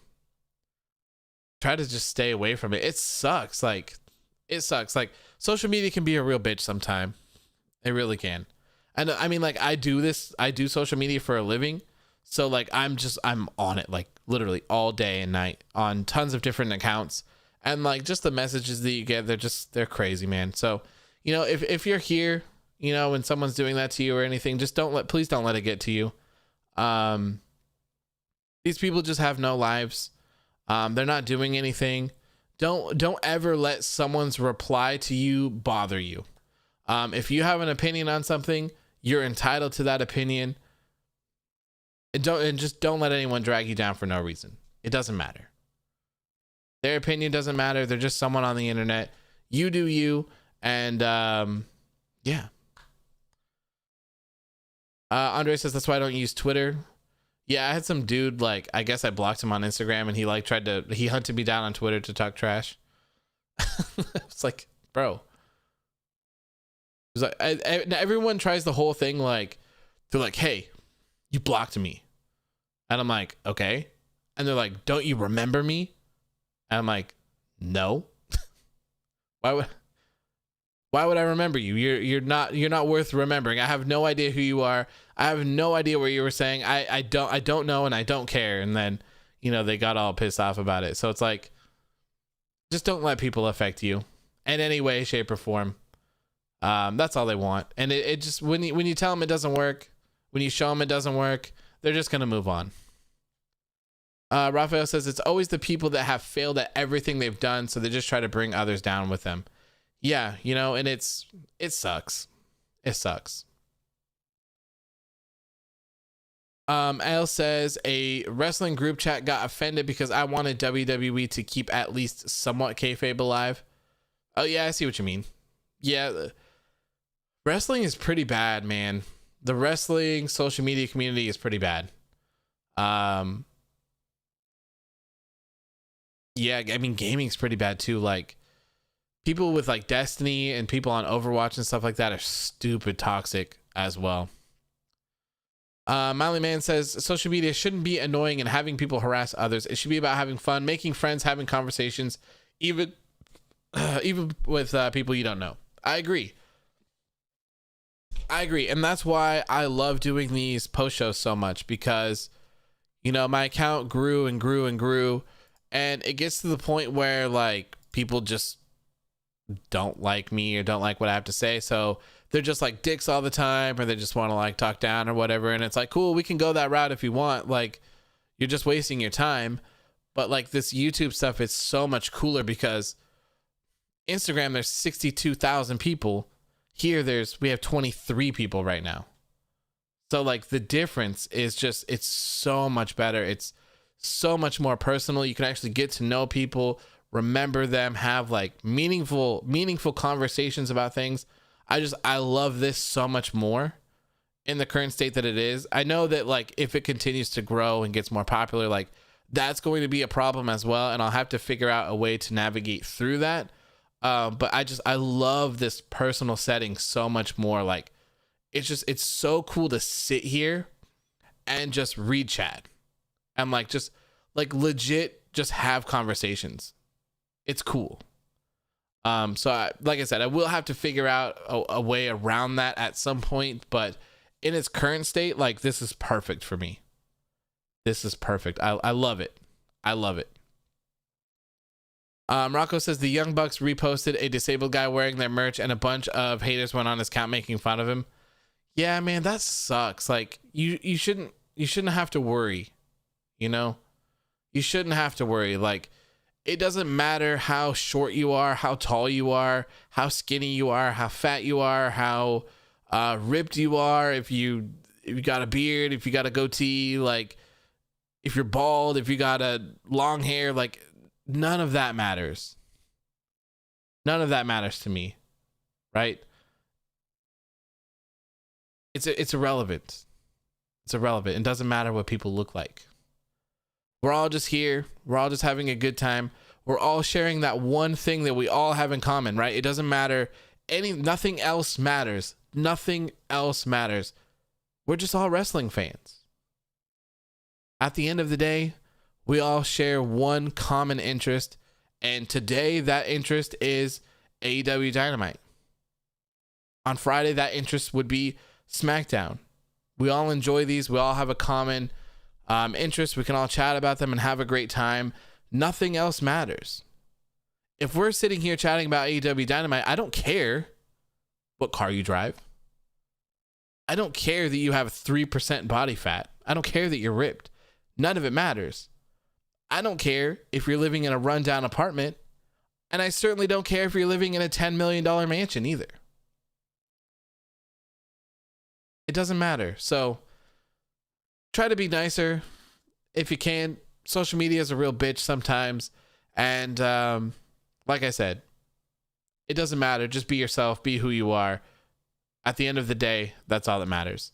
try to just stay away from it. It sucks. Like, social media can be a real bitch sometime. It really can. And I mean, like, I do social media for a living. So like, I'm on it, like, literally all day and night on tons of different accounts. And like, just the messages that you get, they're crazy, man. So, you know, if you're here, you know, when someone's doing that to you or anything, just please don't let it get to you. These people just have no lives. They're not doing anything. Don't ever let someone's reply to you bother you. If you have an opinion on something, you're entitled to that opinion. And just don't let anyone drag you down for no reason. It doesn't matter. Their opinion doesn't matter. They're just someone on the internet. You do you. And yeah. Andre says that's why I don't use Twitter. Yeah, I had some dude, like, I guess I blocked him on Instagram, and he like he hunted me down on Twitter to talk trash. It's like, bro. It's like everyone tries the whole thing, like, they're like, hey, you blocked me. And I'm like, okay. And they're like, don't you remember me? And I'm like, no. Why would I remember you? You're not worth remembering. I have no idea who you are. I have no idea what you were saying. I don't know, and I don't care. And then, they got all pissed off about it. So it's like, just don't let people affect you in any way, shape, or form. That's all they want. And it just, when you tell them it doesn't work, when you show them it doesn't work, they're just gonna move on. Raphael says it's always the people that have failed at everything they've done, so they just try to bring others down with them. Yeah, and it sucks. It sucks. Al says a wrestling group chat got offended because I wanted WWE to keep at least somewhat kayfabe alive. Oh yeah, I see what you mean. Yeah, wrestling is pretty bad, man. The wrestling social media community is pretty bad. Yeah, I mean, gaming's pretty bad too. Like, people with like Destiny and people on Overwatch and stuff like that are stupid toxic as well. Miley Man says social media shouldn't be annoying and having people harass others. It should be about having fun, making friends, having conversations, even with people you don't know. I agree. And that's why I love doing these post shows so much, because my account grew and grew and grew, and it gets to the point where like people just don't like me or don't like what I have to say, so they're just like dicks all the time, or they just want to like talk down or whatever. And it's like, cool, we can go that route if you want. Like, you're just wasting your time. But like this YouTube stuff, it's so much cooler because Instagram, there's 62,000 people. Here we have 23 people right now. So like the difference is just, it's so much better. It's so much more personal. You can actually get to know people, remember them, have like meaningful conversations about things. I love this so much more in the current state that it is. I know that like if it continues to grow and gets more popular, like that's going to be a problem as well, and I'll have to figure out a way to navigate through that. But I love this personal setting so much more. Like it's so cool to sit here and just read chat and like just like legit just have conversations. It's cool. So like I said, I will have to figure out a way around that at some point, but in its current state, like this is perfect for me. This is perfect. I love it. I love it. Rocco says the Young Bucks reposted a disabled guy wearing their merch, and a bunch of haters went on his account making fun of him. Yeah, man, that sucks. Like you shouldn't have to worry. You shouldn't have to worry. Like, it doesn't matter how short you are, how tall you are, how skinny you are, how fat you are, how ripped you are, if you got a beard, if you got a goatee, like if you're bald, if you got a long hair, like none of that matters. None of that matters to me, right? It's irrelevant. It's irrelevant. It doesn't matter what people look like. We're all just here. We're all just having a good time. We're all sharing that one thing that we all have in common, right? It doesn't matter. Nothing else matters. Nothing else matters. We're just all wrestling fans. At the end of the day, we all share one common interest. And today, that interest is AEW Dynamite. On Friday, that interest would be SmackDown. We all enjoy these. We all have a common interest. We can all chat about them and have a great time. Nothing else matters. If we're sitting here chatting about AEW Dynamite, I don't care what car you drive. I don't care that you have 3% body fat. I don't care that you're ripped. None of it matters. I don't care if you're living in a rundown apartment, and I certainly don't care if you're living in a $10 million mansion either. It doesn't matter. So try to be nicer if you can. Social media is a real bitch sometimes. And like I said, it doesn't matter. Just be yourself. Be who you are. At the end of the day, that's all that matters.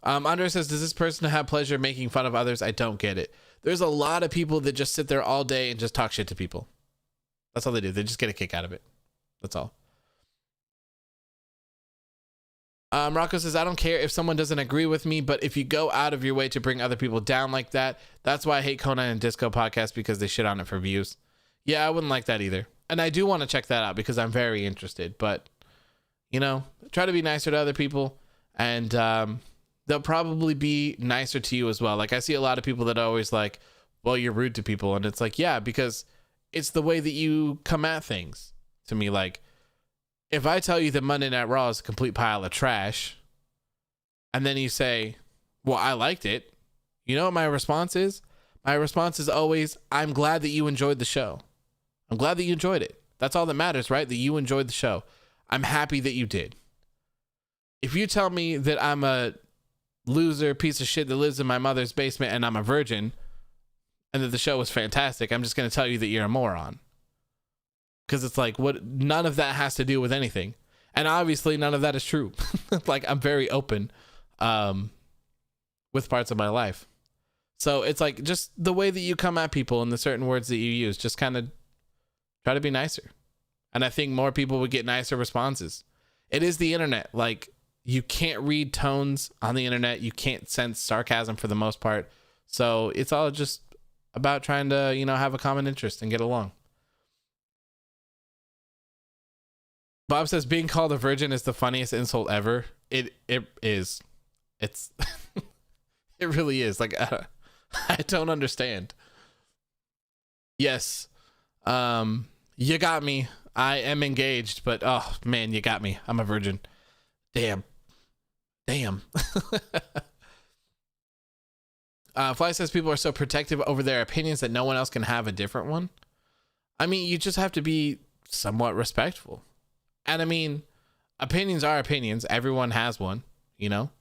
Andre says, does this person have pleasure making fun of others? I don't get it. There's a lot of people that just sit there all day and just talk shit to people. That's all they do. They just get a kick out of it. That's all. Rocco says, I don't care if someone doesn't agree with me, but if you go out of your way to bring other people down like that, that's why I hate Conan and Disco podcast, because they shit on it for views. Yeah, I wouldn't like that either. And I do want to check that out because I'm very interested, but you know, try to be nicer to other people, and they'll probably be nicer to you as well. Like I see a lot of people that are always like, well, you're rude to people. And it's like, yeah, because it's the way that you come at things to me. Like if I tell you that Monday Night Raw is a complete pile of trash, and then you say, well, I liked it. You know what my response is? My response is always, I'm glad that you enjoyed the show. I'm glad that you enjoyed it. That's all that matters, right? That you enjoyed the show. I'm happy that you did. If you tell me that I'm a loser piece of shit that lives in my mother's basement and I'm a virgin and that the show was fantastic, I'm just going to tell you that you're a moron. Because it's like, what? None of that has to do with anything. And obviously none of that is true. Like I'm very open with parts of my life. So it's like just the way that you come at people and the certain words that you use, just kind of try to be nicer. And I think more people would get nicer responses. It is the internet. Like you can't read tones on the internet. You can't sense sarcasm for the most part. So it's all just about trying to, you know, have a common interest and get along. Bob says being called a virgin is the funniest insult ever. It is. It's it really is. Like I don't understand. Yes. You got me. I am engaged, but oh man, you got me. I'm a virgin. Damn. Fly says people are so protective over their opinions that no one else can have a different one. I mean, you just have to be somewhat respectful. And I mean, opinions are opinions. Everyone has one, you know?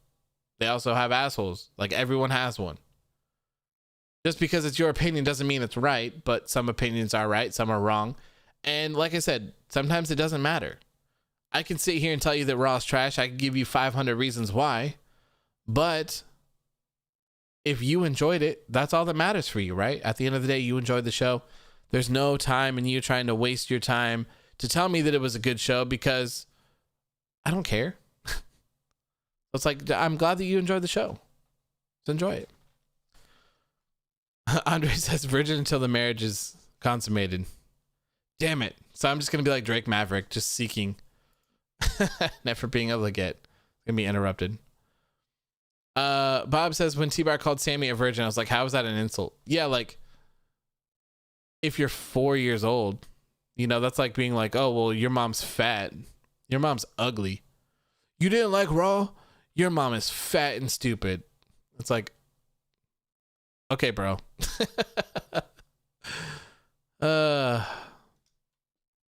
They also have assholes. Like everyone has one. Just because it's your opinion doesn't mean it's right, but some opinions are right, some are wrong. And like I said, sometimes it doesn't matter. I can sit here and tell you that Raw's trash. I can give you 500 reasons why. But if you enjoyed it, that's all that matters for you, right? At the end of the day, you enjoyed the show. There's no time in you trying to waste your time to tell me that it was a good show, because I don't care. It's like, I'm glad that you enjoyed the show. Just enjoy it. Andre says virgin until the marriage is consummated. Damn it. So I'm just going to be like Drake Maverick, just seeking, never being able to get. Going to be interrupted. Bob says when T-Bar called Sammy a virgin, I was like, how is that an insult? Yeah, like, if you're 4 years old, you know, that's like being like, oh, well, your mom's fat. Your mom's ugly. You didn't like Raw? Your mom is fat and stupid. It's like, okay, bro.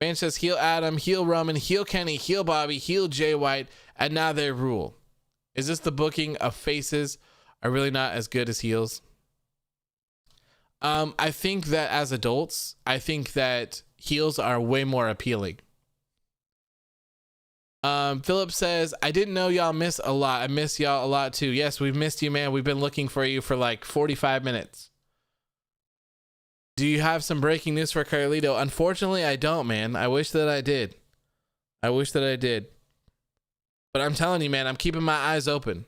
Man says heel Adam, heel Roman, heel Kenny, heel Bobby, heel Jay White, and now they rule. Is this the booking of faces are really not as good as heels? I think that as adults, I think that heels are way more appealing. Philip says, I didn't know y'all miss a lot. I miss y'all a lot too. Yes, we've missed you, man. We've been looking for you for like 45 minutes. Do you have some breaking news for Carlito? Unfortunately, I don't, man. I wish that I did. But I'm telling you, man, I'm keeping my eyes open.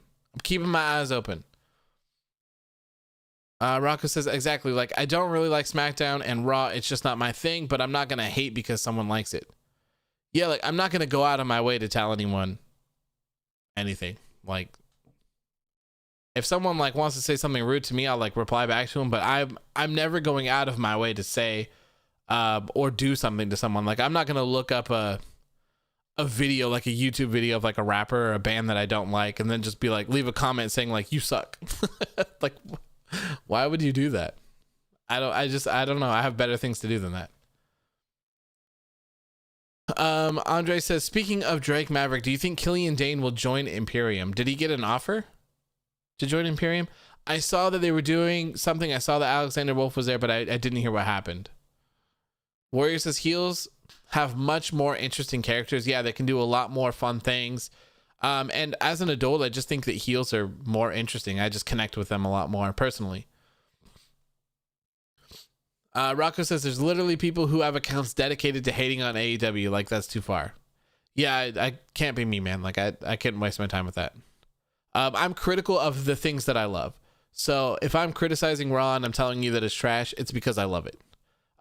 Rocco says, exactly. Like, I don't really like SmackDown and Raw. It's just not my thing, but I'm not going to hate because someone likes it. Yeah, like, I'm not going to go out of my way to tell anyone anything. Like, if someone like wants to say something rude to me, I'll like reply back to them, but I'm never going out of my way to say or do something to someone. Like, I'm not going to look up a a video, like a YouTube video of like a rapper or a band that I don't like, and then just be like, leave a comment saying like, you suck. Like, why would you do that? I don't know. I have better things to do than that. Andre says, speaking of Drake Maverick, do you think Killian Dane will join Imperium? Did he get an offer to join Imperium? I saw that they were doing something. I saw that Alexander Wolf was there, but I didn't hear what happened. Warrior says heels have much more interesting characters. Yeah, they can do a lot more fun things. And as an adult, I just think that heels are more interesting. I just connect with them a lot more personally. Rocco says there's literally people who have accounts dedicated to hating on AEW. Like, that's too far. Yeah, I can't be me, man. Like, I can't waste my time with that. I'm critical of the things that I love. So if I'm criticizing Raw and I'm telling you that it's trash, it's because I love it.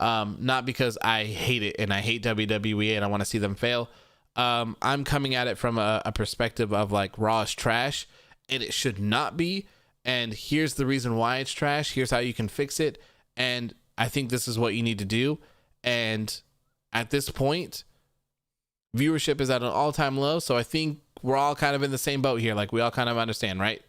Not because I hate it and I hate WWE and I want to see them fail. I'm coming at it from a perspective of like, Raw is trash and it should not be. And here's the reason why it's trash. Here's how you can fix it. And I think this is what you need to do. And at this point, viewership is at an all-time low. So I think we're all kind of in the same boat here. Like, we all kind of understand, right?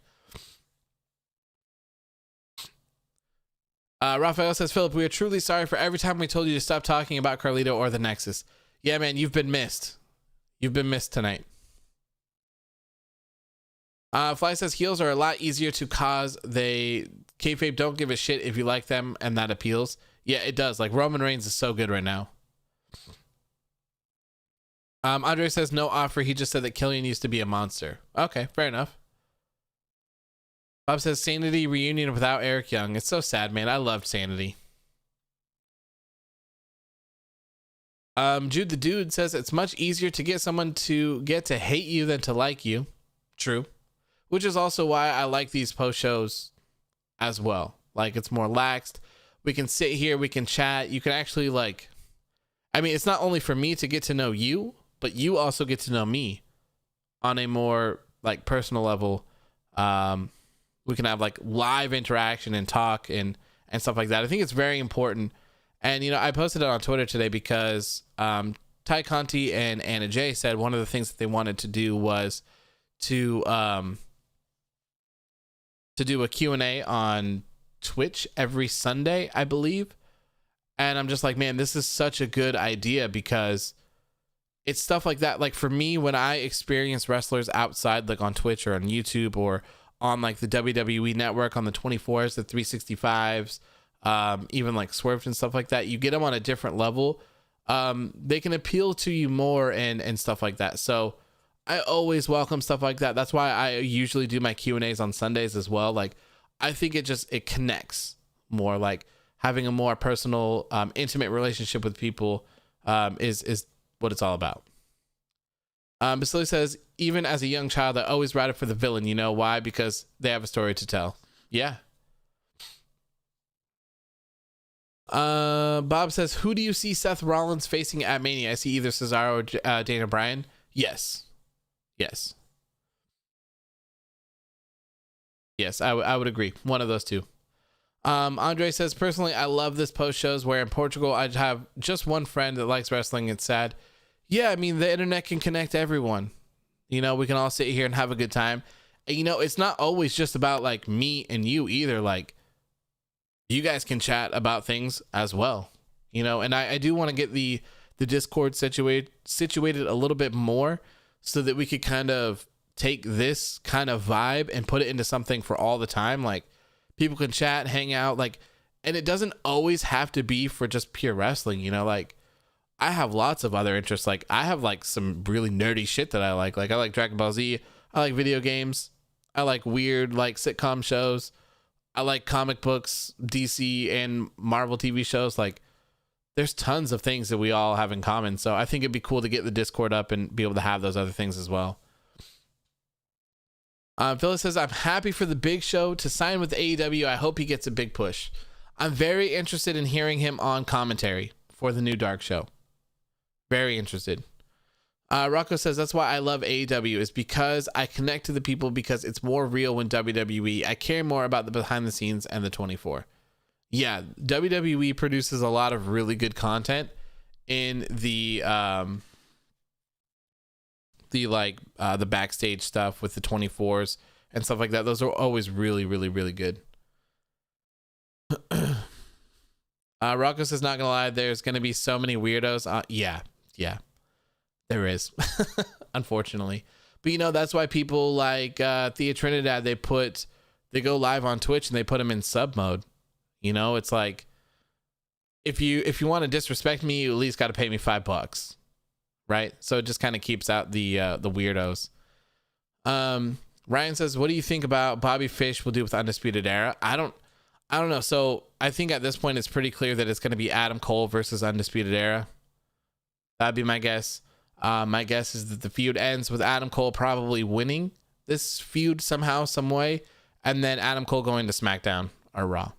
Raphael says, Philip, we are truly sorry for every time we told you to stop talking about Carlito or the Nexus. Yeah, man, you've been missed. You've been missed tonight. Fly says heels are a lot easier to cause. They kayfabe don't give a shit if you like them, and that appeals. Yeah, it does. Like, Roman Reigns is so good right now. Andre says no offer. He just said that Killian used to be a monster. Okay, fair enough. Bob says Sanity reunion without Eric Young. It's so sad, man. I loved Sanity. Jude the Dude says it's much easier to get someone to get to hate you than to like you. True. Which is also why I like these post shows as well. Like, it's more laxed. We can sit here, we can chat. You can actually, like, I mean, it's not only for me to get to know you, but you also get to know me on a more like personal level. We can have like live interaction and talk and stuff like that. I think it's very important. And, you know, I posted it on Twitter today because Ty Conti and Anna Jay said one of the things that they wanted to do was to do a Q&A on Twitch every Sunday, I believe. And I'm just like, man, this is such a good idea because it's stuff like that. Like, for me, when I experience wrestlers outside, like on Twitch or on YouTube or on like the WWE network, on the 24s, the 365s, even like Swerved and stuff like that, you get them on a different level. They can appeal to you more and stuff like that. So I always welcome stuff like that. That's why I usually do my Q&As on Sundays as well. Like, I think it connects more. Like, having a more personal, intimate relationship with people is what it's all about. Basili says, even as a young child, I always rooted for the villain. You know why? Because they have a story to tell. Yeah. Bob says, who do you see Seth Rollins facing at Mania? I see either Cesaro or Daniel Bryan. Yes. I would agree. One of those two. Andre says, personally, I love this post shows where in Portugal I have just one friend that likes wrestling. It's sad. Yeah, I mean, the internet can connect everyone. You know, we can all sit here and have a good time. And, you know, it's not always just about like me and you either. Like, you guys can chat about things as well, you know. And I do want to get the Discord situated a little bit more so that we could kind of take this kind of vibe and put it into something for all the time. Like, people can chat, hang out, like, and it doesn't always have to be for just pure wrestling, you know. Like, I have lots of other interests. Like, I have like some really nerdy shit that I like. Like, I like Dragon Ball Z. I like video games. I like weird like sitcom shows. I like comic books, DC and Marvel TV shows. Like, there's tons of things that we all have in common. So I think it'd be cool to get the Discord up and be able to have those other things as well. Phyllis says, I'm happy for the Big Show to sign with AEW. I hope he gets a big push. I'm very interested in hearing him on commentary for the new Dark show. Very interested. Rocco says, that's why I love AEW, is because I connect to the people, because it's more real when WWE. I care more about the behind the scenes and the 24. Yeah, WWE produces a lot of really good content in the the the backstage stuff with the 24s and stuff like that. Those are always really, really, really good. Rocco says, not gonna lie, there's gonna be so many weirdos. Yeah, there is. Unfortunately. But that's why people like Thea Trinidad, they go live on Twitch and they put them in sub mode. It's like, if you want to disrespect me, you at least got to pay me $5, right? So it just kind of keeps out the weirdos. Ryan says, what do you think about Bobby Fish will do with Undisputed Era? I don't know. So I think at this point it's pretty clear that it's going to be Adam Cole versus Undisputed Era. That'd be my guess. My guess is that the feud ends with Adam Cole probably winning this feud somehow, some way, and then Adam Cole going to SmackDown or Raw.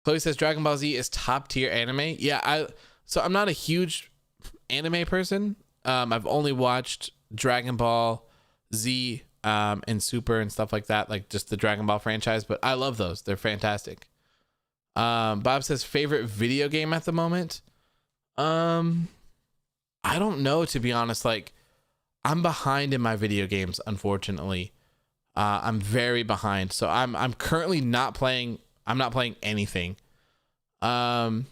Chloe says Dragon Ball Z is top tier anime. Yeah, so I'm not a huge anime person. I've only watched Dragon Ball Z and Super and stuff like that, like just the Dragon Ball franchise, but I love those. They're fantastic. Bob says favorite video game at the moment. I don't know, to be honest. Like, I'm behind in my video games, unfortunately. I'm very behind. So I'm currently not playing. I'm not playing anything. The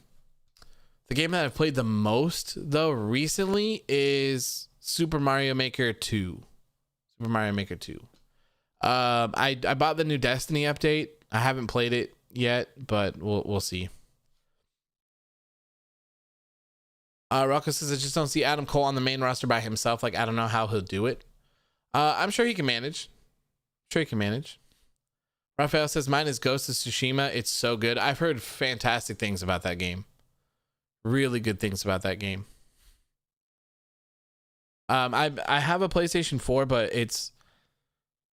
game that I've played the most though recently is Super Mario Maker 2. Super Mario Maker 2. I bought the new Destiny update. I haven't played it yet, but we'll see. Rocco says, I just don't see Adam Cole on the main roster by himself. Like, I don't know how he'll do it. I'm sure he can manage. Raphael says, mine is Ghost of Tsushima. It's so good. I've heard fantastic things about that game. Really good things about that game. I have a PlayStation 4, but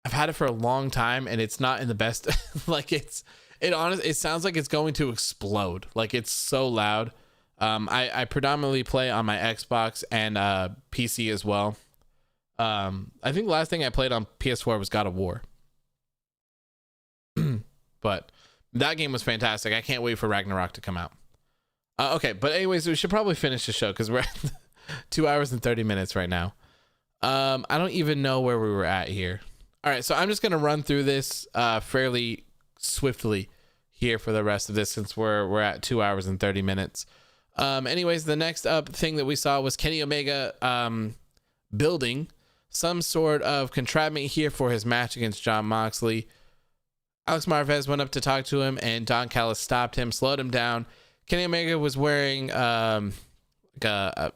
I've had it for a long time and it's not in the best. Like, it sounds like it's going to explode. Like, it's so loud. I predominantly play on my Xbox and PC as well. I think the last thing I played on PS4 was God of War. But that game was fantastic. I can't wait for Ragnarok to come out. Okay, but anyways, we should probably finish the show because we're at 2 hours and 30 minutes right now. I don't even know where we were at here. All right, so I'm just gonna run through this fairly swiftly here for the rest of this, since we're at 2 hours and 30 minutes. Anyways, the next up thing that we saw was Kenny Omega building some sort of contrivance here for his match against Jon Moxley. Alex Marvez went up to talk to him, and Don Callis stopped him, slowed him down. Kenny Omega was wearing like a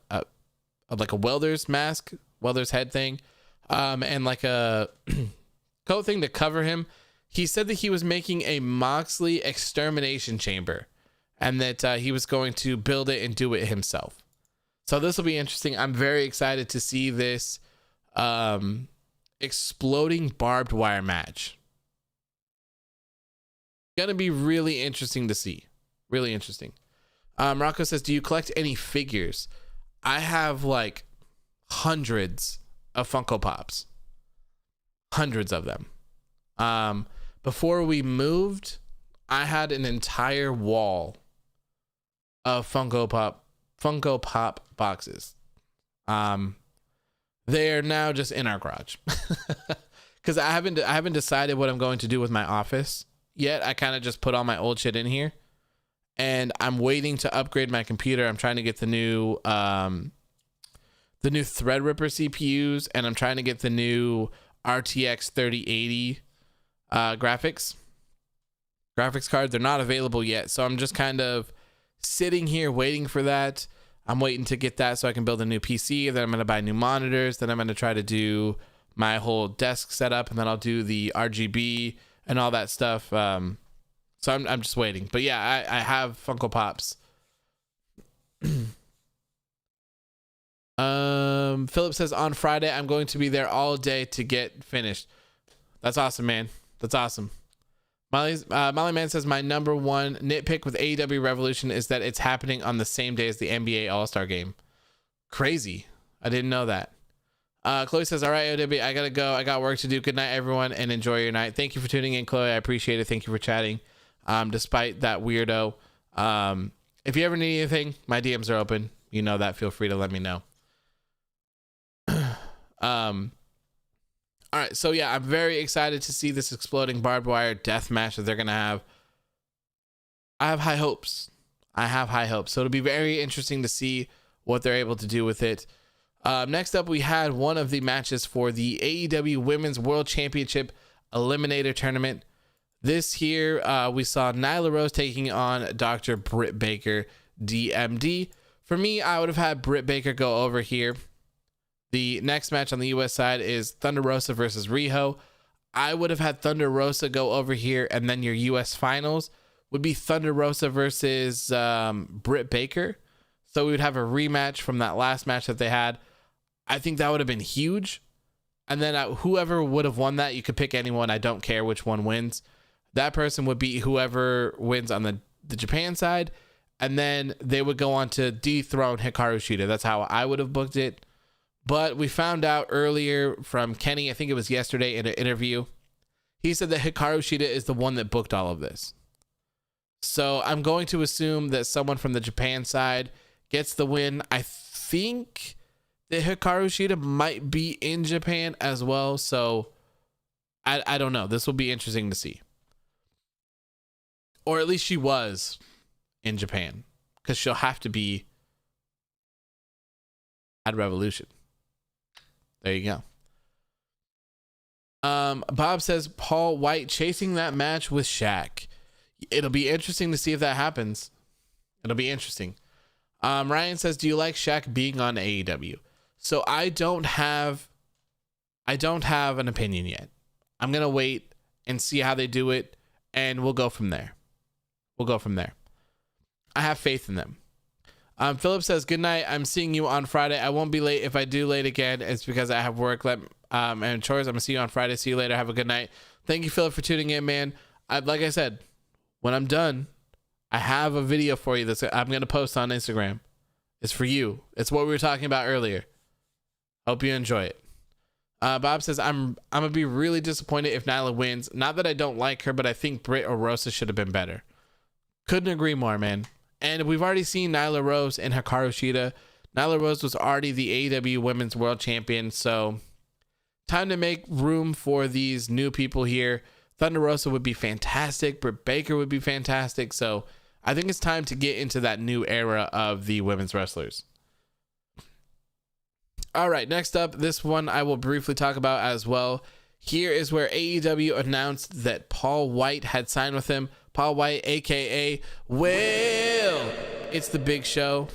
welder's mask, welder's head thing, and like a coat thing to cover him. He said that he was making a Moxley extermination chamber, and that he was going to build it and do it himself. So this will be interesting. I'm very excited to see this exploding barbed wire match. Gonna be really interesting to see. Really interesting. Rocco says, do you collect any figures? I have like hundreds of Funko Pops. Hundreds of them. Before we moved, I had an entire wall of Funko Pop boxes. They're now just in our garage. Cause I haven't decided what I'm going to do with my office yet. I kind of just put all my old shit in here, and I'm waiting to upgrade my computer. I'm trying to get the new Threadripper CPUs, and I'm trying to get the new RTX 3080 graphics card. They're not available yet, so I'm just kind of sitting here waiting for that. I'm waiting to get that so I can build a new PC. Then I'm going to buy new monitors. Then I'm going to try to do my whole desk setup, and then I'll do the RGB and all that stuff. So I'm just waiting. But yeah, I have Funko Pops. Philip says, on Friday I'm going to be there all day to get finished. That's awesome, man. That's awesome. Molly Man says, my number one nitpick with AEW Revolution is that it's happening on the same day as the NBA All-Star game. Crazy. I didn't know that. Chloe says, all right, OW, I gotta go. I got work to do. Good night, everyone, and enjoy your night. Thank you for tuning in, Chloe. I appreciate it. Thank you for chatting. Despite that weirdo. If you ever need anything, my DMs are open. You know that. Feel free to let me know. All right, so yeah, I'm very excited to see this exploding barbed wire death match that they're gonna have. I have high hopes. So it'll be very interesting to see what they're able to do with it. Next up, we had one of the matches for the AEW Women's World Championship Eliminator Tournament. This here, we saw Nyla Rose taking on Dr. Britt Baker, DMD. For me, I would have had Britt Baker go over here. The next match on the US side is Thunder Rosa versus Riho. I would have had Thunder Rosa go over here, and then your US finals would be Thunder Rosa versus Britt Baker. So we would have a rematch from that last match that they had. I think that would have been huge. And then whoever would have won that, you could pick anyone. I don't care which one wins. That person would be whoever wins on the Japan side. And then they would go on to dethrone Hikaru Shida. That's how I would have booked it. But we found out earlier from Kenny, I think it was yesterday in an interview, he said that Hikaru Shida is the one that booked all of this. So I'm going to assume that someone from the Japan side gets the win. I think that Hikaru Shida might be in Japan as well. So I don't know. This will be interesting to see. Or at least she was in Japan, because she'll have to be at Revolution. There you go. Bob says Paul Wight chasing that match with Shaq. It'll be interesting to see if that happens. It'll be interesting. Ryan says, do you like Shaq being on AEW? So I don't have an opinion yet. I'm going to wait and see how they do it, and we'll go from there. I have faith in them. Philip says, good night. I'm seeing you on Friday. I won't be late. If I do late again, it's because I have work and chores. I'm going to see you on Friday. See you later. Have a good night. Thank you, Philip, for tuning in, man. Like I said, when I'm done, I have a video for you that I'm going to post on Instagram. It's for you. It's what we were talking about earlier. Hope you enjoy it. Bob says, I'm going to be really disappointed if Nyla wins. Not that I don't like her, but I think Britt or Rosa should have been better. Couldn't agree more, man. And we've already seen Nyla Rose and Hikaru Shida. Nyla Rose was already the AEW Women's World Champion, so time to make room for these new people here. Thunder Rosa would be fantastic. Britt Baker would be fantastic. So I think it's time to get into that new era of the women's wrestlers. All right, next up, this one I will briefly talk about as well. Here is where AEW announced that Paul Wight had signed with him. Paul Wight, aka Will. It's the big show.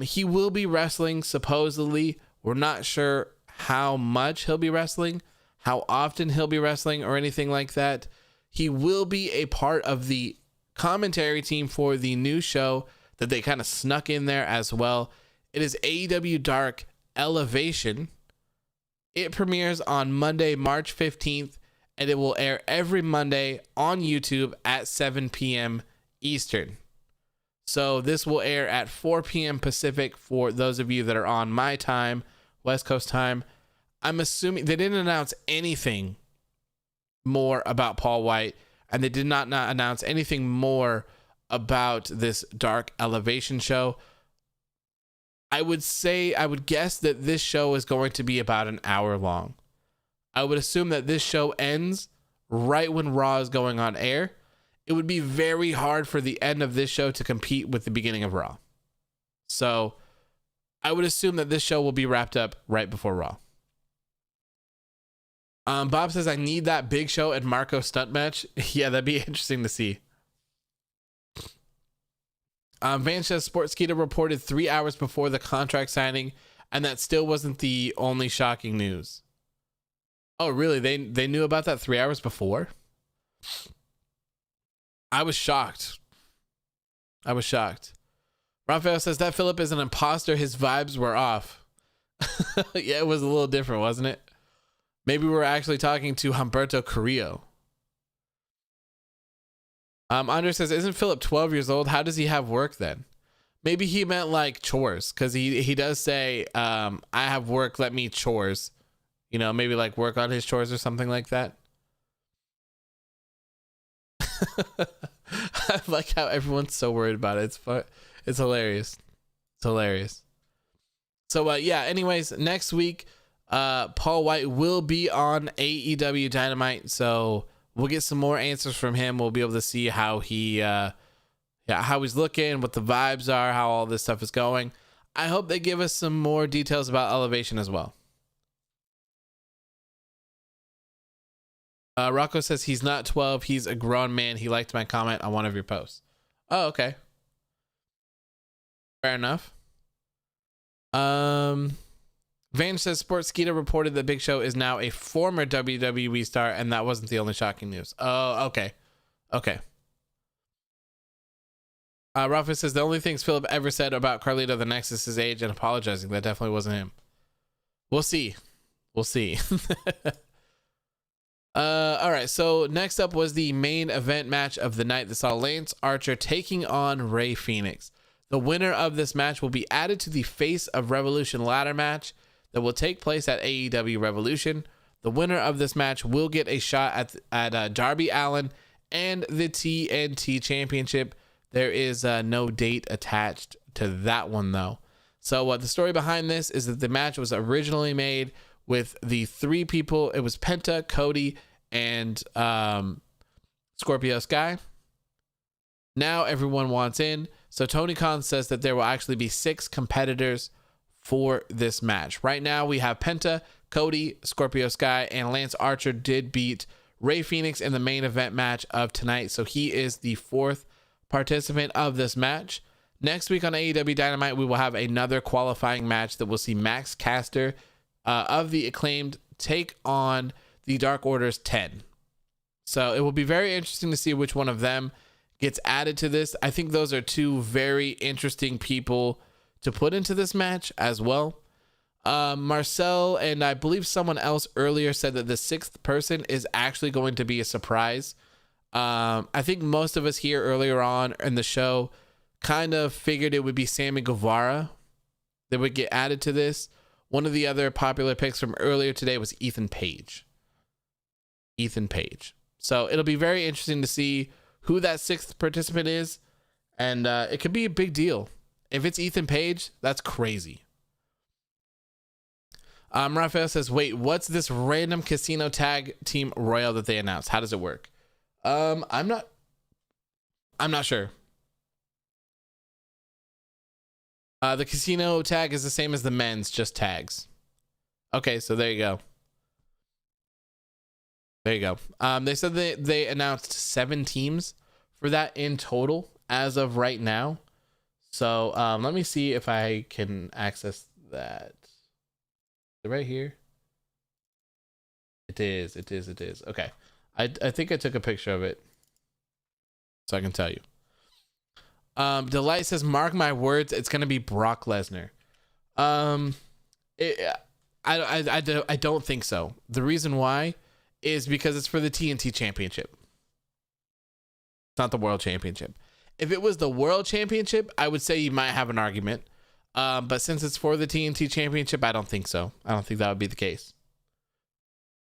He will be wrestling, supposedly. We're not sure how much he'll be wrestling, how often he'll be wrestling, or anything like that. He will be a part of the commentary team for the new show that they kind of snuck in there as well. It is AEW Dark Elevation. It premieres on Monday, March 15th, and it will air every Monday on YouTube at 7 p.m. Eastern. So this will air at 4 p.m. Pacific for those of you that are on my time, West Coast time. I'm assuming they didn't announce anything more about Paul Wight, and they did not announce anything more about this Dark Elevation show. I would guess that this show is going to be about an hour long. I would assume that this show ends right when Raw is going on air. It would be very hard for the end of this show to compete with the beginning of Raw. So I would assume that this show will be wrapped up right before Raw. Bob says, I need that Big Show and Marco stunt match. Yeah, that'd be interesting to see. Van says Sportskeeda reported 3 hours before the contract signing, and that still wasn't the only shocking news. Oh, really? They knew about that 3 hours before? I was shocked. Raphael says that Philip is an imposter. His vibes were off. Yeah, it was a little different, wasn't it? Maybe we're actually talking to Humberto Carrillo. Andre says, isn't Philip 12 years old? How does he have work then? Maybe he meant like chores, because he does say, I have work, let me chores. You know, maybe like work on his chores or something like that. I like how everyone's so worried about it. It's fun. It's hilarious. So yeah, anyways, next week, Paul Wight will be on AEW Dynamite, so we'll get some more answers from him. We'll be able to see how how he's looking, what the vibes are, how all this stuff is going. I hope they give us some more details about Elevation as well. Rocco says he's not 12. He's a grown man. He liked my comment on one of your posts. Oh, okay. Fair enough. Van says Sportskeeda reported that Big Show is now a former WWE star, and that wasn't the only shocking news. Oh, okay. Okay. Rafa says the only things Philip ever said about Carlito the Nexus is his age and apologizing. That definitely wasn't him. We'll see. We'll see. All right. So next up was the main event match of the night that saw Lance Archer taking on Rey Fenix. The winner of this match will be added to the Face of Revolution ladder match that will take place at AEW Revolution. The winner of this match will get a shot at Darby Allin and the TNT Championship. There is no date attached to that one, though. So the story behind this is that the match was originally made with the three people. It was Penta, Cody, and Scorpio Sky. Now everyone wants in. So Tony Khan says that there will actually be 6 competitors for this match. Right now we have Penta, Cody, Scorpio Sky, and Lance Archer did beat Rey Fenix in the main event match of tonight. So he is the 4th participant of this match. Next week on AEW Dynamite, we will have another qualifying match that will see Max Caster of the Acclaimed take on the Dark Order's 10. So it will be very interesting to see which one of them gets added to this. I think those are 2 very interesting people to put into this match as well. Marcel and I believe someone else earlier said that the 6th person is actually going to be a surprise. I think most of us here earlier on in the show kind of figured it would be Sammy Guevara that would get added to this. One of the other popular picks from earlier today was Ethan Page. So it'll be very interesting to see who that 6th participant is. And it could be a big deal. If it's Ethan Page, that's crazy. Raphael says, wait, what's this random casino tag team royal that they announced? How does it work? I'm not sure. The casino tag is the same as the men's, just tags. Okay, so there you go. They said they announced 7 teams for that in total as of right now. So let me see if I can access that. Is it right here? It is. Okay. I think I took a picture of it so I can tell you. Delight says, mark my words, it's going to be Brock Lesnar. I don't think so. The reason why is because it's for the TNT Championship. It's not the World Championship. If it was the World Championship, I would say you might have an argument. But since it's for the TNT Championship, I don't think so. I don't think that would be the case.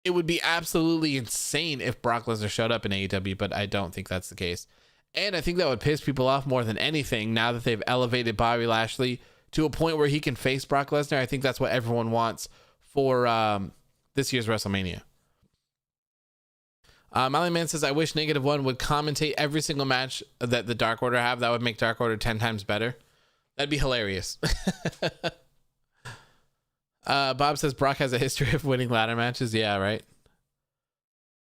It would be absolutely insane if Brock Lesnar showed up in AEW, but I don't think that's the case. And I think that would piss people off more than anything now that they've elevated Bobby Lashley to a point where he can face Brock Lesnar. I think that's what everyone wants for this year's WrestleMania. Molly Man says, I wish -1 would commentate every single match that the Dark Order have. That would make Dark Order 10 times better. That'd be hilarious. Bob says Brock has a history of winning ladder matches. Yeah, right.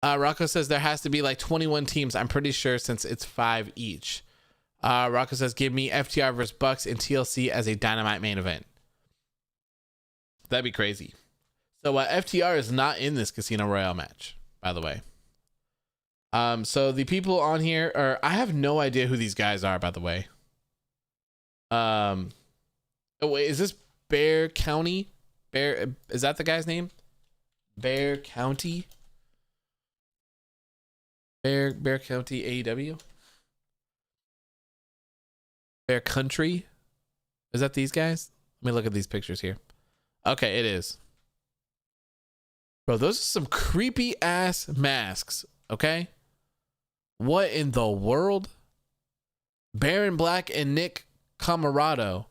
Rocco says there has to be like 21 teams. I'm pretty sure since it's 5 each. Rocco says give me FTR versus Bucks in TLC as a Dynamite main event. That'd be crazy. So FTR is not in this Casino Royale match, by the way. So the people on here are, I have no idea who these guys are, by the way. Oh wait, is this Bear County? Is that the guy's name? Bear County? Bear County AEW? Bear Country? Is that these guys? Let me look at these pictures here. Okay, it is. Bro, those are some creepy ass masks, okay? What in the world? Baron Black and Nick Camarado.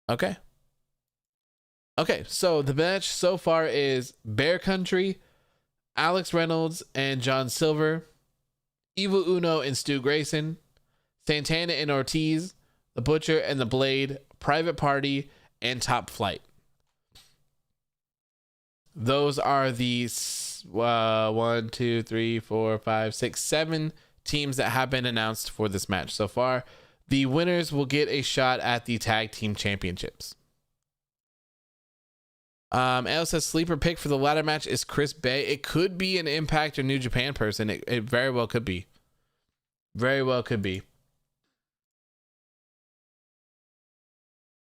Okay. Okay, so the match so far is Bear Country, Alex Reynolds and John Silver, Evil Uno and Stu Grayson, Santana and Ortiz, The Butcher and The Blade, Private Party, and Top Flight. Those are the 1, 2, 3, 4, 5, 6, 7 teams that have been announced for this match so far. The winners will get a shot at the tag team championships. Ale says sleeper pick for the ladder match is Chris Bay. It could be an Impact or New Japan person. It very well could be. Very well could be.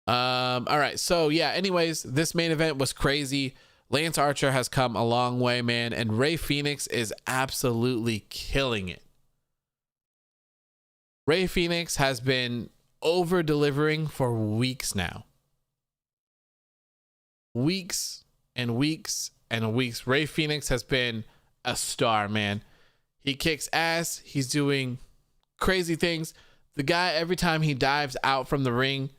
All right. So yeah, anyways, this main event was crazy. Lance Archer has come a long way, man. And Rey Fenix is absolutely killing it. Rey Fenix has been over delivering for weeks now. Weeks and weeks and weeks. Rey Fenix has been a star, man. He kicks ass. He's doing crazy things. The guy, every time he dives out from the ring,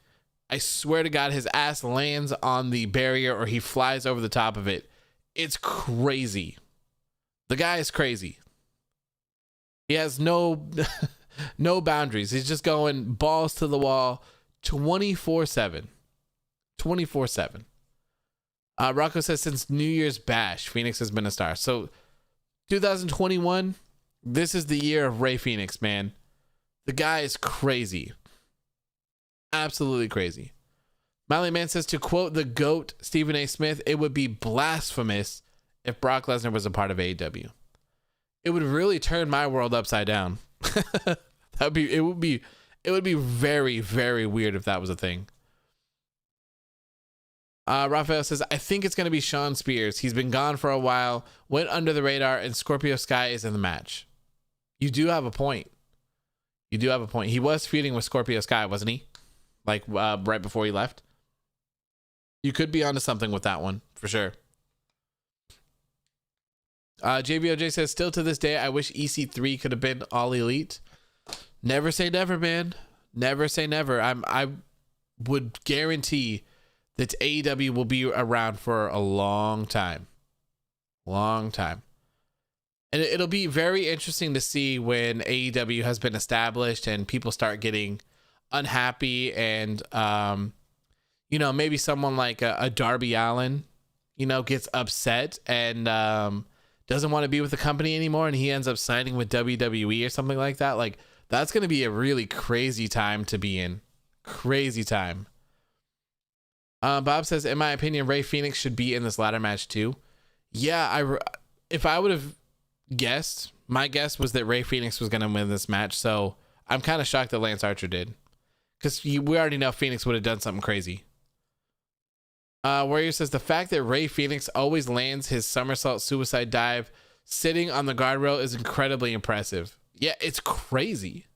I swear to God, his ass lands on the barrier or he flies over the top of it. It's crazy. The guy is crazy. He has no boundaries. He's just going balls to the wall 24/7. 24/7. Rocco says since New Year's Bash, Phoenix has been a star. So 2021, this is the year of Rey Fenix, man. The guy is crazy. Absolutely crazy. Miley Man says, to quote the GOAT, Stephen A. Smith, it would be blasphemous if Brock Lesnar was a part of AEW. It would really turn my world upside down. It would be very, very weird if that was a thing. Raphael says, I think it's going to be Shawn Spears. He's been gone for a while, went under the radar, and Scorpio Sky is in the match. You do have a point. You do have a point. He was feuding with Scorpio Sky, wasn't he? Like right before he left. You could be onto something with that one for sure. JVOJ says, still to this day, I wish EC3 could have been All Elite. Never say never, man. Never say never. I would guarantee that AEW will be around for a long time. Long time. And it'll be very interesting to see when AEW has been established and people start getting unhappy and, maybe someone like a Darby Allin, gets upset and doesn't want to be with the company anymore and he ends up signing with WWE or something like that. Like, that's going to be a really crazy time to be in. Crazy time. Bob says, in my opinion, Rey Fenix should be in this ladder match too. Yeah, if I would have guessed, my guess was that Rey Fenix was going to win this match. So I'm kind of shocked that Lance Archer did. Because we already know Phoenix would have done something crazy. Warrior says, the fact that Rey Fenix always lands his somersault suicide dive sitting on the guardrail is incredibly impressive. Yeah, it's crazy.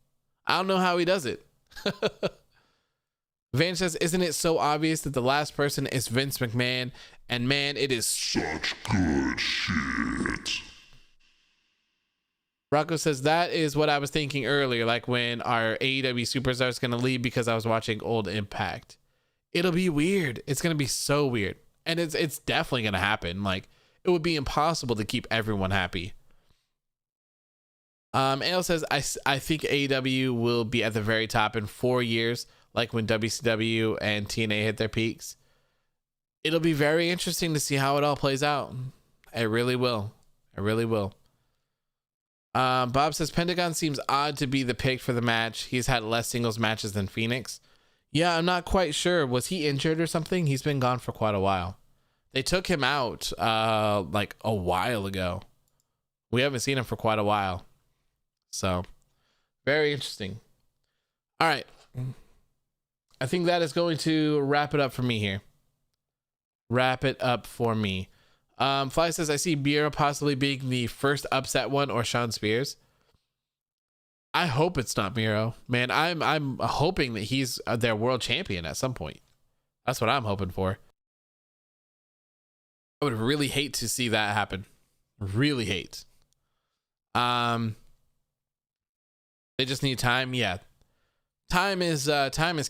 I don't know how he does it. Van says, isn't it so obvious that the last person is Vince McMahon? And man, it is such good shit. Rocco says, that is what I was thinking earlier, like when our AEW superstar is going to leave because I was watching old Impact. It'll be weird. It's going to be so weird. And it's definitely going to happen. Like, it would be impossible to keep everyone happy. Ale says, I think AEW will be at the very top in 4 years, like when WCW and TNA hit their peaks. It'll be very interesting to see how it all plays out. It really will. It really will. Bob says, Pentagon seems odd to be the pick for the match. He's had less singles matches than Phoenix. Yeah, I'm not quite sure. Was he injured or something? He's been gone for quite a while. They took him out like a while ago. We haven't seen him for quite a while. So, very interesting. All right. I think that is going to wrap it up for me here. Wrap it up for me. Fly says, I see Miro possibly being the first upset one or Shawn Spears. I hope it's not Miro, man. I'm hoping that he's their world champion at some point. That's what I'm hoping for. I would really hate to see that happen. Really hate. They just need time. Yeah. Time is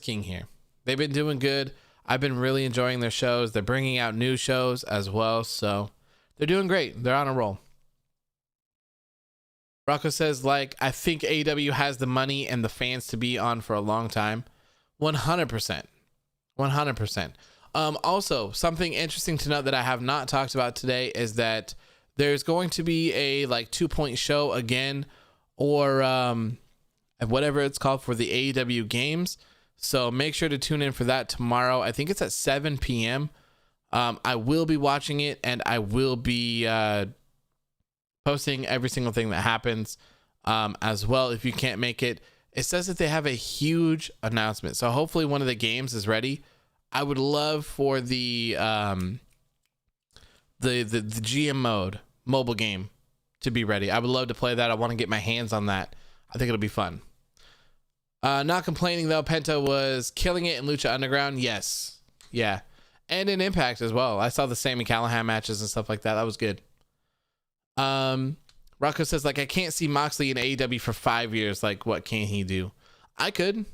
king here. They've been doing good. I've been really enjoying their shows. They're bringing out new shows as well. So they're doing great. They're on a roll. Rocco says, I think AEW has the money and the fans to be on for a long time. 100%. 100%. Also, something interesting to note that I have not talked about today is that there's going to be a 2-point show again, or whatever it's called, for the AEW games. So make sure to tune in for that tomorrow. I think it's at 7 p.m. I will be watching it, and I will be posting every single thing that happens as well. If you can't make it, it says that they have a huge announcement. So hopefully one of the games is ready. I would love for the GM mode mobile game to be ready. I would love to play that. I want to get my hands on that. I think it'll be fun. Not complaining though. Penta was killing it in Lucha Underground. Yes. Yeah. And in Impact as well. I saw the Sami Callihan matches and stuff like that. That was good. Rocco says, I can't see Moxley in AEW for 5 years. What can he do? I could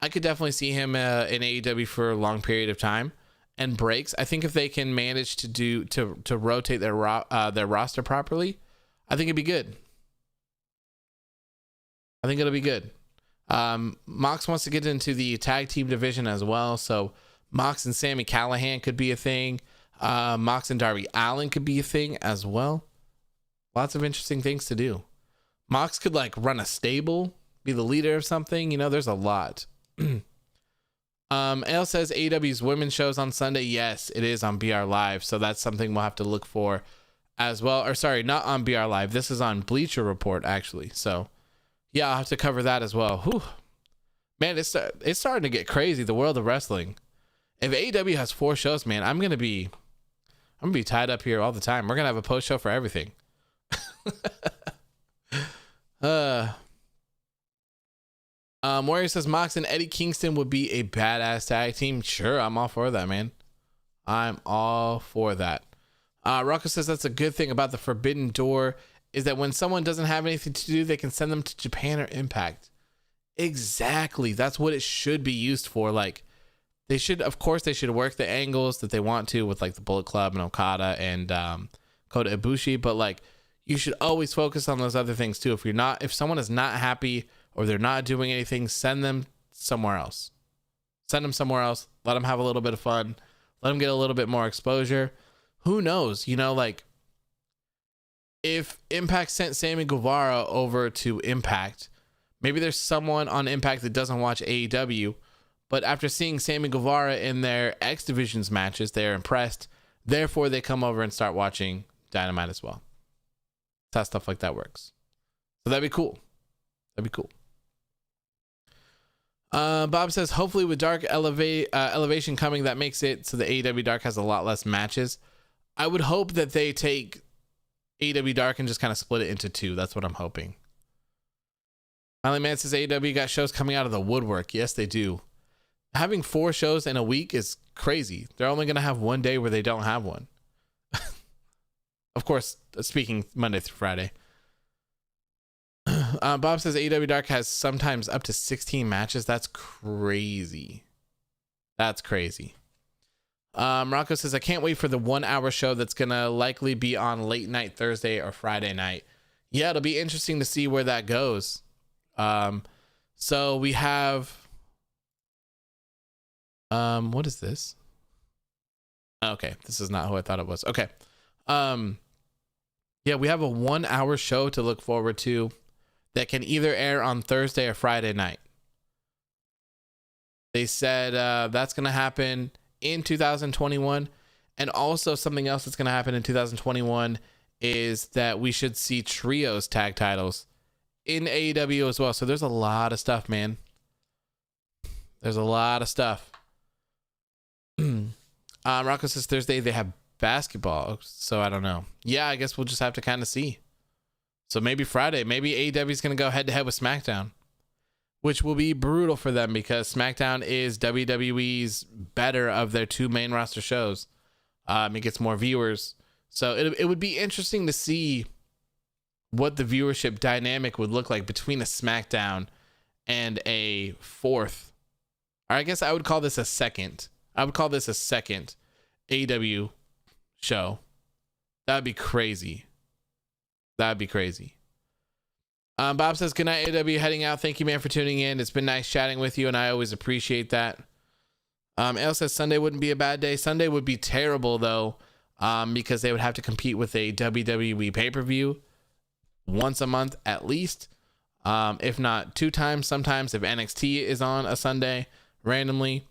definitely see him in AEW for a long period of time and breaks. I think if they can manage to rotate their roster properly, I think it'd be good. I think it'll be good. Mox wants to get into the tag team division as well. So Mox and Sami Callihan could be a thing. Mox and Darby Allin could be a thing as well. Lots of interesting things to do. Mox could run a stable, be the leader of something. There's a lot. Ale says AEW's women's shows on Sunday. Yes, it is on BR Live. So that's something we'll have to look for as well. Or sorry, not on BR Live. This is on Bleacher Report actually. So yeah, I'll have to cover that as well. Whew. Man, it's starting to get crazy, the world of wrestling. If AEW has 4 shows, man, I'm gonna be tied up here all the time. We're gonna have a post show for everything. Warrior says Mox and Eddie Kingston would be a badass tag team. Sure, I'm all for that, man. I'm all for that. Rocco says that's a good thing about the Forbidden Door is that when someone doesn't have anything to do, they can send them to Japan or Impact. Exactly. That's what it should be used for. They should work the angles that they want to with the Bullet Club and Okada and Kota Ibushi, but you should always focus on those other things too. If someone is not happy or they're not doing anything, send them somewhere else. Send them somewhere else. Let them have a little bit of fun. Let them get a little bit more exposure. Who knows? If Impact sent Sammy Guevara over to Impact, maybe there's someone on Impact that doesn't watch AEW, but after seeing Sammy Guevara in their X Divisions matches, they're impressed. Therefore, they come over and start watching Dynamite as well. That's how stuff like that works. So that'd be cool. Bob says, hopefully with Dark Elevation coming, that makes it so the AEW Dark has a lot less matches. I would hope that they take AEW Dark and just kind of split it into 2. That's what I'm hoping. Finally, Man says AEW got shows coming out of the woodwork. Yes, they do. Having 4 shows in a week is crazy. They're only going to have one day where they don't have one. Of course, speaking Monday through Friday. Bob says AEW Dark has sometimes up to 16 matches. That's crazy. Rocco says, I can't wait for the 1-hour show that's going to likely be on late night Thursday or Friday night. Yeah, it'll be interesting to see where that goes. So we have... what is this? Okay, this is not who I thought it was. Okay. Yeah, we have a 1-hour show to look forward to that can either air on Thursday or Friday night. They said that's going to happen in 2021. And also something else that's going to happen in 2021 is that we should see trios tag titles in AEW as well. So there's a lot of stuff, man. There's a lot of stuff. Rocco says Thursday they have basketball, so I don't know. Yeah, I guess we'll just have to kind of see. So maybe Friday, maybe AEW is going to go head to head with SmackDown, which will be brutal for them because SmackDown is WWE's better of their 2 main roster shows. It gets more viewers, so it would be interesting to see what the viewership dynamic would look like between a SmackDown and a 4th, or I guess I would call this a 2nd I would call this a second AEW show. That'd be crazy. That'd be crazy. Bob says, good night, AEW. Heading out. Thank you, man, for tuning in. It's been nice chatting with you, and I always appreciate that. Ale says Sunday wouldn't be a bad day. Sunday would be terrible, though, because they would have to compete with a WWE pay-per-view once a month at least, if not 2 times sometimes if NXT is on a Sunday randomly.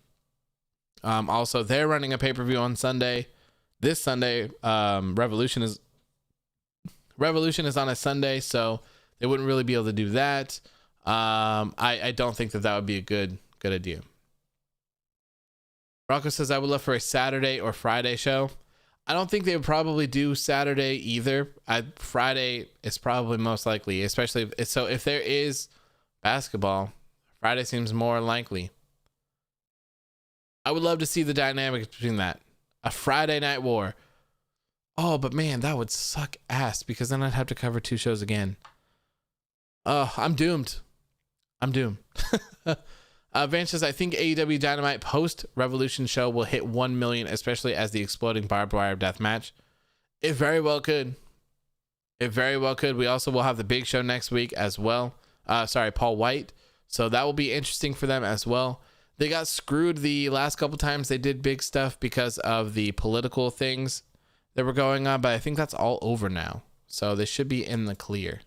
Also, they're running a pay-per-view on Sunday. This Sunday, Revolution is on a Sunday, so they wouldn't really be able to do that. I don't think that would be a good idea. Rocco says, I would love for a Saturday or Friday show. I don't think they would probably do Saturday either. Friday is probably most likely, especially if there is basketball. Friday seems more likely. I would love to see the dynamic between that. A Friday night war. Oh, but man, that would suck ass because then I'd have to cover 2 shows again. Oh, I'm doomed. Vance says, I think AEW Dynamite post Revolution show will hit 1 million, especially as the exploding barbed wire death match. It very well could. We also will have the big show next week as well. Paul Wight. So that will be interesting for them as well. They got screwed the last couple times they did big stuff because of the political things that were going on, but I think that's all over now. So they should be in the clear.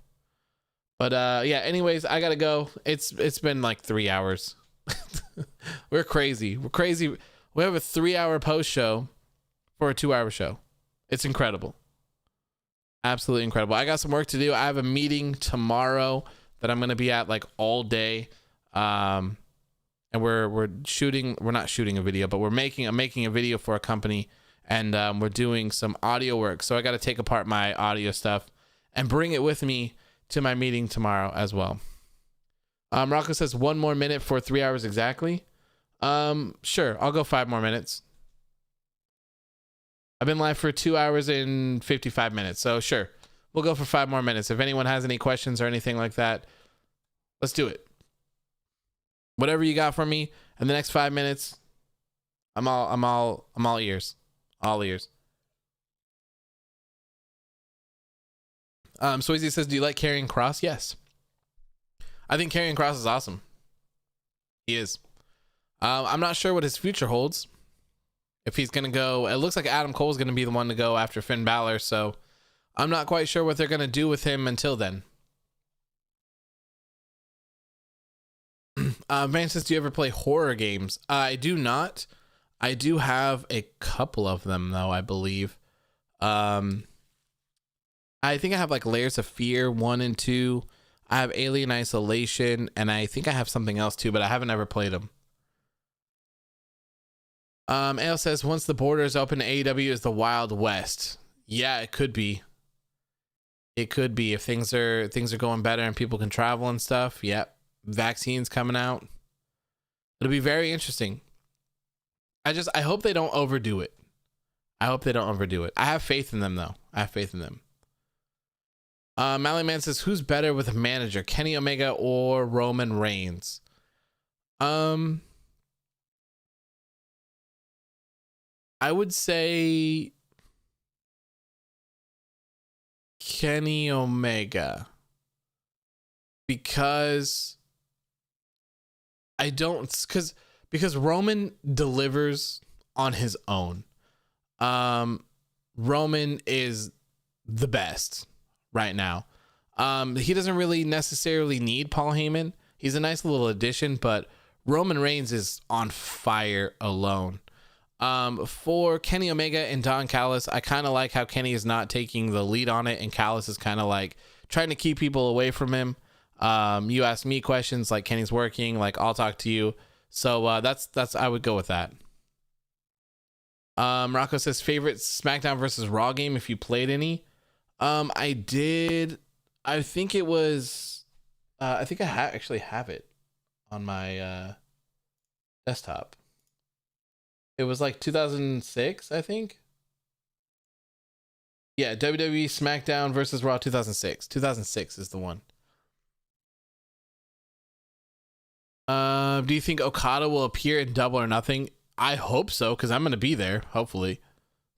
But yeah, anyways, I gotta go. It's been like 3 hours. We're crazy. We have a 3-hour post show for a 2-hour show. It's incredible. Absolutely incredible. I got some work to do. I have a meeting tomorrow that I'm gonna be at like all day. And we're not shooting a video, but I'm making a video for a company, and we're doing some audio work. So I got to take apart my audio stuff and bring it with me to my meeting tomorrow as well. Rocco says 1 more minute for 3 hours exactly. Sure, I'll go 5 more minutes. I've been live for 2 hours and 55 minutes, so sure, we'll go for 5 more minutes. If anyone has any questions or anything like that, let's do it. Whatever you got for me in the next 5 minutes, I'm all ears. All ears. Swayze says, do you like Karrion Kross? Yes. I think Karrion Kross is awesome. He is. I'm not sure what his future holds. If he's going to go, it looks like Adam Cole is going to be the one to go after Finn Balor. So I'm not quite sure what they're going to do with him until then. Vance says, do you ever play horror games? I do not. I do have a couple of them though, I believe. I think I have like Layers of Fear 1 and 2. I have Alien Isolation, and I think I have something else too, but I haven't ever played them. Ale says, once the borders open, AEW is the Wild West. Yeah, it could be. It could be if things are going better and people can travel and stuff. Yep. Vaccines coming out. It'll be very interesting. I hope they don't overdo it. I have faith in them though. Mally Man says, who's better with a manager, Kenny Omega or Roman Reigns? I would say Kenny Omega, because Roman delivers on his own. Roman is the best right now. He doesn't really necessarily need Paul Heyman. He's a nice little addition, but Roman Reigns is on fire alone. For Kenny Omega and Don Callis, I kind of like how Kenny is not taking the lead on it, and Callis is kind of like trying to keep people away from him. You ask me questions like Kenny's working, like I'll talk to you. So that's I would go with that. Rocco says, favorite SmackDown versus Raw game if you played any. I did. I think it was. I think I actually have it on my desktop. It was like 2006, I think. Yeah, WWE SmackDown versus Raw 2006. 2006 is the one. Do you think Okada will appear in Double or Nothing? I hope so, because I'm going to be there, hopefully.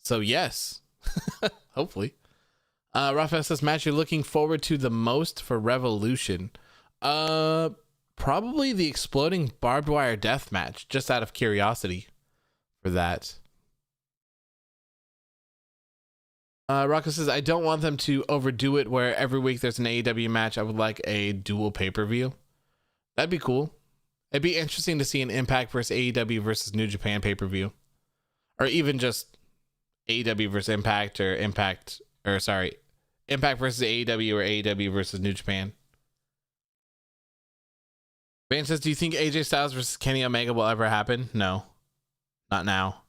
So, yes. Hopefully. Raphael says, match you're looking forward to the most for Revolution. Probably the exploding barbed wire death match, just out of curiosity for that. Rocco says, I don't want them to overdo it where every week there's an AEW match. I would like a dual pay-per-view. That'd be cool. It'd be interesting to see an Impact versus AEW versus New Japan pay-per-view. Or even just AEW versus Impact, or Impact versus AEW, or AEW versus New Japan. Van says, do you think AJ Styles versus Kenny Omega will ever happen? No. Not now.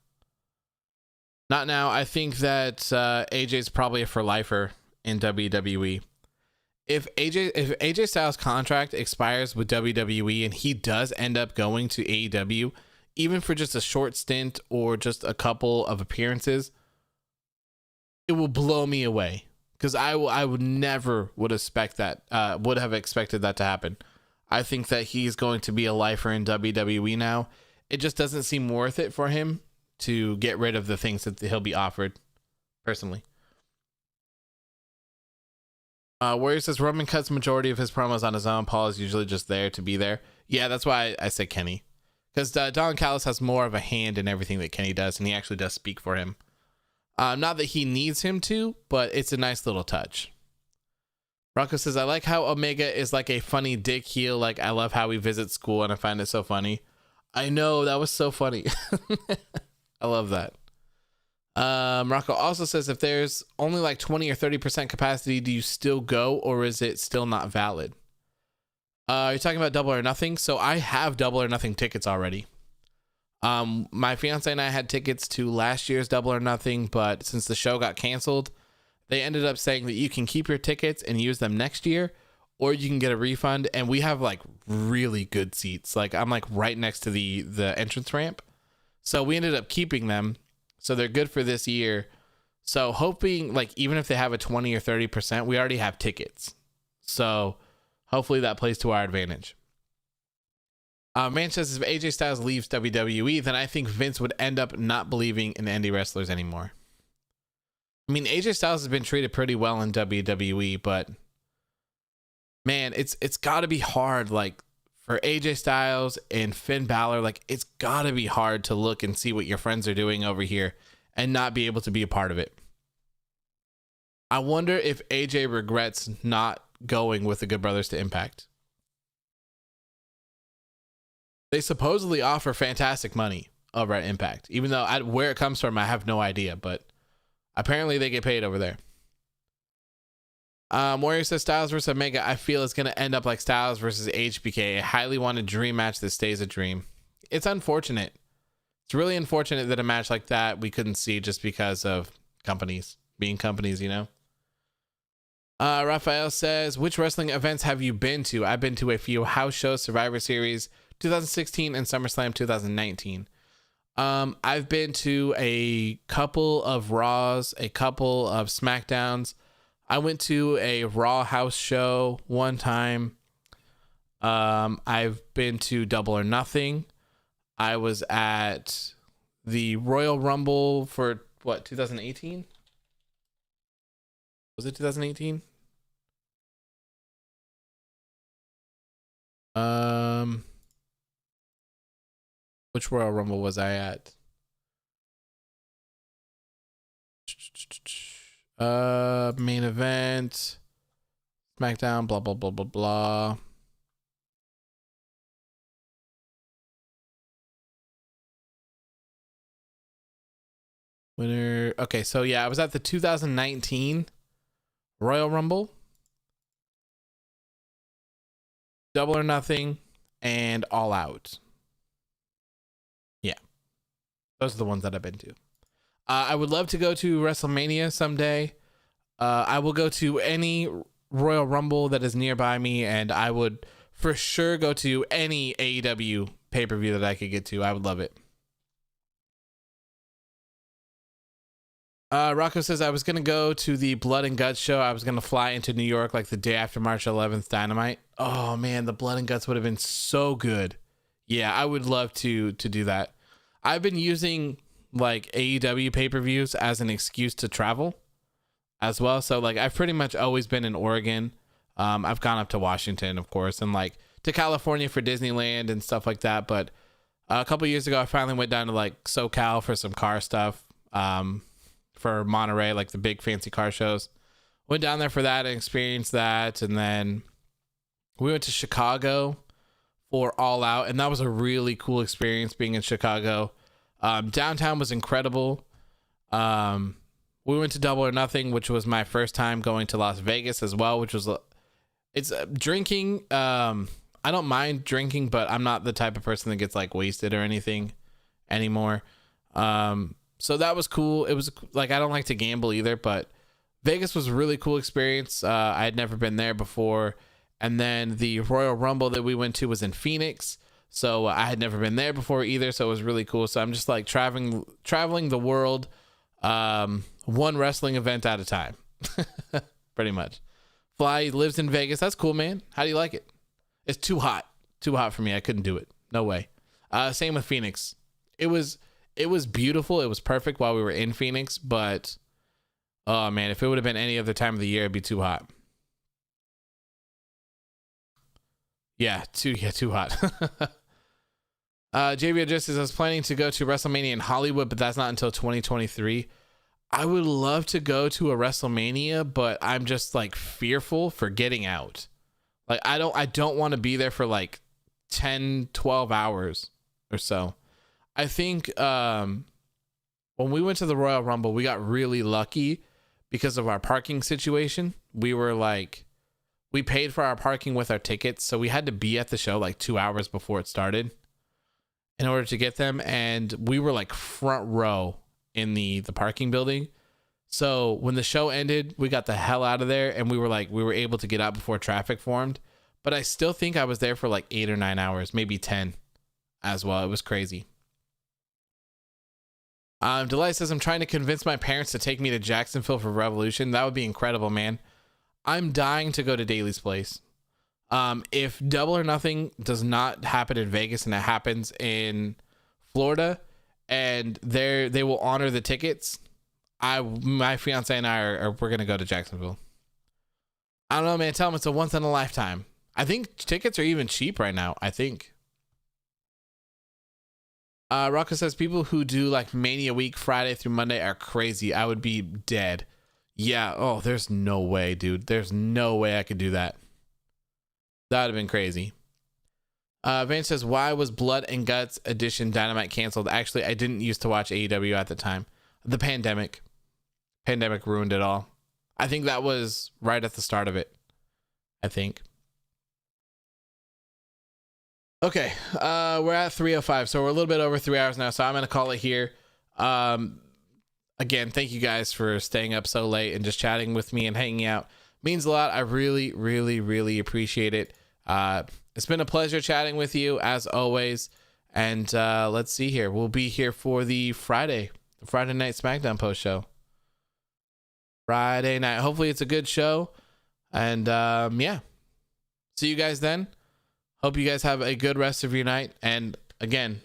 Not now. I think that AJ's probably a for lifer in WWE. If AJ Styles' contract expires with WWE and he does end up going to AEW, even for just a short stint or just a couple of appearances, it will blow me away, because I would never would have expected that to happen. I think that he's going to be a lifer in WWE now. It just doesn't seem worth it for him to get rid of the things that he'll be offered, personally. Warrior says Roman cuts majority of his promos on his own. Paul is usually just there to be there. Yeah, that's why I said Kenny, because Don Callis has more of a hand in everything that Kenny does, and he actually does speak for him. Not that he needs him to, but it's a nice little touch. Rocco says, I like how Omega is like a funny dick heel. Like, I love how he visits school, and I find it so funny. I know, that was so funny. I love that. Rocco also says, if there's only like 20 or 30% capacity, do you still go, or is it still not valid? You're talking about Double or Nothing? So I have Double or Nothing tickets already. My fiance and I had tickets to last year's Double or Nothing, but since the show got canceled, they ended up saying that you can keep your tickets and use them next year, or you can get a refund. And we have like really good seats. Like, I'm like right next to the entrance ramp. So we ended up keeping them. So they're good for this year. So hoping, like, even if they have a 20 or 30%, we already have tickets. So hopefully that plays to our advantage. Man says, if AJ Styles leaves WWE, then I think Vince would end up not believing in indie wrestlers anymore. I mean, AJ Styles has been treated pretty well in WWE, but man, it's got to be hard, like, for AJ Styles and Finn Balor. Like, it's got to be hard to look and see what your friends are doing over here and not be able to be a part of it. I wonder if AJ regrets not going with the Good Brothers to Impact. They supposedly offer fantastic money over at Impact, even though where it comes from, I have no idea, but apparently they get paid over there. Warrior says, Styles versus Omega, I feel it's going to end up like Styles versus HBK, a highly wanted dream match that stays a dream. It's unfortunate. It's really unfortunate that a match like that we couldn't see just because of companies being companies, you know. Raphael says, which wrestling events have you been to? I've been to a few house shows, Survivor Series 2016 and SummerSlam 2019. I've been to a couple of Raws, a couple of SmackDowns. I went to a Raw house show one time. I've been to Double or Nothing. I was at the Royal Rumble for 2018? Was it 2018? Which Royal Rumble was I at? Main event, SmackDown, blah, blah, blah, blah, blah. Winner. Okay, so yeah, I was at the 2019 Royal Rumble, Double or Nothing, and All Out. Yeah, those are the ones that I've been to. I would love to go to WrestleMania someday. I will go to any Royal Rumble that is nearby me, and I would for sure go to any AEW pay-per-view that I could get to. I would love it. Rocco says, I was going to go to the Blood and Guts show. I was going to fly into New York like the day after March 11th Dynamite. Oh, man, the Blood and Guts would have been so good. Yeah, I would love to do that. I've been using like AEW pay-per-views as an excuse to travel as well. So like I've pretty much always been in Oregon. I've gone up to Washington, of course, and like to California for Disneyland and stuff like that. But a couple years ago, I finally went down to like SoCal for some car stuff, for Monterey, like the big fancy car shows. Went down there for that and experienced that. And then we went to Chicago for All Out, and that was a really cool experience being in Chicago. Downtown was incredible. We went to Double or Nothing, which was my first time going to Las Vegas as well, which was it's drinking. I don't mind drinking, but I'm not the type of person that gets like wasted or anything anymore. So that was cool. It was like, I don't like to gamble either, but Vegas was a really cool experience. I had never been there before. And then the Royal Rumble that we went to was in Phoenix. So I had never been there before either. So it was really cool. So I'm just like traveling the world, one wrestling event at a time, pretty much. Fly lives in Vegas. That's cool, man. How do you like it? It's too hot for me. I couldn't do it. No way. Same with Phoenix. It was beautiful. It was perfect while we were in Phoenix, but oh man, if it would have been any other time of the year, it'd be too hot. Yeah, too hot. JBO just says, I was planning to go to WrestleMania in Hollywood, but that's not until 2023. I would love to go to a WrestleMania, but I'm just like fearful for getting out. Like I don't want to be there for like 10, 12 hours or so. I think when we went to the Royal Rumble, we got really lucky because of our parking situation. We paid for our parking with our tickets, so we had to be at the show like 2 hours before it started in order to get them, and we were like front row in the parking building. So when the show ended, we got the hell out of there, and we were able to get out before traffic formed. But I still think I was there for like 8 or 9 hours, maybe 10 as well. It was crazy. Delight says, I'm trying to convince my parents to take me to Jacksonville for Revolution. That would be incredible, man. I'm dying to go to Daly's Place. If Double or Nothing does not happen in Vegas and it happens in Florida, and they will honor the tickets, my fiance and I we're gonna go to Jacksonville. I don't know, man. Tell them it's a once in a lifetime. I think tickets are even cheap right now. I think. Rocco says people who do like Mania week Friday through Monday are crazy. I would be dead. Yeah. Oh, there's no way, dude. There's no way I could do that. That would have been crazy. Van says, why was Blood and Guts edition Dynamite canceled? Actually, I didn't used to watch AEW at the time. The pandemic ruined it all. I think that was right at the start of it. I think. Okay. We're at 3:05. So we're a little bit over 3 hours now. So I'm going to call it here. Again, thank you guys for staying up so late and just chatting with me and hanging out. Means a lot. I really, really, really appreciate it. It's been a pleasure chatting with you as always. And let's see here. We'll be here for the Friday Night SmackDown post show. Friday night. Hopefully it's a good show. And yeah. See you guys then. Hope you guys have a good rest of your night. And again,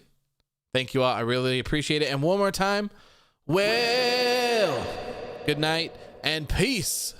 thank you all. I really appreciate it. And one more time, well, good night and peace.